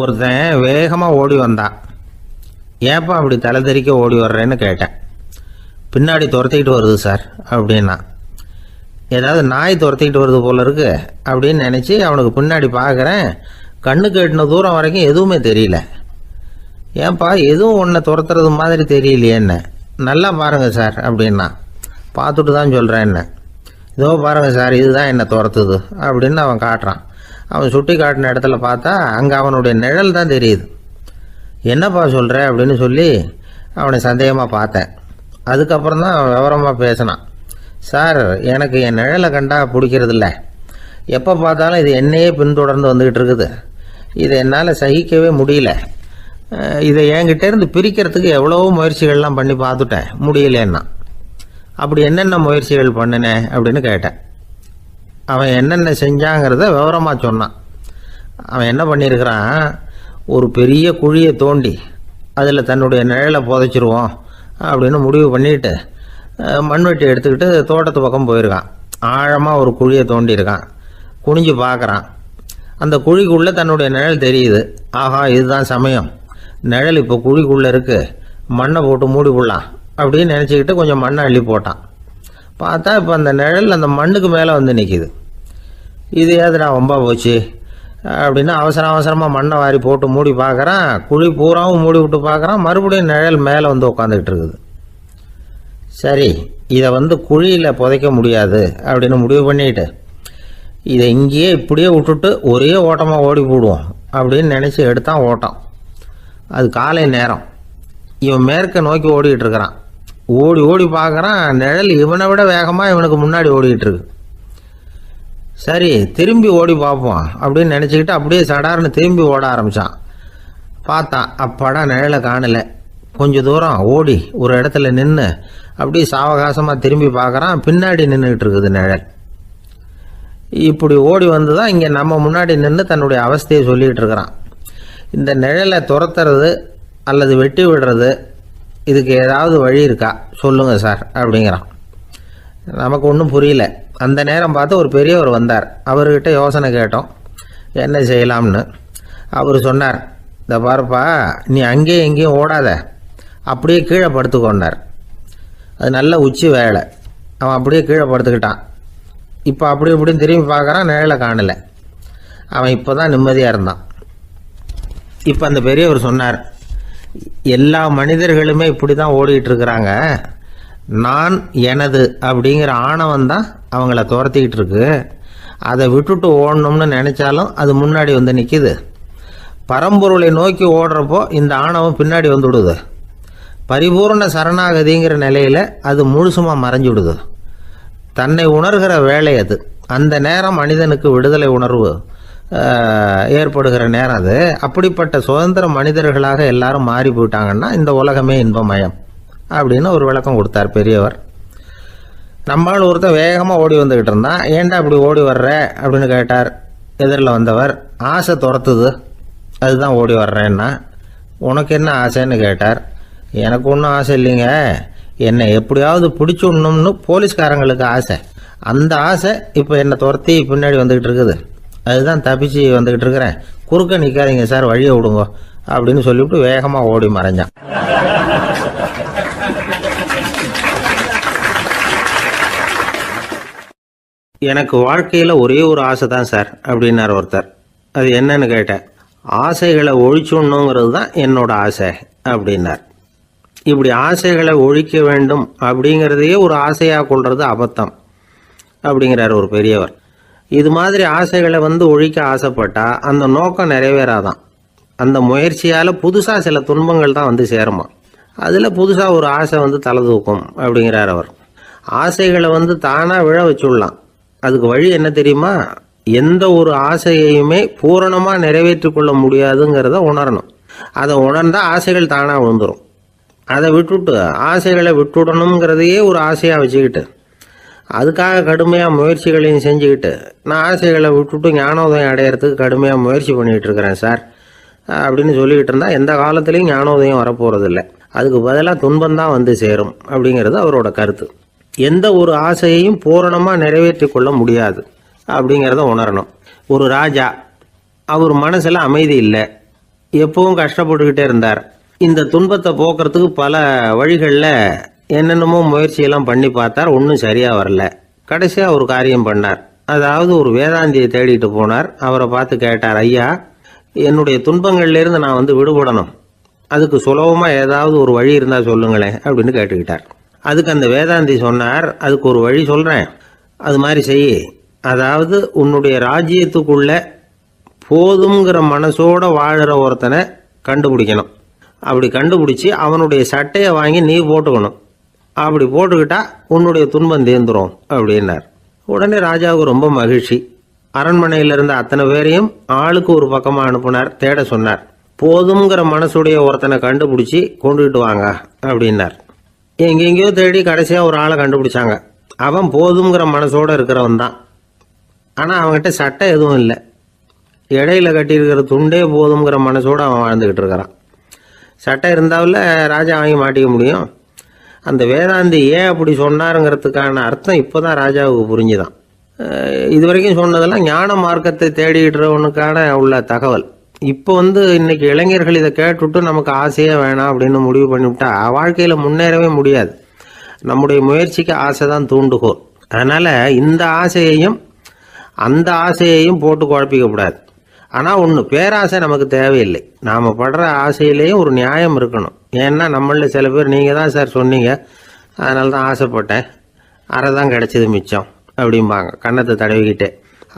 ஒருத்தன் வேகமாக ஓடி வந்தான். ஏப்பா அப்படி தலை தெறிக்க ஓடி வர்றேன்னு கேட்டேன். பின்னாடி துரத்திக்கிட்டு வருது சார் அப்படின்னா. ஏதாவது நாய் துரத்திக்கிட்டு வருது போல இருக்கு அப்படின்னு நினச்சி அவனுக்கு பின்னாடி பார்க்குறேன். கண்ணுக்கு எட்டின தூரம் வரைக்கும் எதுவுமே தெரியல. ஏன்பா எதுவும் ஒன்றை துரத்துறது மாதிரி தெரியலையேன்னு. நல்லா பாருங்கள் சார் அப்படின்னா. பார்த்துட்டு தான் சொல்கிறேன் என்ன. இதோ பாருங்கள் சார், இதுதான் என்னை துரத்துது அப்படின்னு அவன் காட்டுறான். அவன் சுட்டி காட்டின இடத்துல பார்த்தா அங்கே அவனுடைய நிழல் தான் தெரியுது. என்னப்பா சொல்கிற அப்படின்னு சொல்லி அவனை சந்தேகமாக பார்த்தேன். அதுக்கப்புறம் தான் அவன் விவரமாக பேசினான். சார், எனக்கு என் நிழலை கண்டா பிடிக்கிறதில்ல. எப்போ பார்த்தாலும் இது என்னையே பின்தொடர்ந்து வந்துக்கிட்டு இருக்குது. இதை என்னால் சகிக்கவே முடியல. இதை என்கிட்டேருந்து பிரிக்கிறதுக்கு எவ்வளவோ முயற்சிகள்லாம் பண்ணி பார்த்துட்டேன், முடியலன்னா. அப்படி என்னென்ன முயற்சிகள் பண்ணினேன் அப்படின்னு கேட்டேன். அவன் என்னென்ன செஞ்சாங்கிறத விவரமாக சொன்னான். அவன் என்ன பண்ணியிருக்கிறான், ஒரு பெரிய குழியை தோண்டி அதில் தன்னுடைய நிழலை புதைச்சிருவோம் அப்படின்னு முடிவு பண்ணிட்டு மண்வெட்டி எடுத்துக்கிட்டு தோட்டத்து பக்கம் போயிருக்கான். ஆழமாக ஒரு குழியை தோண்டியிருக்கான். குனிஞ்சு பார்க்குறான். அந்த குழிக்குள்ளே தன்னுடைய நிழல் தெரியுது. ஆஹா, இதுதான் சமயம், நிழல் இப்போ குழிக்குள்ளே இருக்குது, மண்ணை போட்டு மூடி விடலாம் அப்படின்னு நினச்சிக்கிட்டு கொஞ்சம் மண்ணை அள்ளி போட்டான். பார்த்தா இப்போ அந்த நிழல் அந்த மண்ணுக்கு மேலே நிற்கிது. இது ஏதுடா வம்பா போச்சு, அப்படின்னு அவசரமாக மண்ணை வாரி போட்டு மூடி பார்க்குறான். குழி பூராவும் மூடி விட்டு பார்க்குறான். மறுபடியும் நிழல் மேலே வந்து உட்காந்துக்கிட்டு இருக்குது. சரி, இதை குழியில் புதைக்க முடியாது அப்படின்னு முடிவு பண்ணிட்டு இதை இங்கேயே இப்படியே விட்டுட்டு ஒரே ஓட்டமாக ஓடி போடுவோம் அப்படின்னு நினச்சி எடுத்தான் ஓட்டம். அது காலை நேரம். இவன் மேற்க நோக்கி ஓடிக்கிட்டு இருக்கிறான். ஓடி ஓடி பார்க்குறான், நிழல் இவனை விட வேகமாக இவனுக்கு முன்னாடி ஓடிக்கிட்டு இருக்கு. சரி, திரும்பி ஓடி பார்ப்போம் அப்படின்னு நினச்சிக்கிட்டு அப்படியே சடார்னு திரும்பி ஓட ஆரம்பித்தான். பார்த்தான், அப்பாடா நிழலை காணலை. கொஞ்சம் தூரம் ஓடி ஒரு இடத்துல நின்று அப்படியே சாவகாசமாக திரும்பி பார்க்குறான். பின்னாடி நின்றுக்கிட்டு இருக்குது நிழல். இப்படி ஓடி வந்து தான் இங்கே நம்ம முன்னாடி நின்று தன்னுடைய அவஸ்தையை சொல்லிகிட்டு இருக்கிறான். இந்த நிழலை துரத்துறது அல்லது வெட்டி விடுறது, இதுக்கு ஏதாவது வழி இருக்கா சொல்லுங்கள் சார் அப்படிங்கிறான். நமக்கு ஒன்றும் புரியல. அந்த நேரம் பார்த்து ஒரு பெரியவர் வந்தார். அவர்கிட்ட யோசனை கேட்டோம், என்ன செய்யலாம்னு. அவர் சொன்னார், இந்த பாருப்பா, நீ அங்கேயும் எங்கேயும் ஓடாத, அப்படியே கீழே படுத்துக்கொண்டார். அது நல்ல உச்சி வேலை. அவன் அப்படியே கீழே படுத்துக்கிட்டான். இப்போ அப்படி இப்படின்னு திரும்பி பார்க்குறான், நிழலை காணலை. அவன் இப்போ தான் நிம்மதியாக இருந்தான். இப்போ அந்த பெரியவர் சொன்னார், எல்லா மனிதர்களுமே இப்படி தான் ஓடிக்கிட்டு இருக்கிறாங்க. நான் எனது அப்படிங்கிற ஆணவம் தான் அவங்கள துரத்திக்கிட்டு இருக்கு. அதை விட்டுட்டு ஓடணும்னு நினைச்சாலும் அது முன்னாடி வந்து நிற்கிது. பரம்பொருளை நோக்கி ஓடுறப்போ இந்த ஆணவம் பின்னாடி வந்துவிடுது. பரிபூர்ண சரணாகதிங்கிற நிலையில் அது முழுசுமாக மறைஞ்சு விடுது. தன்னை உணர்கிற வேலை அது. அந்த நேரம் மனிதனுக்கு விடுதலை உணர்வு ஏற்படுகிற நேரம் அது. அப்படிப்பட்ட சுதந்திர மனிதர்களாக எல்லாரும் மாறி போயிட்டாங்கன்னா இந்த உலகமே இன்பமயம் அப்படின்னு ஒரு விளக்கம் கொடுத்தார் பெரியவர். நம்மால் ஒருத்தன் வேகமாக ஓடி வந்துக்கிட்டு இருந்தான். ஏன்டா அப்படி ஓடி வர்ற அப்படின்னு கேட்டார் எதிரில் வந்தவர். ஆசை துரத்துது, அதுதான் ஓடி வர்றேன்னா. உனக்கு என்ன ஆசைன்னு கேட்டார். எனக்கு ஒன்றும் ஆசை இல்லைங்க, என்னை எப்படியாவது பிடிச்சுடணும்னு போலீஸ்காரங்களுக்கு ஆசை. அந்த ஆசை இப்போ என்னை துரத்தி பின்னாடி வந்துக்கிட்டு இருக்குது. அதுதான் தப்பிச்சு வந்துக்கிட்டு இருக்கிறேன். குறுக்க நிற்காதீங்க சார், வழியை விடுங்க அப்படின்னு சொல்லிவிட்டு வேகமாக ஓடி மறைஞ்சான். எனக்கு வாழ்க்கையில் ஒரே ஒரு ஆசை தான் சார் அப்படின்னார் ஒருத்தர். அது என்னன்னு கேட்டேன். ஆசைகளை ஒழிச்சுடணுங்கிறது தான் என்னோட ஆசை அப்படின்னார். இப்படி ஆசைகளை ஒழிக்க வேண்டும் அப்படிங்கிறதையே ஒரு ஆசையாக கொள்வது அபத்தம் அப்படிங்கிறார் ஒரு பெரியவர். இது மாதிரி ஆசைகளை ஒழிக்க ஆசைப்பட்டா அந்த நோக்கம் நிறைவேறாதான். அந்த முயற்சியால் புதுசாக சில துன்பங்கள் தான் சேருமா. அதில் புதுசாக ஒரு ஆசை தலை தூக்கும் அப்படிங்கிறார் அவர். ஆசைகளை தானாக விழ வச்சுடலாம். அதுக்கு வழி என்ன தெரியுமா? எந்த ஒரு ஆசையையுமே பூரணமாக நிறைவேற்றி கொள்ள முடியாதுங்கிறத உணரணும். அதை உணர்ந்தால் ஆசைகள் தானாக விழுந்துடும். அதை விட்டுட்டு ஆசைகளை விட்டுடணுங்கிறதையே ஒரு ஆசையாக வச்சுக்கிட்டு அதுக்காக கடுமையாக முயற்சிகளையும் செஞ்சுக்கிட்டு நான் ஆசைகளை விட்டுட்டு ஞானோதயம் அடையிறதுக்கு கடுமையாக முயற்சி பண்ணிகிட்டு இருக்கிறேன் சார் அப்படின்னு சொல்லிக்கிட்டு இருந்தால் எந்த காலத்துலேயும் ஞானோதயம் வரப்போகிறதில்ல. அதுக்கு பதிலாக துன்பந்தான் சேரும் அப்படிங்கிறது அவரோட கருத்து. எந்த ஒரு ஆசையையும் பூரணமாக நிறைவேற்றி கொள்ள முடியாது அப்படிங்கிறத உணரணும். ஒரு ராஜா, அவர் மனசில் அமைதி இல்லை, எப்பவும் கஷ்டப்பட்டுக்கிட்டே இருந்தார். இந்த துன்பத்தை போக்குறதுக்கு பல வழிகளில் என்னென்னமோ முயற்சியெல்லாம் பண்ணி பார்த்தார். ஒன்றும் சரியாக வரல. கடைசியாக ஒரு காரியம் பண்ணார். அதாவது ஒரு வேதாந்தியை தேடிட்டு போனார். அவரை பார்த்து கேட்டார், ஐயா, என்னுடைய துன்பங்கள்லேருந்து நான் விடுபடணும், அதுக்கு சுலபமாக ஏதாவது ஒரு வழி இருந்தால் சொல்லுங்களேன் அப்படின்னு கேட்டுக்கிட்டார். அதுக்கு அந்த வேதாந்தி சொன்னார், அதுக்கு ஒரு வழி சொல்கிறேன், அது மாதிரி செய். அதாவது உன்னுடைய ராஜ்யத்துக்குள்ள போதுங்கிற மனசோட வாழுற ஒருத்தனை கண்டுபிடிக்கணும். அப்படி கண்டுபிடிச்சி அவனுடைய சட்டையை வாங்கி நீ போட்டுக்கணும். அப்படி போட்டுக்கிட்டா உன்னுடைய துன்பம் தீர்ந்துரும் அப்படின்னார். உடனே ராஜாவுக்கு ரொம்ப மகிழ்ச்சி. அரண்மனையில் இருந்த அத்தனை பேரையும் ஆளுக்கு ஒரு பக்கமாக அனுப்புனார், தேட சொன்னார். போதுங்கிற மனசுடைய ஒருத்தனை கண்டுபிடிச்சி கொண்டுகிட்டு வாங்க அப்படின்னார். எங்கெங்கேயோ தேடி கடைசியாக ஒரு ஆளை கண்டுபிடிச்சாங்க. அவன் போதுங்கிற மனசோடு இருக்கிறவன் தான். ஆனால் அவன்கிட்ட சட்டை எதுவும் இல்லை. இடையில கட்டியிருக்கிற துண்டே போதுங்கிற மனசோடு அவன் வாழ்ந்துக்கிட்டு இருக்கிறான். சட்டை இருந்தாவில் ராஜா வாங்கி மாட்டிக்க முடியும். அந்த வேதாந்தி ஏன் அப்படி சொன்னாருங்கிறதுக்கான அர்த்தம் இப்போ தான் ராஜாவுக்கு புரிஞ்சுதான். இது வரைக்கும் சொன்னதெல்லாம் ஞான மார்க்கத்தை தேடிக்கிறவனுக்கான உள்ள தகவல். இப்போ இன்னைக்கு இளைஞர்கள் இதை கேட்டுவிட்டு நமக்கு ஆசையே வேணாம் அப்படின்னு முடிவு பண்ணிவிட்டா வாழ்க்கையில் முன்னேறவே முடியாது. நம்முடைய முயற்சிக்கு ஆசை தான் தூண்டுகோல். அதனால் இந்த ஆசையையும் அந்த ஆசையையும் போட்டு குழப்பிக்க கூடாது. ஆனால் ஒன்று, பேராசை நமக்கு தேவையில்லை. நாம் படுற ஆசையிலேயும் ஒரு நியாயம் இருக்கணும். ஏன்னா நம்மளில் சில பேர் நீங்கள் தான் சார் சொன்னீங்க, அதனால தான் ஆசைப்பட்டேன், அரை தான் கிடச்சிது மிச்சம் அப்படிம்பாங்க கன்னத்தை தடவிக்கிட்டே.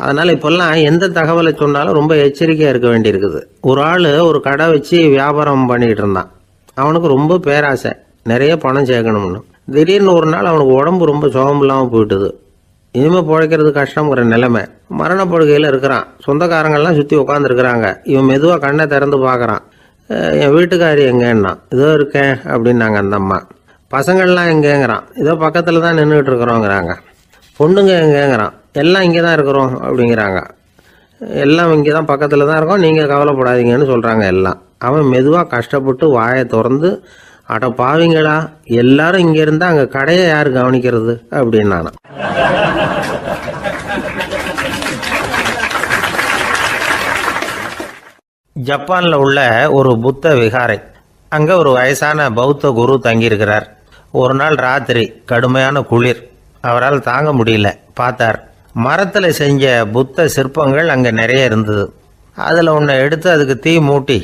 அதனால் இப்போல்லாம் எந்த தகவலை சொன்னாலும் ரொம்ப எச்சரிக்கையாக இருக்க வேண்டியிருக்குது. ஒரு ஆள் ஒரு கடை வச்சு வியாபாரம் பண்ணிகிட்டு இருந்தான். அவனுக்கு ரொம்ப பேராசை, நிறைய பணம் சேர்க்கணும்னு. திடீர்னு ஒரு நாள் அவனுக்கு உடம்பு ரொம்ப சுகம் இல்லாமல் போயிட்டுது. இனிமேல் பிழைக்கிறது கஷ்டங்கிற நிலைமை. மரணப்படுகையில் இருக்கிறான். சொந்தக்காரங்கள்லாம் சுற்றி உட்காந்துருக்குறாங்க. இவன் மெதுவாக கண்ணை திறந்து பார்க்குறான். என் வீட்டுக்காரி எங்கேன்னா, இதோ இருக்கேன் அப்படின்னாங்க அந்த அம்மா. பசங்கள்லாம் எங்கேங்கிறான். இதோ பக்கத்தில் தான் நின்றுட்டு இருக்கிறோங்கிறாங்க. பொண்ணுங்க எங்கேங்கிறான். எல்லாம் இங்கே தான் இருக்கிறோம் அப்படிங்கிறாங்க. எல்லாம் இங்கே தான் பக்கத்தில் தான் இருக்கோம், நீங்கள் கவலைப்படாதீங்கன்னு சொல்கிறாங்க எல்லாம். அவன் மெதுவாக கஷ்டப்பட்டு வாயை திறந்து, அட பாவிங்களா, எல்லாரும் இங்கே இருந்தால் அங்கே கடையை யார் கவனிக்கிறது அப்படின்னானா. ஜப்பானில் உள்ள ஒரு புத்த விகாரை. அங்கே ஒரு வயசான பௌத்த குரு தங்கியிருக்கிறார். ஒரு நாள் ராத்திரி கடுமையான குளிர். அவரால் தாங்க முடியல. பார்த்தார், மரத்தில் செஞ்ச புத்த சிற்பங்கள் அங்கே நிறைய இருந்தது. அதில் ஒன்றை எடுத்து அதுக்கு தீ மூட்டி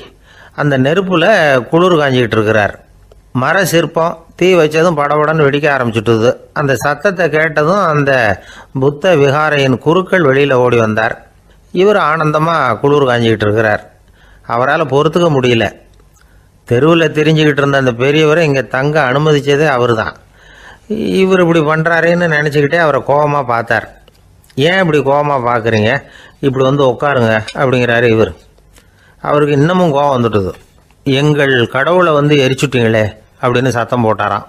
அந்த நெருப்பில் குளிர் காஞ்சிக்கிட்டு இருக்கிறார். மர சிற்பம் தீ வச்சதும் படபடன்னு வெடிக்க ஆரம்பிச்சுட்டுது. அந்த சத்தத்தை கேட்டதும் அந்த புத்த விகாரையின் குருக்கள் வெளியில் ஓடி வந்தார். இவர் ஆனந்தமாக குளிர் காஞ்சிக்கிட்டு இருக்கிறார். அவரால் பொறுத்துக்க முடியல. தெருவில் திரிஞ்சுக்கிட்டு இருந்த அந்த பெரியவரை இங்கே தங்க அனுமதித்ததே அவர் தான். இவர் இப்படி பண்ணுறாருன்னு நினச்சிக்கிட்டே அவரை கோபமாக பார்த்தார். ஏன் இப்படி கோபமாக பார்க்குறீங்க, இப்படி வந்து உட்காருங்க அப்படிங்கிறாரு இவர். அவருக்கு இன்னமும் கோபம் வந்துட்டுது. எங்கள் கடவுளை வந்து எரிச்சுட்டீங்களே அப்படின்னு சத்தம் போட்டாராம்.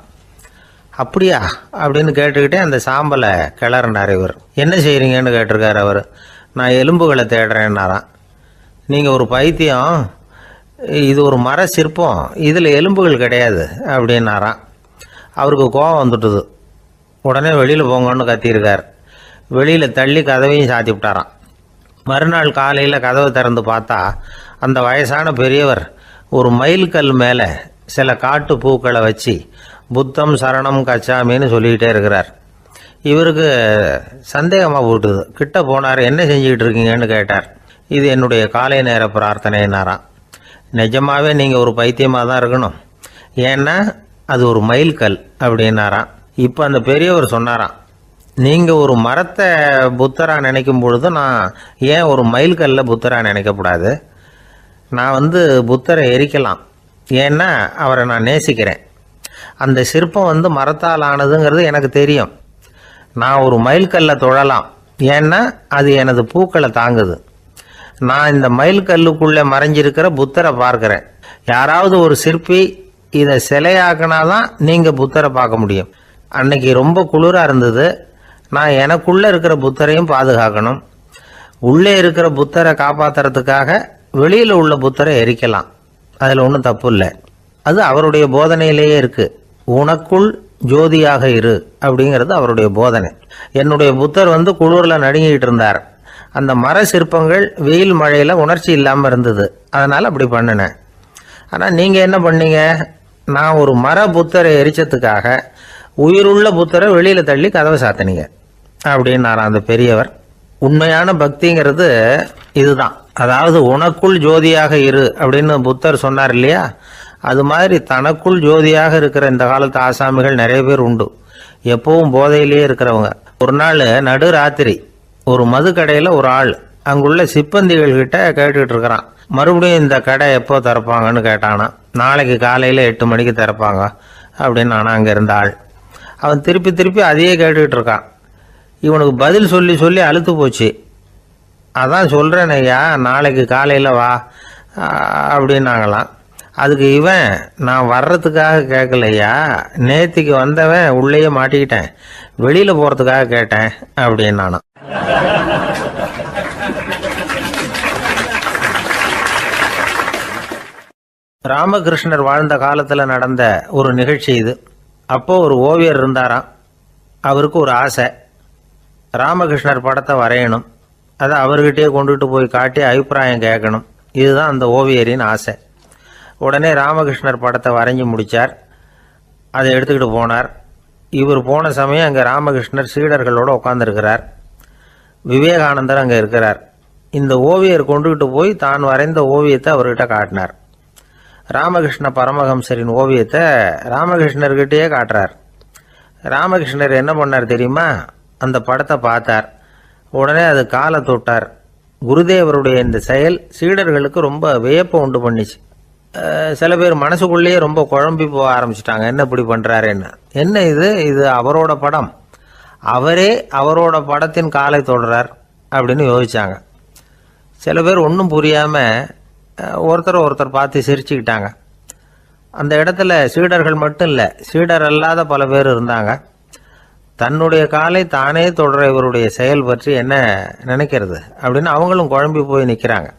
அப்படியா அப்படின்னு கேட்டுக்கிட்டே அந்த சாம்பலை கிளறினார் இவர். என்ன செய்கிறீங்கன்னு கேட்டிருக்காரு அவர். நான் எலும்புகளை தேடுறேன்னாராம். நீங்கள் ஒரு பைத்தியம், இது ஒரு மர சிற்பம், இதில் எலும்புகள் கிடையாது அப்படின்னாராம். அவருக்கு கோபம் வந்துட்டுது. உடனே வெளியில் போங்கன்னு கத்தியிருக்கார். வெளியில் தள்ளி கதவையும் சாத்தி விட்டாராம். மறுநாள் காலையில் கதவை திறந்து பார்த்தா அந்த வயசான பெரியவர் ஒரு மைல்கல் மேலே சில காட்டு பூக்களை வச்சு புத்தம் சரணம் கச்சாமின்னு சொல்லிக்கிட்டே இருக்கிறார். இவருக்கு சந்தேகமாக போட்டுது. கிட்ட போனார். என்ன செஞ்சுக்கிட்டு இருக்கீங்கன்னு கேட்டார். இது என்னுடைய காலை நேர பிரார்த்தனைனாராம். நிஜமாகவே நீங்கள் ஒரு பைத்தியமாக தான் இருக்கணும், ஏன்னா அது ஒரு மைல்கல் அப்படின்னாராம். இப்போ அந்த பெரியவர் சொன்னாராம், நீங்கள் ஒரு மரத்தை புத்தராக நினைக்கும் பொழுது நான் ஏன் ஒரு மைல்கல்ல புத்தராக நினைக்கக்கூடாது? நான் வந்து புத்தரை எரிக்கலாம், ஏன்னா அவரை நான் நேசிக்கிறேன். அந்த சிற்பம் வந்து மரத்தால் ஆனதுங்கிறது எனக்கு தெரியும். நான் ஒரு மைல்கல்லை தொழலாம், ஏன்னா அது எனது பூக்களை தாங்குது. நான் இந்த மைல்கல்லுக்குள்ளே மறைஞ்சிருக்கிற புத்தரை பார்க்குறேன். யாராவது ஒரு சிற்பி இதை சிலையாக்கினாதான் நீங்கள் புத்தரை பார்க்க முடியும். அன்னைக்கு ரொம்ப குளிராக இருந்தது. நான் எனக்குள்ளே இருக்கிற புத்தரையும் பாதுகாக்கணும். உள்ளே இருக்கிற புத்தரை காப்பாற்றுறதுக்காக வெளியில் உள்ள புத்தரை எரிக்கலாம், அதில் ஒன்றும் தப்பு இல்லை. அது அவருடைய போதனையிலேயே இருக்குது. உனக்குள் ஜோதியாக இரு அப்படிங்கிறது அவருடைய போதனை. என்னுடைய புத்தர் வந்து குளிரில் நடுங்கிட்டு இருந்தார். அந்த மர சிற்பங்கள் வெயில் மழையில் உணர்ச்சி இல்லாமல் இருந்தது, அதனால் அப்படி பண்ணினேன். ஆனால் நீங்கள் என்ன பண்ணீங்க? நான் ஒரு மர புத்தரை எரிச்சதுக்காக உயிருள்ள புத்தரை வெளியில் தள்ளி கதவை சாத்தினீங்க அப்படின்னாராம் அந்த பெரியவர். உண்மையான பக்திங்கிறது இதுதான். அதாவது உனக்குள் ஜோதியாக இரு அப்படின்னு புத்தர் சொன்னார் இல்லையா, அது மாதிரி தனக்குள் ஜோதியாக இருக்கிற இந்த காலத்து ஆசாமிகள் நிறைய பேர் உண்டு. எப்பவும் போதையிலேயே இருக்கிறவங்க. ஒரு நாள் நடு ராத்திரி ஒரு மது கடையில் ஒரு ஆள் அங்குள்ள சிப்பந்திகள் கிட்ட கேட்டுக்கிட்டு இருக்கிறான். மறுபடியும் இந்த கடை எப்போ திறப்பாங்கன்னு கேட்டானா. நாளைக்கு காலையில் 8 மணிக்கு திறப்பாங்க அப்படின்னு நானா அங்கே இருந்த ஆள். அவன் திருப்பி திருப்பி அதையே கேட்டுக்கிட்டு இருக்கான். இவனுக்கு பதில் சொல்லி சொல்லி அழுத்து போச்சு. அதான் சொல்கிறேன் ஐயா, நாளைக்கு காலையில் வா அப்படின்னாங்களாம். அதுக்கு இவன், நான் வர்றதுக்காக கேட்கலையா, நேத்திக்கு வந்தவன் உள்ளேயே மாட்டிக்கிட்டேன், வெளியில் போகிறதுக்காக கேட்டேன் அப்படின்னானான். ராமகிருஷ்ணர் வாழ்ந்த காலத்தில் நடந்த ஒரு நிகழ்ச்சி இது. அப்போது ஒரு ஓவியர் இருந்தாராம். அவருக்கு ஒரு ஆசை, ராமகிருஷ்ணர் படத்தை வரையணும். அதை அவர்கிட்டயே கொண்டுட்டு போய் காட்டி அபிப்பிராயம் கேட்கணும். இதுதான் அந்த ஓவியரின் ஆசை. உடனே ராமகிருஷ்ணர் படத்தை வரைஞ்சி முடித்தார். அதை எடுத்துக்கிட்டு போனார். இவர் போன சமயம் அங்கே ராமகிருஷ்ணர் சீடர்களோடு உட்காந்துருக்கிறார். விவேகானந்தர் அங்கே இருக்கிறார். இந்த ஓவியர் கொண்டுகிட்டு போய் தான் வரைந்த ஓவியத்தை அவர்கிட்ட காட்டினார். ராமகிருஷ்ண பரமஹம்சரின் ஓவியத்தை ராமகிருஷ்ணர்கிட்டயே காட்டுறார். ராமகிருஷ்ணர் என்ன பண்ணார் தெரியுமா? அந்த படத்தை பார்த்தார். உடனே அது காலை தொட்டார். குருதேவருடைய இந்த செயல் சீடர்களுக்கு ரொம்ப வியப்பை உண்டு பண்ணிச்சு. சில பேர் மனசுக்குள்ளேயே ரொம்ப குழம்பி போக ஆரம்பிச்சிட்டாங்க, என்ன இப்படி பண்ணுறாருன்னு. என்ன இது அவரோட படம், அவரே அவரோட படத்தின் காலை தொடுறார் அப்படின்னு யோசிச்சாங்க. சில பேர் ஒன்றும் புரியாமல் ஒருத்தர் பார்த்து சிரிச்சுக்கிட்டாங்க. அந்த இடத்துல சீடர்கள் மட்டும் இல்லை, சீடர் அல்லாத பல பேர் இருந்தாங்க. தன்னுடைய காலை தானே தொடர இவருடைய செயல் பற்றி என்ன நினைக்கிறது அப்படின்னு அவங்களும் குழம்பி போய் நிற்கிறாங்க.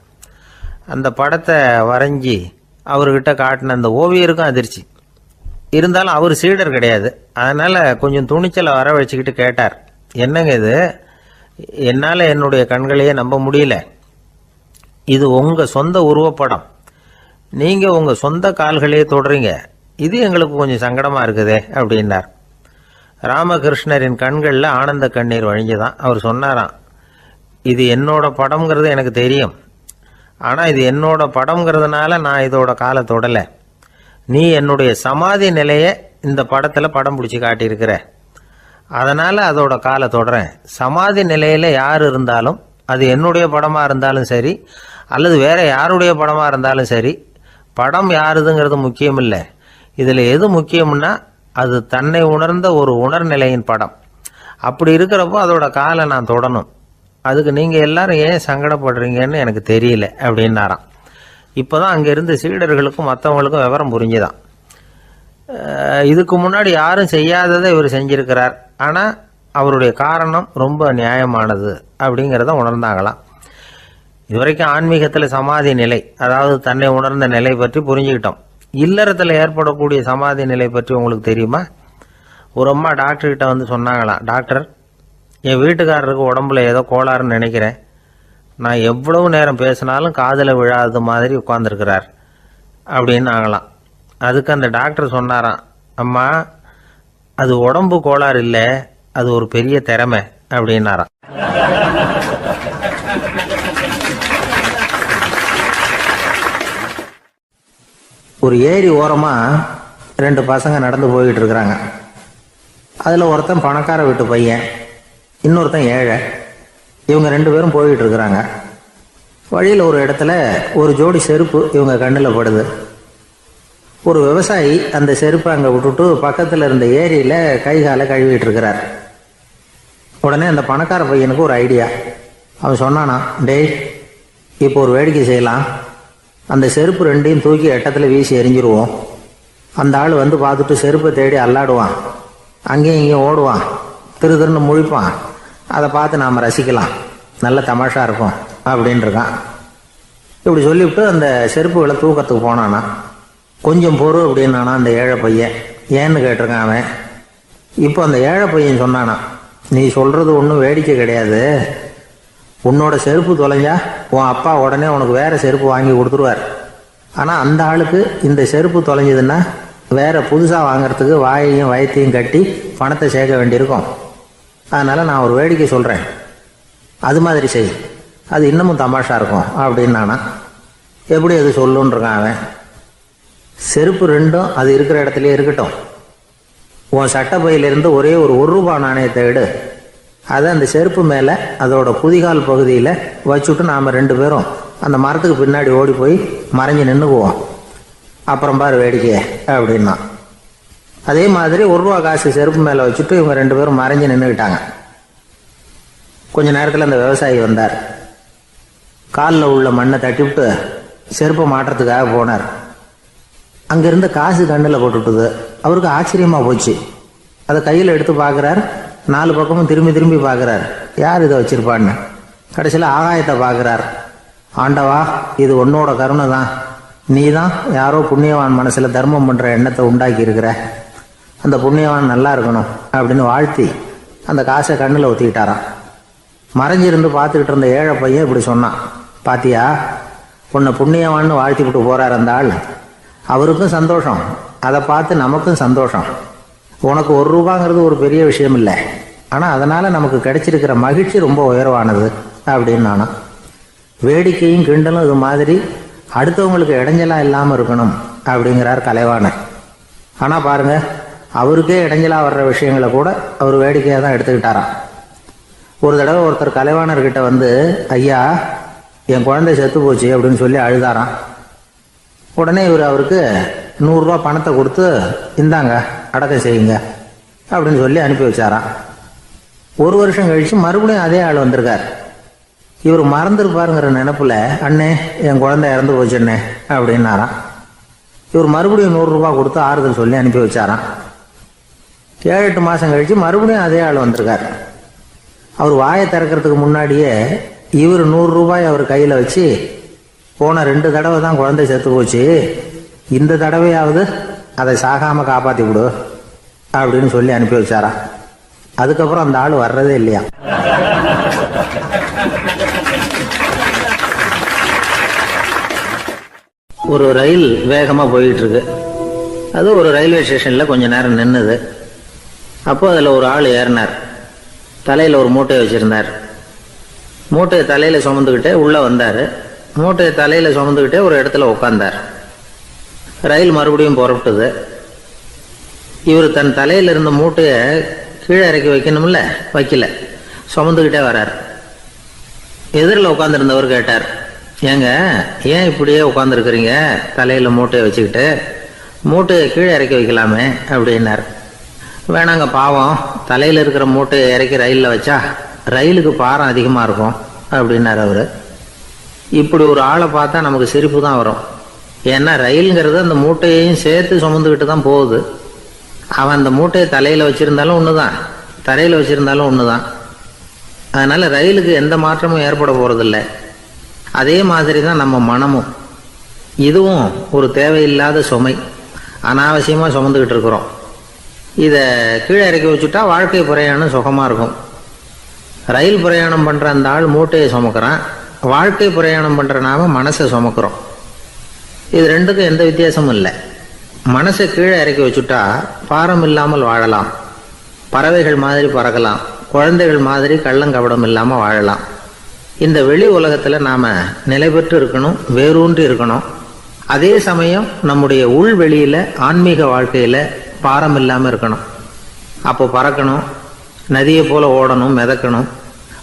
அந்த படத்தை வரைஞ்சி அவர்கிட்ட காட்டின அந்த ஓவியருக்கும் அதிர்ச்சி. இருந்தாலும் அவர் சீடர் கிடையாது. அதனால் கொஞ்சம் துணிச்சலை வர வச்சுக்கிட்டு கேட்டார், என்னங்க இது, என்னால் என்னுடைய கண்களையே நம்ப முடியல. இது உங்கள் சொந்த உருவப்படம், நீங்கள் உங்கள் சொந்த கால்களையே தொடுறீங்க, இது எங்களுக்கு கொஞ்சம் சங்கடமாக இருக்குதே அப்படின்னார். ராமகிருஷ்ணரின் கண்களில் ஆனந்த கண்ணீர் வழிஞ்சுதான். அவர் சொன்னாராம், இது என்னோட படம்ங்கிறது எனக்கு தெரியும், ஆனால் இது என்னோட படம்ங்கிறதுனால நான் இதோட காலை தொடலை. நீ என்னுடைய சமாதி நிலையை இந்த படத்தில் படம் பிடிச்சி காட்டியிருக்கிற, அதனால் அதோட காலை தொடறேன். சமாதி நிலையில் யார் இருந்தாலும், அது என்னுடைய படமாக இருந்தாலும் சரி அல்லது வேற யாருடைய படமாக இருந்தாலும் சரி, படம் யாருதுங்கிறது முக்கியம் இல்லை. இதில் எது முக்கியம்னா அது தன்னை உணர்ந்த ஒரு உணர்நிலையின் படம். அப்படி இருக்கிறப்போ அதோட காலை நான் தொடணும். அதுக்கு நீங்கள் எல்லாரும் ஏன் சங்கடப்படுறீங்கன்னு எனக்கு தெரியல அப்படின்னாராம். இப்போ தான் அங்கே இருந்த சீடர்களுக்கும் மற்றவங்களுக்கும் விவரம் புரிஞ்சுதான். இதுக்கு முன்னாடி யாரும் செய்யாததை இவர் செஞ்சிருக்கிறார், ஆனால் அவருடைய காரணம் ரொம்ப நியாயமானது அப்படிங்கிறத உணர்ந்தாங்களாம். இதுவரைக்கும் ஆன்மீகத்தில் சமாதி நிலை, அதாவது தன்னை உணர்ந்த நிலை பற்றி புரிஞ்சுக்கிட்டோம். இல்லறத்தில் ஏற்படக்கூடிய சமாதி நிலை பற்றி உங்களுக்கு தெரியுமா? ஒரு அம்மா டாக்டர்கிட்ட வந்து சொன்னாங்களாம், டாக்டர், என் வீட்டுக்காரருக்கு உடம்புல ஏதோ கோளாறுன்னு நினைக்கிறேன், நான் எவ்வளவு நேரம் பேசினாலும் காதில் விழாதது மாதிரி உட்கார்ந்துருக்கிறார் அப்படின்னு ஆகலாம். அதுக்கு அந்த டாக்டர் சொன்னாராம், அம்மா, அது உடம்பு கோளாறு இல்லை, அது ஒரு பெரிய திறமை அப்படின்னாராம். ஒரு ஏரி ஓரமாக 2 பசங்க நடந்து போய்கிட்டு இருக்கிறாங்க. அதில் ஒருத்தன் பணக்கார வீட்டு பையன், இன்னொருத்தன் ஏழை. இவங்க 2 பேரும் போய்கிட்டு இருக்கிறாங்க. வழியில் ஒரு இடத்துல ஒரு ஜோடி செருப்பு இவங்க கண்ணில் படுது. ஒரு விவசாயி அந்த செருப்பை அங்கே விட்டுட்டு பக்கத்தில் இருந்த ஏரியில் கை காலை கழுவிட்டு இருக்கிறார். உடனே அந்த பணக்கார பையனுக்கு ஒரு ஐடியா. அவன் சொன்னானா, டேய், இப்போ ஒரு வேடிக்கை செய்யலாம், அந்த செருப்பு 2ஐயும் தூக்கி எட்டத்தில் வீசி எரிஞ்சிருவோம். அந்த ஆள் வந்து பார்த்துட்டு செருப்பை தேடி அல்லாடுவான், அங்கேயும் இங்கேயும் ஓடுவான், திருன்னு முழிப்பான். அதை பார்த்து நாம் ரசிக்கலாம், நல்ல தமாஷா இருக்கும் அப்படின்ட்டுருக்கான். இப்படி சொல்லிவிட்டு அந்த செருப்புகளை தூக்கத்துக்கு போனானா. கொஞ்சம் பொறு அப்படின்னானா அந்த ஏழை பையன். ஏன்னு கேட்டிருக்கான் அவன். இப்போ அந்த ஏழை பையன் சொன்னானா, நீ சொல்கிறது ஒன்றும் வேடிக்கை கிடையாது, உன்னோட செருப்பு தொலைஞ்சா உன் அப்பா உடனே உனக்கு வேற செருப்பு வாங்கி கொடுத்துருவார். ஆனால் அந்த ஆளுக்கு இந்த செருப்பு தொலைஞ்சதுன்னா வேற புதுசாக வாங்கிறதுக்கு வாயையும் வயத்தையும் கட்டி பணத்தை சேர்க்க வேண்டியிருக்கும். அதனால் நான் ஒரு வேடிக்கை சொல்கிறேன், அது மாதிரி செய், அது இன்னமும் தமாஷா இருக்கும் அப்படின்னானா. எப்படி அது சொல்லுன்றிருக்கான் அவன். செருப்பு 2ம் அது இருக்கிற இடத்துலையே இருக்கட்டும், உன் சட்டப்பையிலிருந்து ஒரே ஒரு ரூபா நாணயத்தை எடு, அதை அந்த செருப்பு மேலே அதோட குதிகால் பகுதியில் வச்சுட்டு நாம் 2 பேரும் அந்த மரத்துக்கு பின்னாடி ஓடி போய் மறைஞ்சு நின்றுக்குவோம், அப்புறம் பாரு வேடிக்கையே அப்படின்னா. அதே மாதிரி ரூபா காசு செருப்பு மேலே வச்சுட்டு இவங்க 2 பேரும் மறைஞ்சு நின்றுக்கிட்டாங்க. கொஞ்ச நேரத்தில் அந்த விவசாயி வந்தார். காலில் உள்ள மண்ணை தட்டிவிட்டு செருப்பை மாட்டுறதுக்காக போனார். அங்கேருந்து காசு கண்ணில் போட்டுவிட்டது. அவருக்கு ஆச்சரியமாக போச்சு. அதை கையில் எடுத்து பார்க்குறார். 4 பக்கமும் திரும்பி திரும்பி பார்க்குறார், யார் இதை வச்சிருப்பான்னு. கடைசியில் ஆகாயத்தை பார்க்குறார். ஆண்டவா, இது உன்னோட கருணை தான், நீ தான் யாரோ புண்ணியவான் மனசில் தர்மம் பண்ணுற எண்ணத்தை உண்டாக்கி இருக்கிற, அந்த புண்ணியவான் நல்லா இருக்கணும் அப்படின்னு வாழ்த்தி அந்த காசை கண்ணில் ஊற்றிக்கிட்டாராம். மறைஞ்சிருந்து பார்த்துக்கிட்டு இருந்த ஏழை பையன் இப்படி சொன்னான், பாத்தியா, உன்னை புண்ணியவான்னு வாழ்த்திக்கிட்டு போகிறார் அந்த ஆள், அவருக்கும் சந்தோஷம், அதை பார்த்து நமக்கும் சந்தோஷம். உனக்கு ரூபாங்கிறது ஒரு பெரிய விஷயம் இல்லை, ஆனால் அதனால் நமக்கு கிடைச்சிருக்கிற மகிழ்ச்சி ரொம்ப உயர்வானது அப்படின்னு நானும். வேடிக்கையும் கிண்டலும் இது மாதிரி அடுத்தவங்களுக்கு இடைஞ்சலா இல்லாமல் இருக்கணும் அப்படிங்கிறார் கலைவாணர். ஆனால் பாருங்க, அவருக்கே இடைஞ்சலா வர்ற விஷயங்களை கூட அவர் வேடிக்கையாக தான் எடுத்துக்கிட்டாராம். ஒரு தடவை ஒருத்தர் கலைவாணர்கிட்ட வந்து, ஐயா என் குழந்தை செத்து போச்சு அப்படின்னு சொல்லி அழுதாராம். உடனே இவர் அவருக்கு 100 ரூபா பணத்தை கொடுத்து, இந்தாங்க அடக்கம் செய்யுங்க அப்படின்னு சொல்லி அனுப்பி வச்சாராம். 1 வருஷம் கழிச்சு மறுபடியும் அதே ஆள் வந்திருக்கார். இவர் மறந்துருப்பாருங்கிற நினைப்புல, அண்ணே என் குழந்தை இறந்து போச்சுண்ணே அப்படின்னாராம். இவர் மறுபடியும் 100 ரூபா கொடுத்து ஆறுதல் சொல்லி அனுப்பி வச்சாராம். 7-8 மாசம் கழிச்சு மறுபடியும் அதே ஆள் வந்திருக்கார். அவர் வாயை திறக்கிறதுக்கு முன்னாடியே இவர் 100 ரூபாய் அவர் கையில வச்சு, போன 2 தடவை தான் குழந்தை செத்து போச்சு, இந்த தடவையாவது அதை சாகாம காப்பாத்தி விடு அப்படின்னு சொல்லி அனுப்பி வச்சாராம். அதுக்கப்புறம் அந்த ஆள் வர்றதே இல்லையா. ஒரு ரயில் வேகமா போயிட்டு இருக்கு. அது ஒரு ரயில்வே ஸ்டேஷன்ல கொஞ்ச நேரம் நின்னுது. அப்போ அதுல ஒரு ஆள் ஏறினார். தலையில ஒரு மூட்டையை வச்சிருந்தார். மூட்டையை தலையில சுமந்துக்கிட்டே உள்ள வந்தாரு. மூட்டையை தலையில சுமந்துக்கிட்டே ஒரு இடத்துல உட்கார்ந்தார். ரயில் மறுபடியும் புறப்பட்டது. இவர் தன் தலையில இருந்த மூட்டையை கீழே இறக்கி வைக்கணும்ல, வைக்கல, சுமந்துக்கிட்டே வர்றார். எதிரில் உட்காந்துருந்தவர் கேட்டார், ஏங்க ஏன் இப்படியே உட்காந்துருக்குறீங்க தலையில மூட்டையை வச்சுக்கிட்டு, மூட்டையை கீழே இறக்கி வைக்கலாமே அப்படின்னார். வேணாங்க, பாவம், தலையில இருக்கிற மூட்டையை இறக்கி ரயிலில் வச்சா ரயிலுக்கு பாரம் அதிகமாக இருக்கும் அப்படின்னார் அவரு. இப்படி ஒரு ஆளை பார்த்தா நமக்கு சிரிப்பு தான் வரும். ஏன்னா ரயிலுங்கிறது அந்த மூட்டையையும் சேர்த்து சுமந்துக்கிட்டு தான் போகுது. அவன் அந்த மூட்டையை தலையில வச்சிருந்தாலும் ஒண்ணுதான், தரையில வச்சிருந்தாலும் ஒண்ணுதான். அதனால ரயிலுக்கு எந்த மாற்றமும் ஏற்பட போறதில்லை. அதே மாதிரி தான் நம்ம மனமும். இதுவும் ஒரு தேவையில்லாத சுமை, அனாவசியமா சுமந்துக்கிட்டு இருக்கிறோம். இதை கீழே இறக்கி வச்சுட்டா வாழ்க்கை பிரயாணம் சுகமா இருக்கும். ரயில் பிரயாணம் பண்ற அந்த ஆள் மூட்டையை சுமக்கிறான், வாழ்க்கை பிரயாணம் பண்ற நாம மனசை சுமக்கிறோம். இது ரெண்டுக்கும் எந்த வித்தியாசமும் இல்லை. மனசை கீழே இறக்கி வச்சுட்டா பாரம் இல்லாமல் வாழலாம், பறவைகள் மாதிரி பறக்கலாம், குழந்தைகள் மாதிரி கள்ளங்கபடம் இல்லாமல் வாழலாம். இந்த வெளி உலகத்தில் நாம நிலை பெற்று இருக்கணும், வேரூன்றி இருக்கணும். அதே சமயம் நம்முடைய உள்வெளியில ஆன்மீக வாழ்க்கையில பாரம் இல்லாமல் இருக்கணும். அப்போ பறக்கணும், நதியை போல ஓடணும், மிதக்கணும்.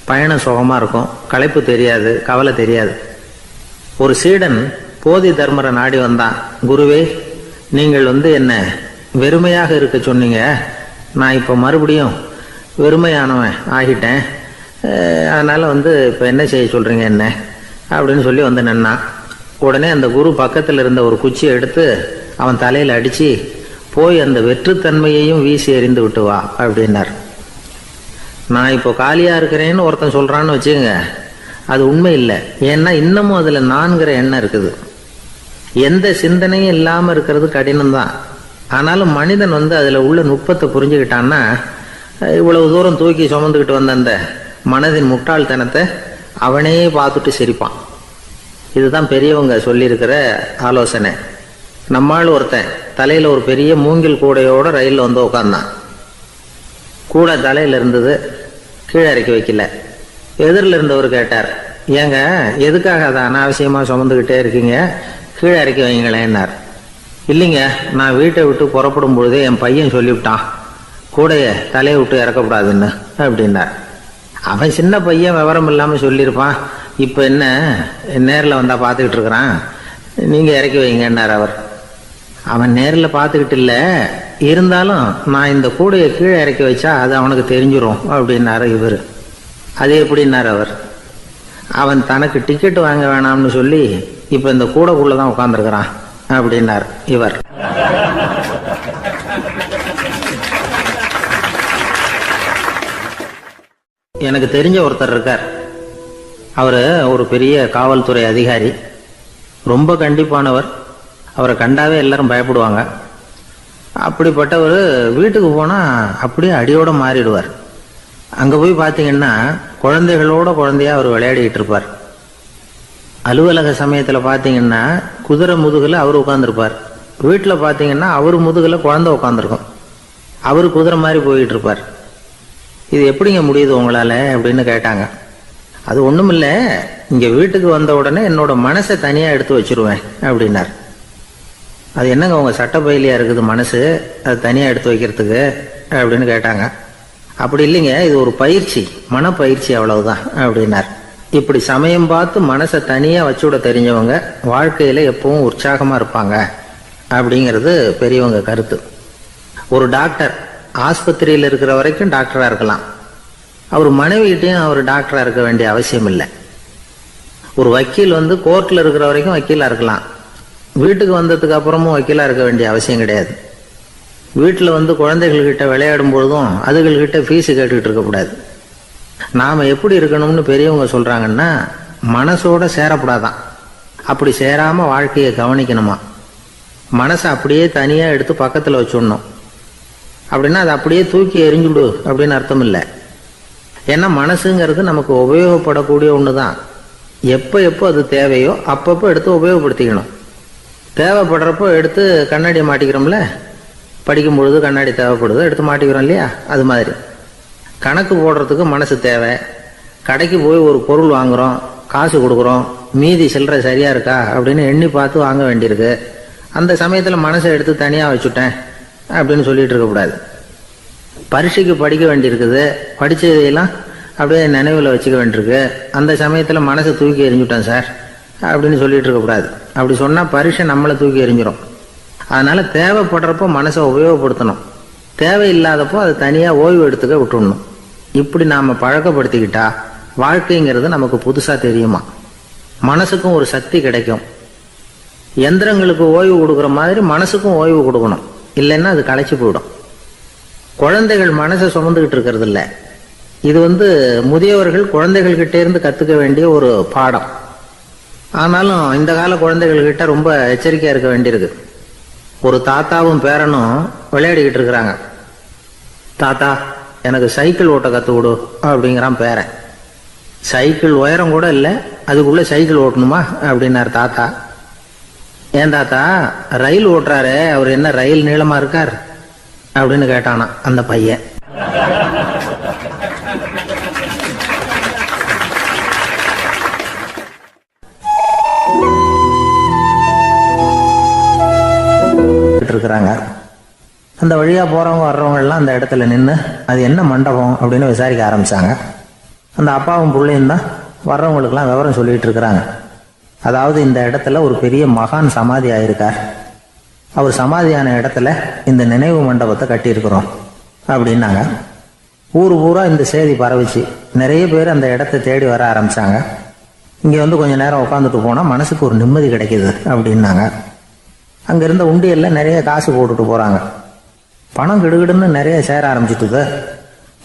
பயணம் சுகமா இருக்கும், களைப்பு தெரியாது, கவலை தெரியாது. ஒரு சீடன் போதி தர்மரை நாடி வந்தான். குருவே, நீங்கள் என்ன வெறுமையாக இருக்க சொன்னீங்க, நான் இப்போ மறுபடியும் வெறுமையானவன் ஆகிட்டேன், அதனால இப்போ என்ன செய்ய சொல்றீங்க என்ன அப்படின்னு சொல்லி நின்னான். உடனே அந்த குரு பக்கத்தில் இருந்த ஒரு குச்சியை எடுத்து அவன் தலையில் அடிச்சு, போய் அந்த வெற்றுத்தன்மையையும் வீசி எறிந்து விட்டு வா அப்படின்னார். நான் இப்போ காலியா இருக்கிறேன்னு ஒருத்தன் சொல்றான்னு வச்சுக்கோங்க, அது உண்மை இல்லை. ஏன்னா இன்னமும் அதுல நான்கிற எண்ணம் இருக்குது. எந்த சிந்தனையும் இல்லாம இருக்கிறது கடினம்தான். ஆனாலும் மனிதன் அதுல உள்ள நுட்பத்தை புரிஞ்சுக்கிட்டான்னா, இவ்வளவு தூரம் தூக்கி சுமந்துக்கிட்டு வந்த அந்த மனதின் முட்டாள்தனத்தை அவனே பார்த்துட்டு சிரிப்பான். இதுதான் பெரியவங்க சொல்லியிருக்கிற ஆலோசனை. நம்மால் ஒருத்தன் தலையில ஒரு பெரிய மூங்கில் கூடையோட ரயில்ல உட்கார்ந்தான். கூடை தலையில இருந்தது, கீழே இறக்கி வைக்கல. எதிரில் இருந்தவர் கேட்டார், ஏங்க எதுக்காக அதை அனாவசியமா சுமந்துக்கிட்டே இருக்கீங்க, கீழே இறக்கி வைங்களேன்னார். இல்லைங்க, நான் வீட்டை விட்டு புறப்படும் பொழுதே என் பையன் சொல்லிவிட்டான், கூடைய தலையை விட்டு இறக்கக்கூடாதுன்னு அப்படின்னார். அவன் சின்ன பையன், விவரம் இல்லாமல் சொல்லியிருப்பான். இப்போ என்ன நேரில் வந்தால் பார்த்துக்கிட்டு இருக்கிறான், நீங்கள் இறக்கி வைங்கன்னார் அவர். அவன் நேரில் பார்த்துக்கிட்டு இல்லை, இருந்தாலும் நான் இந்த கூடையை கீழே இறக்கி வச்சா அது அவனுக்கு தெரிஞ்சிடும் அப்படின்னாரு இவர். அது எப்படின்னார் அவர். அவன் தனக்கு டிக்கெட் வாங்க வேணாம்னு சொல்லி இப்போ இந்த கூடைக்குள்ளே தான் உட்காந்துருக்கிறான் அப்படின்னார் இவர். எனக்கு தெரிஞ்ச ஒருத்தர் இருக்கார். அவர் ஒரு பெரிய காவல்துறை அதிகாரி, ரொம்ப கண்டிப்பானவர். அவரை கண்டாவே எல்லாரும் பயப்படுவாங்க. அப்படிப்பட்டவர் வீட்டுக்கு போனால் அப்படியே அடியோட மாறிடுவார். அங்கே போய் பார்த்தீங்கன்னா குழந்தைகளோட குழந்தையா அவர் விளையாடிட்டு இருப்பார். அலுவலக சமயத்தில் பார்த்தீங்கன்னா குதிரை முதுகில் அவர் உட்காந்துருப்பார். வீட்டில் பார்த்தீங்கன்னா அவர் முதுகில் குழந்தை உட்காந்துருக்கும். அவர் குதிரை மாதிரி போயிட்டு இருப்பார். இது எப்படிங்க முடியுது உங்களால அப்படின்னு கேட்டாங்க. அது ஒண்ணும் இல்லை, இங்க வீட்டுக்கு வந்த உடனே என்னோட மனசை தனியா எடுத்து வச்சிருவேன் அப்படின்னார். அது என்னங்க உங்க சட்டப்பையிலையா இருக்குது மனசு, அது தனியா எடுத்து வைக்கிறதுக்கு அப்படின்னு கேட்டாங்க. அப்படி இல்லைங்க, இது ஒரு பயிற்சி, மனப்பயிற்சி, அவ்வளவுதான் அப்படின்னார். இப்படி சமயம் பார்த்து மனசை தனியா வச்சுவிட தெரிஞ்சவங்க வாழ்க்கையில எப்பவும் உற்சாகமா இருப்பாங்க அப்படிங்கிறது பெரியவங்க கருத்து. ஒரு டாக்டர் ஆஸ்பத்திரியில் இருக்கிற வரைக்கும் டாக்டரா இருக்கலாம், அவர் மனைவிகிட்டையும் அவர் டாக்டரா இருக்க வேண்டிய அவசியம் இல்லை. ஒரு வக்கீல் கோர்ட்ல இருக்கிற வரைக்கும் வக்கீலா இருக்கலாம், வீட்டுக்கு வந்ததுக்கு அப்புறமும் வக்கீலா இருக்க வேண்டிய அவசியம் கிடையாது. வீட்டில் குழந்தைகள்கிட்ட விளையாடும் பொழுதும் அதுகள்கிட்ட ஃபீஸு கேட்டுக்கிட்டு இருக்கக்கூடாது. நாம் எப்படி இருக்கணும்னு பெரியவங்க சொல்கிறாங்கன்னா, மனசோட சேரப்படாதான், அப்படி சேராமல் வாழ்க்கையை கவனிக்கணுமா. மனசை அப்படியே தனியாக எடுத்து பக்கத்தில் வச்சுடணும். அப்படின்னா அதை அப்படியே தூக்கி எறிஞ்சுடு அப்படின்னு அர்த்தம் இல்லை. ஏன்னா மனசுங்கிறது நமக்கு உபயோகப்படக்கூடிய ஒன்று தான். எப்போ எப்போ அது தேவையோ அப்பப்போ எடுத்து உபயோகப்படுத்திக்கணும். தேவைப்படுறப்போ எடுத்து கண்ணாடியை மாட்டிக்கிறோம்ல, படிக்கும் பொழுது கண்ணாடி தேவைப்படுது, எடுத்து மாட்டிக்கிறோம் இல்லையா, அது மாதிரி கணக்கு போடுறதுக்கு மனசு தேவை. கடைக்கு போய் ஒரு பொருள் வாங்குகிறோம், காசு கொடுக்குறோம், மீதி சில்லறை சரியா இருக்கா அப்படின்னு எண்ணி பார்த்து வாங்க வேண்டியிருக்கு. அந்த சமயத்தில் மனசை எடுத்து தனியாக வச்சுட்டேன் அப்படின்னு சொல்லிட்டு இருக்கக்கூடாது. பரீட்சைக்கு படிக்க வேண்டியிருக்குது, படித்ததையெல்லாம் அப்படியே நினைவில் வச்சுக்க வேண்டியிருக்கு, அந்த சமயத்தில் மனசை தூக்கி எறிஞ்சுட்டேன் சார் அப்படின்னு சொல்லிட்டு இருக்கக்கூடாது. அப்படி சொன்னால் பரீட்சை நம்மளை தூக்கி எறிஞ்சிடும். அதனால தேவைப்படுறப்போ மனசை உபயோகப்படுத்தணும், தேவையில்லாதப்போ அதை தனியாக ஓய்வு எடுத்துக்க விட்டுடணும். இப்படி நாம் பழக்கப்படுத்திக்கிட்டா வாழ்க்கைங்கிறது நமக்கு புதுசாக தெரியுமா. மனசுக்கும் ஒரு சக்தி கிடைக்கும். எந்திரங்களுக்கு ஓய்வு கொடுக்குற மாதிரி மனசுக்கும் ஓய்வு கொடுக்கணும், இல்லைன்னா அது களைச்சி போயிடும். குழந்தைகள் மனசை சுமந்துக்கிட்டு இருக்கிறது இல்லை. இது முதியவர்கள் குழந்தைகள்கிட்ட இருந்து கற்றுக்க வேண்டிய ஒரு பாடம். ஆனாலும் இந்த கால குழந்தைகள்கிட்ட ரொம்ப எச்சரிக்கையாக இருக்க வேண்டியிருக்கு. ஒரு தாத்தாவும் பேரனும் விளையாடிக்கிட்டு இருக்கிறாங்க. தாத்தா எனக்கு சைக்கிள் ஓட்ட கற்று விடு அப்படிங்கிறான் பேரன். சைக்கிள் உயரம் கூட இல்லை, அதுக்குள்ளே சைக்கிள் ஓட்டணுமா அப்படின்னார் தாத்தா. ஏன் தாத்தா, ரயில் ஓட்டுறாரு, அவர் என்ன ரயில் நீளமா இருக்கார் அப்படின்னு கேட்டானா அந்த பையன். இருக்கிறாங்க. அந்த வழியா போறவங்க வர்றவங்க எல்லாம் அந்த இடத்துல நின்று அது என்ன மண்டபம் அப்படின்னு விசாரிக்க ஆரம்பிச்சாங்க. அந்த அப்பாவும் பிள்ளையும் தான் வர்றவங்களுக்கெல்லாம் விவரம் சொல்லிட்டு இருக்கிறாங்க. அதாவது இந்த இடத்துல ஒரு பெரிய மகான் சமாதி ஆயிருக்கார், அவர் சமாதியான இடத்துல இந்த நினைவு மண்டபத்தை கட்டியிருக்கிறோம் அப்படின்னாங்க. ஊர் பூரா இந்த செய்தி பரவிச்சு. நிறைய பேர் அந்த இடத்தை தேடி வர ஆரம்பிச்சாங்க. இங்கே கொஞ்சம் நேரம் உட்காந்துட்டு போனால் மனசுக்கு ஒரு நிம்மதி கிடைக்கிது அப்படின்னாங்க. அங்கே இருந்த உண்டியலில் நிறைய காசு போட்டுட்டு போகிறாங்க. பணம் கிடுகிடுன்னு நிறைய சேர ஆரம்பிச்சுட்டுது.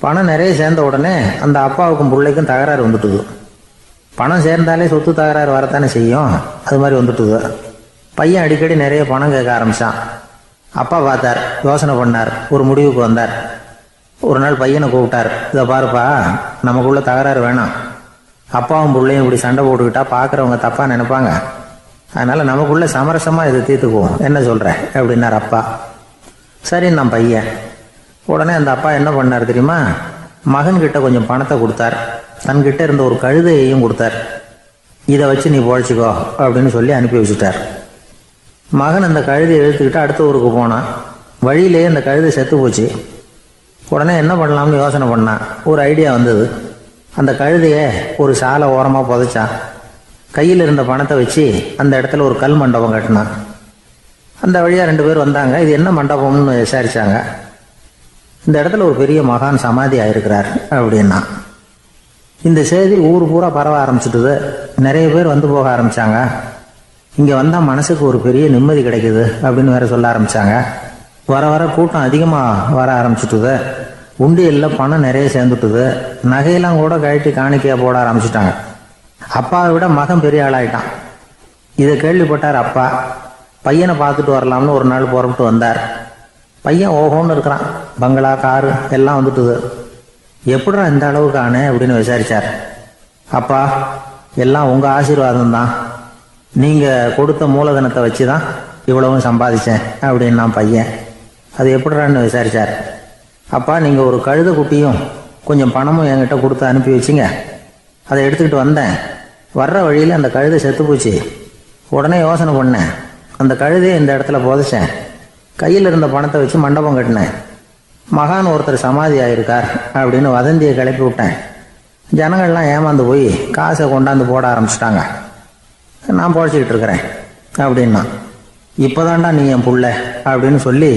பணம் நிறைய சேர்ந்த உடனே அந்த அப்பாவுக்கும் பிள்ளைக்கும் தகராறு வந்துட்டுது. பணம் சேர்ந்தாலே சொத்து தகராறு வரத்தானே செய்யும், அது மாதிரி வந்துட்டுது. பையன் அடிக்கடி நிறைய பணம் கேட்க ஆரம்பித்தான். அப்பா பார்த்தார், யோசனை பண்ணார், ஒரு முடிவுக்கு வந்தார். ஒரு நாள் பையனை கூப்பிட்டார். இதை பாருப்பா, நமக்குள்ள தகராறு வேணாம், அப்பாவும் பிள்ளையும் இப்படி சண்டை போட்டுக்கிட்டா பார்க்குறவங்க தப்பாக நினைப்பாங்க, அதனால் நமக்குள்ள சமரசமாக இதை தீர்த்துக்குவோம், என்ன சொல்கிற அப்படின்னார் அப்பா. சரி நான் பையன். உடனே அந்த அப்பா என்ன பண்ணார் தெரியுமா, மகன்கிட்ட கொஞ்சம் பணத்தை கொடுத்தார், தன்கிட்ட இருந்த ஒரு கழுதையையும் கொடுத்தார். இதை வச்சு நீ பொழைச்சிக்கோ அப்படின்னு சொல்லி அனுப்பி வச்சுட்டார். மகன் அந்த கழுதையை இழுத்துக்கிட்டு அடுத்த ஊருக்கு போனான். வழியிலேயே அந்த கழுதை செத்து போச்சு. உடனே என்ன பண்ணலாம்னு யோசனை பண்ணான். ஒரு ஐடியா வந்தது. அந்த கழுதையை ஒரு சாலை ஓரமாக புதைச்சான். கையில் இருந்த பணத்தை வச்சு அந்த இடத்துல ஒரு கல் மண்டபம் கட்டினான். அந்த வழியாக 2 பேர் வந்தாங்க. இது என்ன மண்டபம்னு விசாரிச்சாங்க. இந்த இடத்துல ஒரு பெரிய மகான் சமாதி ஆயிருக்கிறார் அப்படின்னா. இந்த செய்தி ஊர் பூரா பரவ ஆரம்பிச்சுட்டுது. நிறைய பேர் வந்து போக ஆரம்பிச்சாங்க. இங்கே வந்தால் மனசுக்கு ஒரு பெரிய நிம்மதி கிடைக்குது அப்படின்னு வேற சொல்ல ஆரம்பிச்சாங்க. வர வர கூட்டம் அதிகமாக வர ஆரம்பிச்சுட்டுது. உண்டியலில் பணம் நிறைய சேர்ந்துட்டுது. நகையெல்லாம் கூட கழட்டி காணிக்கையாக போட ஆரம்பிச்சுட்டாங்க. அப்பாவை விட மகன் பெரிய ஆளாயிட்டான். இதை கேள்விப்பட்டார் அப்பா. பையனை பார்த்துட்டு வரலாம்னு ஒரு நாள் புறப்பட்டு வந்தார். பையன் ஓஹோன்னு இருக்கிறான். பங்களா, காரு எல்லாம் வந்துட்டுது. எப்படிடா இந்த அளவுக்கு ஆனே அப்படின்னு விசாரிச்சார். அப்பா, எல்லாம் உங்கள் ஆசீர்வாதம் தான், நீங்கள் கொடுத்த மூலதனத்தை வச்சு தான் இவ்வளவும் சம்பாதிச்சேன் அப்படின்னு நான் பையன். அது எப்படிறான்னு விசாரிச்சார். அப்பா, நீங்கள் ஒரு கழுதை குட்டியும் கொஞ்சம் பணமும் என்கிட்ட கொடுத்து அனுப்பி வச்சிங்க, அதை எடுத்துக்கிட்டு வந்தேன். வர்ற வழியில் அந்த கழுதை செத்து போச்சு. உடனே யோசனை பண்ணேன், அந்த கழுதையை இந்த இடத்துல புதைச்சேன், கையில் இருந்த பணத்தை வச்சு மண்டபம் கட்டினேன், மகான் ஒருத்தர் சமாதி ஆயிருக்கார் அப்படின்னு வதந்தியை கிளப்பி விட்டேன். ஜனங்கள்லாம் ஏமாந்து போய் காசை கொண்டாந்து போட ஆரம்பிச்சிட்டாங்க. நான் பொழைச்சிக்கிட்டு இருக்கிறேன் அப்படின்னா, இப்போதான்டா நீ என் புள்ள அப்படின்னு சொல்லி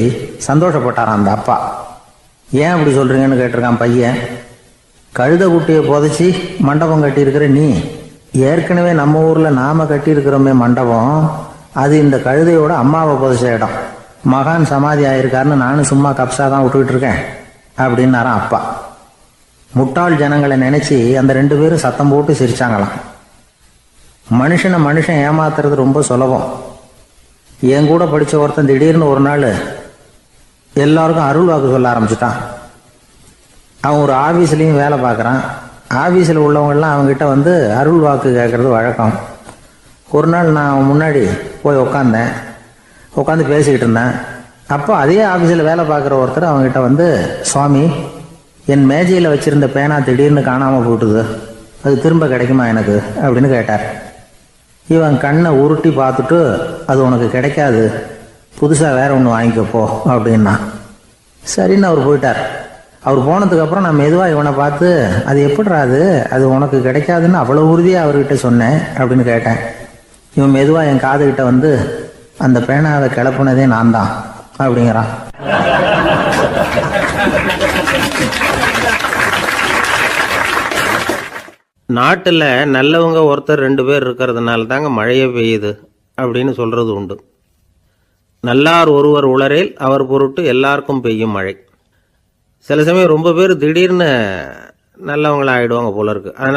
சந்தோஷப்பட்டாரான் அந்த அப்பா. ஏன் அப்படி சொல்றீங்கன்னு கேட்டிருக்கான் பையன். கழுதை குட்டியை புதைச்சி மண்டபம் கட்டியிருக்கிற நீ, ஏற்கனவே நம்ம ஊரில் நாம கட்டியிருக்கிறோமே மண்டபம், அது இந்த கழுதையோட அம்மாவை புதைச்ச இடம். மகான் சமாதி ஆயிருக்காருன்னு நானும் சும்மா கப்ஸா தான் விட்டுக்கிட்டு இருக்கேன் அப்படின்னாரான் அப்பா. முட்டாள் ஜனங்களை நினைச்சு அந்த 2 பேரும் சத்தம் போட்டு சிரிச்சாங்களாம். மனுஷன் ஏமாத்துறது ரொம்ப சுலபம். என் கூட படிச்ச ஒருத்தன் திடீர்னு ஒரு நாள் எல்லாருக்கும் அருள் வாக்கு சொல்ல ஆரம்பிச்சுட்டான். அவன் ஒரு ஆபீஸ்லயும் வேலை பார்க்குறான். ஆபீஸில் உள்ளவங்கெல்லாம் அவங்ககிட்ட வந்து அருள் வாக்கு கேட்கறது வழக்கம். ஒரு நாள் நான் அவன் முன்னாடி போய் உட்காந்து பேசிக்கிட்டு இருந்தேன். அப்போ அதே ஆபீஸில் வேலை பார்க்குற ஒருத்தர் அவங்ககிட்ட வந்து, சுவாமி, என் மேஜையில் வச்சிருந்த பேனா திடீர்னு காணாமல் போட்டுது, அது திரும்ப கிடைக்குமா எனக்கு அப்படின்னு கேட்டார். இவன் கண்ணை உருட்டி பார்த்துட்டு, அது உனக்கு கிடைக்காது, புதுசாக வேற ஒன்று வாங்கிக்கப்போ அப்படின்னா. சரின்னு அவர் போயிட்டார். அவர் போனதுக்கப்புறம் நான் மெதுவாக இவனை பார்த்து, அது எப்படிறா அது உனக்கு கிடைக்காதுன்னு அவ்வளோ உறுதியாக அவர்கிட்ட சொன்னேன் அப்படின்னு கேட்டேன். இவன் மெதுவாக என் காதுகிட்ட வந்து, அந்த பேனாவை கிளப்புனதே நான் தான் அப்படிங்கிறான். நாட்டில் நல்லவங்க ஒருத்தர் 2 பேர் இருக்கிறதுனால தாங்க மழையே பெய்யுது அப்படின்னு சொல்கிறது உண்டு. நல்லார் ஒருவர் உளரேல் அவர் பொருட்டு எல்லாருக்கும் பெய்யும் மழை. சில சமயம் ரொம்ப பேர் திடீர்னு நல்லவங்களா ஆகிடுவாங்க போல இருக்கு. அதனால்